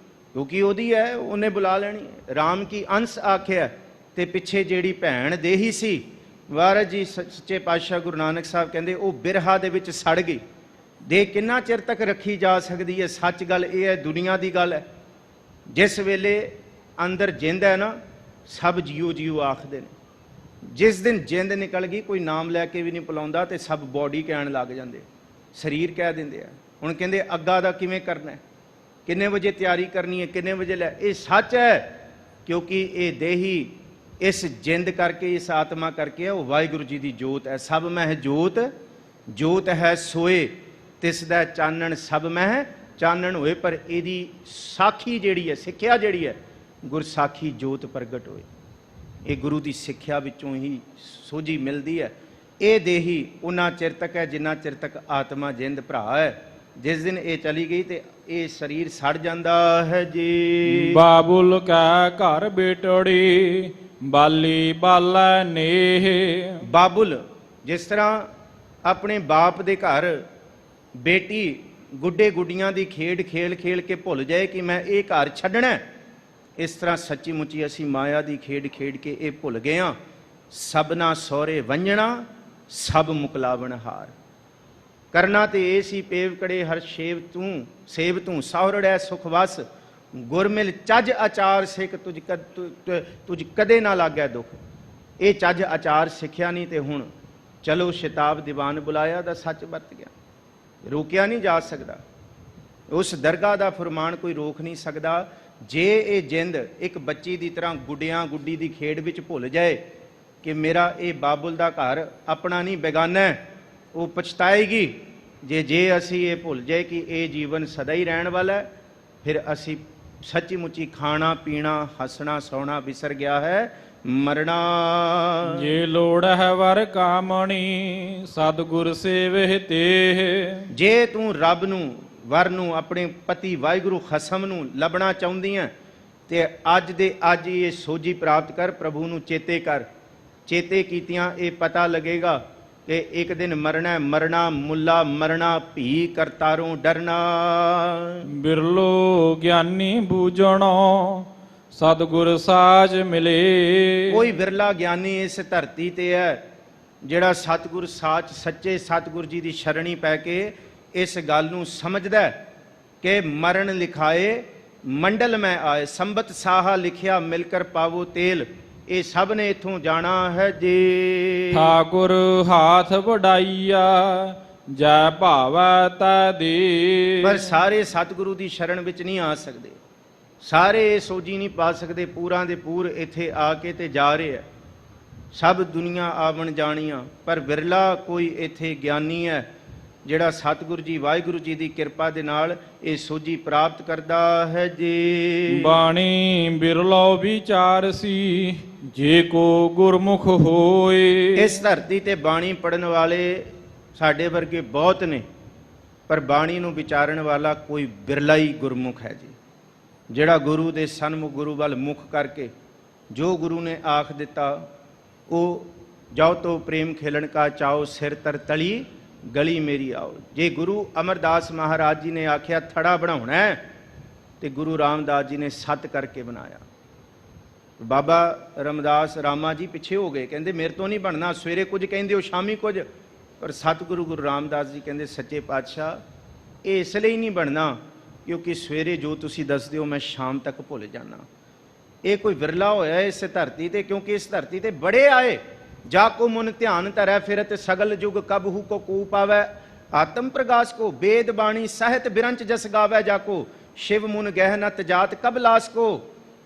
[SPEAKER 3] ਕਿਉਂਕਿ ਉਹਦੀ ਹੈ, ਉਹਨੇ ਬੁਲਾ ਲੈਣੀ। ਰਾਮ ਕੀ ਅੰਸ਼ ਆਖਿਆ। ਤੇ ਪਿੱਛੇ ਜਿਹੜੀ ਭੈਣ ਦੇਹੀ ਸੀ, ਮਹਾਰਾਜ ਜੀ ਸੱਚੇ ਪਾਤਸ਼ਾਹ ਗੁਰੂ ਨਾਨਕ ਸਾਹਿਬ ਕਹਿੰਦੇ ਉਹ ਬਿਰਹਾ ਦੇ ਵਿੱਚ ਸੜ ਗਈ। ਦੇ ਕਿੰਨਾ ਚਿਰ ਤੱਕ ਰੱਖੀ ਜਾ ਸਕਦੀ ਹੈ? ਸੱਚ ਗੱਲ ਇਹ ਹੈ, ਦੁਨੀਆ ਦੀ ਗੱਲ ਹੈ, ਜਿਸ ਵੇਲੇ ਅੰਦਰ ਜਿੰਦ ਹੈ ਨਾ, ਸਭ ਜੀਓ ਜੀਓ ਆਖਦੇ ਨੇ। ਜਿਸ ਦਿਨ ਜਿੰਦ ਨਿਕਲ ਗਈ, ਕੋਈ ਨਾਮ ਲੈ ਕੇ ਵੀ ਨਹੀਂ ਬੁਲਾਉਂਦਾ, ਤੇ ਸਭ ਬੋਡੀ ਕਹਿਣ ਲੱਗ ਜਾਂਦੇ, ਸਰੀਰ ਕਹਿ ਦਿੰਦੇ ਆ। ਹੁਣ ਕਹਿੰਦੇ ਅੱਗਾ ਦਾ ਕਿਵੇਂ ਕਰਨਾ ਹੈ, ਕਿੰਨੇ ਵਜੇ ਤਿਆਰੀ ਕਰਨੀ ਹੈ, ਕਿੰਨੇ ਵਜੇ ਲੈ। ਇਹ ਸੱਚ ਹੈ, ਕਿਉਂਕਿ ਇਹ ਦੇਹੀ ਇਸ ਜਿੰਦ ਕਰਕੇ, ਇਸ ਆਤਮਾ ਕਰਕੇ ਉਹ ਵਾਹਿਗੁਰੂ ਜੀ ਦੀ ਜੋਤ ਹੈ। ਸਭ ਮਹਿ ਜੋਤ, ਜੋਤ ਹੈ ਸੋਏ, ਤਿਸ ਦਾ ਚਾਨਣ ਸਭ ਮਹਿ ਚਾਨਣ ਹੋਏ। ਪਰ ਇਹਦੀ ਸਾਖੀ ਜਿਹੜੀ ਹੈ, ਸਿੱਖਿਆ ਜਿਹੜੀ ਹੈ, ਗੁਰਸਾਖੀ ਜੋਤ ਪ੍ਰਗਟ ਹੋਏ। ਇਹ ਗੁਰੂ ਦੀ ਸਿੱਖਿਆ ਵਿੱਚੋਂ ਹੀ ਸੋਝੀ ਮਿਲਦੀ ਹੈ। ਇਹ ਦੇਹੀ ਉਹਨਾਂ ਚਿਰ ਤੱਕ ਹੈ ਜਿੰਨਾ ਚਿਰ ਤੱਕ ਆਤਮਾ ਜਿੰਦ ਭਰਾ ਹੈ। ਜਿਸ ਦਿਨ ਇਹ ਚਲੀ ਗਈ ਤੇ ਇਹ ਸਰੀਰ ਸੜ ਜਾਂਦਾ ਹੈ ਜੀ।
[SPEAKER 2] ਬਾਬੁਲ ਕੈ ਘਰ ਬੇਟੜੀ, ਬਾਲੀ ਬਾਲਾ ਨੇਹ।
[SPEAKER 3] ਬਾਬੁਲ ਜਿਸ ਤਰ੍ਹਾਂ ਆਪਣੇ ਬਾਪ ਦੇ ਘਰ ਬੇਟੀ ਗੁੱਡੇ ਗੁੱਡੀਆਂ ਦੀ ਖੇਡ ਖੇਲ ਖੇਲ ਕੇ ਭੁੱਲ ਜਾਏ ਕਿ ਮੈਂ ਇਹ ਘਰ ਛੱਡਣਾ, ਇਸ ਤਰ੍ਹਾਂ ਸੱਚੀ ਮੁੱਚੀ ਅਸੀਂ ਮਾਇਆ ਦੀ ਖੇਡ ਖੇਡ ਕੇ ਇਹ ਭੁੱਲ ਗਏ ਹਾਂ। ਸਭਨਾ ਸਹੁਰੇ ਵੰਜਣਾ, ਸਭ ਮੁਕਲਾਵਣ ਹਾਰ। ਕਰਨਾ ਤੇ ਇਹ ਸੀ ਪੇਵ ਕੜੇ ਹਰ ਸ਼ੇਵ ਤੂੰ, ਸੇਵ ਤੂੰ ਸਹੁਰੜੈ ਸੁਖ ਵਸ। ਗੁਰਮਿਲ ਚੱਜ ਆਚਾਰ ਸਿੱਖ, ਤੁਝ ਕਦੇ ਨਾ ਲੱਗੈ ਦੁੱਖ। ਇਹ ਚੱਜ ਆਚਾਰ ਸਿੱਖਿਆ ਨਹੀਂ ਤੇ ਹੁਣ ਚਲੋ ਸ਼ਿਤਾਬ ਦੀਵਾਨ ਬੁਲਾਇਆ ਦਾ ਸੱਚ ਵਰਤ ਗਿਆ, ਰੋਕਿਆ ਨਹੀਂ ਜਾ ਸਕਦਾ। ਉਸ ਦਰਗਾਹ ਦਾ ਫਰਮਾਨ ਕੋਈ ਰੋਕ ਨਹੀਂ ਸਕਦਾ। ਜੇ ਇਹ ਜਿੰਦ ਇੱਕ ਬੱਚੀ ਦੀ ਤਰ੍ਹਾਂ ਗੁੱਡਿਆਂ ਗੁੱਡੀ ਦੀ ਖੇਡ ਵਿੱਚ ਭੁੱਲ ਜਾਏ ਕਿ ਮੇਰਾ ਇਹ ਬਾਬੁਲ ਦਾ ਘਰ ਆਪਣਾ ਨਹੀਂ ਬੇਗਾਨਾ ਹੈ, ਉਹ ਪਛਤਾਏਗੀ। ਜੇ ਅਸੀਂ ਇਹ ਭੁੱਲ ਜਾਏ ਕਿ ਇਹ ਜੀਵਨ ਸਦਾ ਹੀ ਰਹਿਣ ਵਾਲਾ ਹੈ, ਫਿਰ ਅਸੀਂ ਸੱਚੀ ਮੁੱਚੀ ਖਾਣਾ ਪੀਣਾ ਹੱਸਣਾ ਸੌਣਾ ਵਿਸਰ ਗਿਆ ਹੈ, ਮਰਨਾ।
[SPEAKER 2] ਜੇ ਲੋੜ ਹੈ ਵਰ ਕਾਮਣੀ, ਸਤਿਗੁਰ ਸੇਵਹਿ ਤੇਹ।
[SPEAKER 3] ਜੇ ਤੂੰ ਰੱਬ ਨੂੰ, ਵਰ ਨੂੰ, ਆਪਣੇ ਪਤੀ ਵਾਹਿਗੁਰੂ ਖਸਮ ਨੂੰ ਲੱਭਣਾ ਚਾਹੁੰਦੀ ਹੈ ਤੇ ਅੱਜ ਦੇ ਅੱਜ ਇਹ ਸੋਝੀ ਪ੍ਰਾਪਤ ਕਰ, ਪ੍ਰਭੂ ਨੂੰ ਚੇਤੇ ਕਰ। ਚੇਤੇ ਕੀਤਿਆਂ ਇਹ ਪਤਾ ਲੱਗੇਗਾ ਕਿ ਇੱਕ ਦਿਨ ਮਰਨਾ, ਮਰਨਾ ਮੁੱਲਾ ਮਰਨਾ, ਭੀ ਕਰਤਾਰੋਂ ਡਰਨਾ।
[SPEAKER 2] ਬਿਰਲੋ ਗਿਆਨੀ ਬੂਝਣੋ, ਸਤਿਗੁਰ ਸਾਜ ਮਿਲੇ।
[SPEAKER 3] ਕੋਈ ਬਿਰਲਾ ਗਿਆਨੀ ਇਸ ਧਰਤੀ ਤੇ ਹੈ ਜਿਹੜਾ ਸਤਿਗੁਰ ਸਾਚ, ਸੱਚੇ ਸਤਿਗੁਰ ਜੀ ਦੀ ਸ਼ਰਣੀ ਪੈ ਕੇ ਇਸ ਗੱਲ ਨੂੰ ਸਮਝਦਾ ਕਿ ਮਰਨ ਲਿਖਾਏ ਮੰਡਲ ਮੈਂ ਆਏ, ਸੰਬਤ ਸਾਹਾ ਲਿਖਿਆ ਮਿਲ ਕਰ ਪਾਵੋ ਤੇਲ। ਇਹ ਸਭ ਨੇ ਇੱਥੋਂ ਜਾਣਾ ਹੈ ਜੀ।
[SPEAKER 2] ਠਾਕੁਰ ਹਾਥ ਵਡਾਈਆ, ਜੈ ਭਾਵੈ ਤੈ ਦੇ।
[SPEAKER 3] ਪਰ ਸਾਰੇ ਸਤਿਗੁਰੂ ਦੀ ਸ਼ਰਨ ਵਿੱਚ ਨਹੀਂ ਆ ਸਕਦੇ, ਸਾਰੇ ਇਹ ਸੋਝੀ ਨਹੀਂ ਪਾ ਸਕਦੇ। ਪੂਰਾਂ ਦੇ ਪੂਰ ਇੱਥੇ ਆ ਕੇ ਤੇ ਜਾ ਰਹੇ ਹੈ, ਸਭ ਦੁਨੀਆ ਆਵਣ ਜਾਣੀਆਂ, ਪਰ ਬਿਰਲਾ ਕੋਈ ਇੱਥੇ ਗਿਆਨੀ ਹੈ ਜਿਹੜਾ ਸਤਿਗੁਰੂ ਜੀ ਵਾਹਿਗੁਰੂ ਜੀ ਦੀ ਕਿਰਪਾ ਦੇ ਨਾਲ ਇਹ ਸੋਝੀ ਪ੍ਰਾਪਤ ਕਰਦਾ ਹੈ ਜੀ।
[SPEAKER 2] ਬਾਣੀ ਬਿਰਲੋ ਵਿਚਾਰ ਸੀ, ਜੇ ਕੋ ਗੁਰਮੁਖ ਹੋਏ।
[SPEAKER 3] ਇਸ ਧਰਤੀ ਤੇ ਬਾਣੀ ਪੜਨ ਵਾਲੇ ਸਾਡੇ ਵਰਗੇ ਬਹੁਤ ਨੇ, ਪਰ ਬਾਣੀ ਨੂੰ ਵਿਚਾਰਨ ਵਾਲਾ ਕੋਈ ਬਿਰਲਾ ਹੀ ਗੁਰਮੁਖ ਹੈ ਜੀ, ਜਿਹੜਾ ਗੁਰੂ ਦੇ ਸਨਮੁਖ, ਗੁਰੂ ਵੱਲ ਮੁਖ ਕਰਕੇ ਜੋ ਗੁਰੂ ਨੇ ਆਖ ਦਿੱਤਾ ਉਹ ਜਾਓ ਤੋ ਪ੍ਰੇਮ ਖੇਲਣ ਕਾ ਚਾਓ, ਸਿਰ ਤਰ ਤਲੀ ਗਲੀ ਮੇਰੀ ਆਓ। ਜੇ ਗੁਰੂ ਅਮਰਦਾਸ ਮਹਾਰਾਜ ਜੀ ਨੇ ਆਖਿਆ ਥੜਾ ਬਣਾਉਣਾ ਹੈ ਤੇ ਗੁਰੂ ਰਾਮਦਾਸ ਜੀ ਨੇ ਸੱਤ ਕਰਕੇ ਬਣਾਇਆ। ਬਾਬਾ ਰਾਮਦਾਸ ਰਾਮਾ ਜੀ ਪਿੱਛੇ ਹੋ ਗਏ, ਕਹਿੰਦੇ ਮੇਰੇ ਤੋਂ ਨਹੀਂ ਬਣਨਾ, ਸਵੇਰੇ ਕੁਝ ਕਹਿੰਦੇ ਹੋ ਸ਼ਾਮੀ ਕੁਝ। ਪਰ ਸਤਿਗੁਰੂ ਗੁਰੂ ਰਾਮਦਾਸ ਜੀ ਕਹਿੰਦੇ ਸੱਚੇ ਪਾਤਸ਼ਾਹ ਇਹ ਇਸ ਲਈ ਨਹੀਂ ਬਣਨਾ ਕਿਉਂਕਿ ਸਵੇਰੇ ਜੋ ਤੁਸੀਂ ਦੱਸਦੇ ਹੋ ਮੈਂ ਸ਼ਾਮ ਤੱਕ ਭੁੱਲ ਜਾਣਾ। ਇਹ ਕੋਈ ਵਿਰਲਾ ਹੋਇਆ ਇਸ ਧਰਤੀ ਤੇ, ਕਿਉਂਕਿ ਇਸ ਧਰਤੀ ਤੇ ਬੜੇ ਆਏ। ਜਾ ਕੋ ਮੁਨ ਧਿਆਨ ਧਰੈ ਫਿਰਤ, ਸਗਲ ਜੁਗ ਕਬਹੂ ਕੋ ਕੂ ਪਾਵੈ। ਆਤਮ ਪ੍ਰਗਾਸ ਕੋ वेद बाणी साहित बिरंच जस गावै जाको, शिव मुन गहनत जात कब लास को।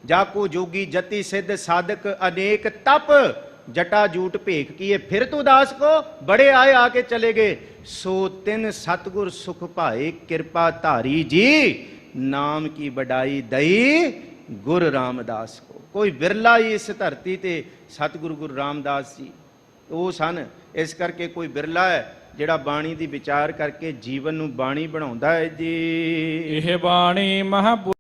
[SPEAKER 3] जाको जोगी जति सिद्ध साधक अनेक तप, जटा जूट भेख किए फिर तू दास को, बड़े आए आके चले गए। सो तिन सतगुर सुख पाए कृपा धारी जी, नाम की बड़ाई दई गुर रामदास को। कोई बिरला ही इस धरती ते सतगुरु गुरु रामदास जी ਉਹ ਸਨ। ਇਸ ਕਰਕੇ ਕੋਈ ਬਿਰਲਾ ਹੈ ਜਿਹੜਾ ਬਾਣੀ ਦੀ ਵਿਚਾਰ ਕਰਕੇ ਜੀਵਨ ਨੂੰ ਬਾਣੀ ਬਣਾਉਂਦਾ ਹੈ ਜੀ।
[SPEAKER 2] ਇਹ ਬਾਣੀ ਮਹਾਂਪੁਰਖ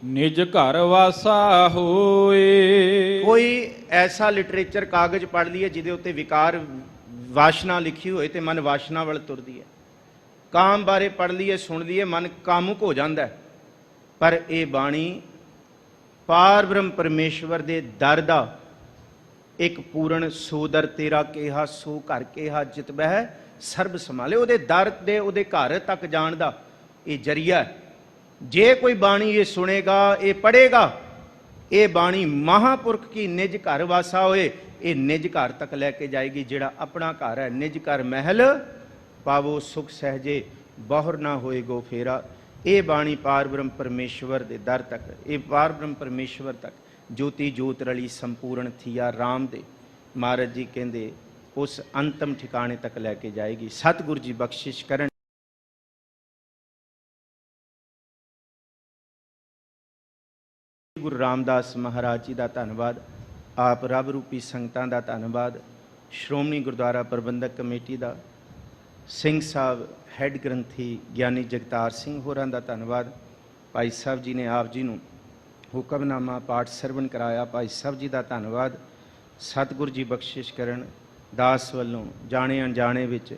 [SPEAKER 2] ਨਿਜ ਘਰ ਵਾਸਾ ਹੋਏ।
[SPEAKER 3] ਕੋਈ ਐਸਾ ਲਿਟਰੇਚਰ ਕਾਗਜ਼ ਪੜ੍ਹ ਲਈਏ ਜਿਹਦੇ ਉੱਤੇ ਵਿਕਾਰ ਵਾਸ਼ਨਾ ਲਿਖੀ ਹੋਏ ਤੇ ਮਨ ਵਾਸ਼ਨਾ ਵੱਲ ਤੁਰਦੀ ਹੈ। ਕਾਮ ਬਾਰੇ ਪੜ੍ਹ ਲਈਏ ਸੁਣ ਲਈਏ ਮਨ ਕਾਮੁਕ ਹੋ ਜਾਂਦਾ ਹੈ। ਪਰ ਇਹ ਬਾਣੀ ਪਾਰ ਬ੍ਰਹਮ ਪਰਮੇਸ਼ਵਰ ਦੇ ਦਰ ਦਾ ਇੱਕ ਪੂਰਨ ਸੋਦਰ ਤੇਰਾ ਕਿਹਾ ਸੋ ਘਰ ਕਿਹਾ ਜਿਤ ਬਹਿ ਸਰਬ ਸੰਭਾਲੇ। ਉਹਦੇ ਦਰ ਦੇ ਉਹਦੇ ਘਰ ਤੱਕ ਜਾਣ ਦਾ ਇਹ ਜਰੀਆ ਹੈ। ਜੇ ਕੋਈ ਬਾਣੀ ਇਹ ਸੁਣੇਗਾ ਇਹ ਪੜ੍ਹੇਗਾ, ਇਹ ਬਾਣੀ ਮਹਾਂਪੁਰਖ ਕੀ ਨਿਜ ਘਰ ਵਾਸਾ ਹੋਏ, ਇਹ ਨਿਜ ਘਰ ਤੱਕ ਲੈ ਕੇ ਜਾਏਗੀ। ਜਿਹੜਾ ਆਪਣਾ ਘਰ ਹੈ ਨਿਜ ਘਰ ਮਹਿਲ ਪਾਵੋ ਸੁਖ ਸਹਜੇ ਬਹੁਰ ਨਾ ਹੋਏਗੋ ਫੇਰਾ। ਇਹ ਬਾਣੀ ਪਾਰ ਬ੍ਰਹਮ ਪਰਮੇਸ਼ਵਰ ਦੇ ਦਰ ਤੱਕ, ਇਹ ਪਾਰ ਬ੍ਰਹਮ ਪਰਮੇਸ਼ਵਰ ਤੱਕ ਜੋਤੀ ਜੋਤ ਰਲੀ ਸੰਪੂਰਨ ਥੀਆ ਰਾਮ ਦੇ ਮਹਾਰਾਜ ਜੀ ਕਹਿੰਦੇ ਉਸ ਅੰਤਮ ਠਿਕਾਣੇ ਤੱਕ ਲੈ ਕੇ ਜਾਏਗੀ। ਸਤਿਗੁਰੂ ਜੀ ਬਖਸ਼ਿਸ਼ ਕਰਨ। ਗੁਰੂ ਰਾਮਦਾਸ ਮਹਾਰਾਜ ਜੀ ਦਾ ਧੰਨਵਾਦ, ਆਪ ਰੱਬ ਰੂਪੀ ਸੰਗਤਾਂ ਦਾ ਧੰਨਵਾਦ, ਸ਼੍ਰੋਮਣੀ ਗੁਰਦੁਆਰਾ ਪ੍ਰਬੰਧਕ ਕਮੇਟੀ ਦਾ, ਸਿੰਘ ਸਾਹਿਬ ਹੈੱਡ ਗ੍ਰੰਥੀ ਗਿਆਨੀ ਜਗਤਾਰ ਸਿੰਘ ਹੋਰਾਂ ਦਾ ਧੰਨਵਾਦ। ਭਾਈ ਸਾਹਿਬ ਜੀ ਨੇ ਆਪ ਜੀ ਨੂੰ ਹੁਕਮਨਾਮਾ ਪਾਠ ਸਰਵਣ ਕਰਾਇਆ, ਭਾਈ ਸਾਹਿਬ ਜੀ ਦਾ ਧੰਨਵਾਦ। ਸਤਿਗੁਰੂ ਜੀ ਬਖਸ਼ਿਸ਼ ਕਰਨ। ਦਾਸ ਵੱਲੋਂ ਜਾਣੇ ਅਣਜਾਣੇ ਵਿੱਚ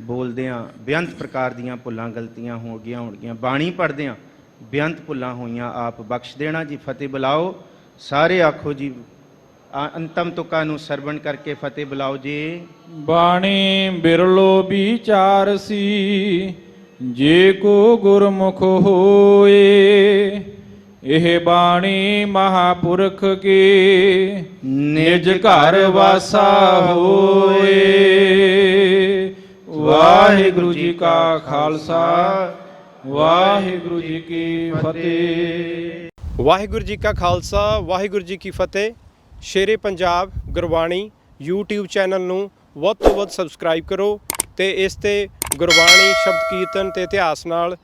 [SPEAKER 3] ਬੋਲਦਿਆਂ ਬੇਅੰਤ ਪ੍ਰਕਾਰ ਦੀਆਂ ਭੁੱਲਾਂ ਗਲਤੀਆਂ ਹੋ ਗਈਆਂ ਹੋਣਗੀਆਂ, ਬਾਣੀ ਪੜ੍ਹਦਿਆਂ ਬੇਅੰਤ ਭੁੱਲਾਂ ਹੋਈਆਂ, ਆਪ ਬਖਸ਼ ਦੇਣਾ ਜੀ। ਫਤਿਹ ਬੁਲਾਓ ਸਾਰੇ, ਆਖੋ ਜੀ ਅੰਤਮ ਤੁਕਾਂ ਨੂੰ ਸਰਵਣ ਕਰਕੇ ਫਤਿਹ ਬੁਲਾਓ ਜੀ।
[SPEAKER 2] ਬਾਣੀ ਬਿਰਲੋ ਵਿਚਾਰ ਸੀ, ਜੇ ਕੋ ਗੁਰਮੁਖ ਹੋਏ। ਇਹ ਬਾਣੀ ਮਹਾਂਪੁਰਖ ਕੀ ਨਿਜ ਘਰ ਵਾਸਾ ਹੋਏ। ਵਾਹਿਗੁਰੂ ਜੀ ਕਾ ਖਾਲਸਾ, ਵਾਹਿਗੁਰੂ ਜੀ ਕੀ ਫਤਿਹ।
[SPEAKER 4] ਵਾਹਿਗੁਰੂ ਜੀ ਕਾ ਖਾਲਸਾ, ਵਾਹਿਗੁਰੂ ਜੀ ਕੀ ਫਤਿਹ। ਸ਼ੇਰੇ ਪੰਜਾਬ ਗੁਰਬਾਣੀ YouTube ਚੈਨਲ ਨੂੰ ਵੱਧ ਤੋਂ ਵੱਧ ਸਬਸਕ੍ਰਾਈਬ ਕਰੋ ਤੇ ਇਸ ਤੇ ਗੁਰਬਾਣੀ ਸ਼ਬਦ ਕੀਰਤਨ ਤੇ ਇਤਿਹਾਸ ਨਾਲ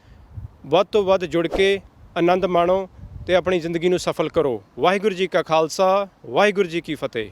[SPEAKER 4] ਵੱਧ ਤੋਂ ਵੱਧ ਜੁੜ ਕੇ ਆਨੰਦ ਮਾਣੋ ਤੇ ਆਪਣੀ ਜ਼ਿੰਦਗੀ ਨੂੰ ਸਫਲ ਕਰੋ। ਵਾਹਿਗੁਰੂ ਜੀ ਕਾ ਖਾਲਸਾ, ਵਾਹਿਗੁਰੂ ਜੀ ਕੀ ਫਤਿਹ।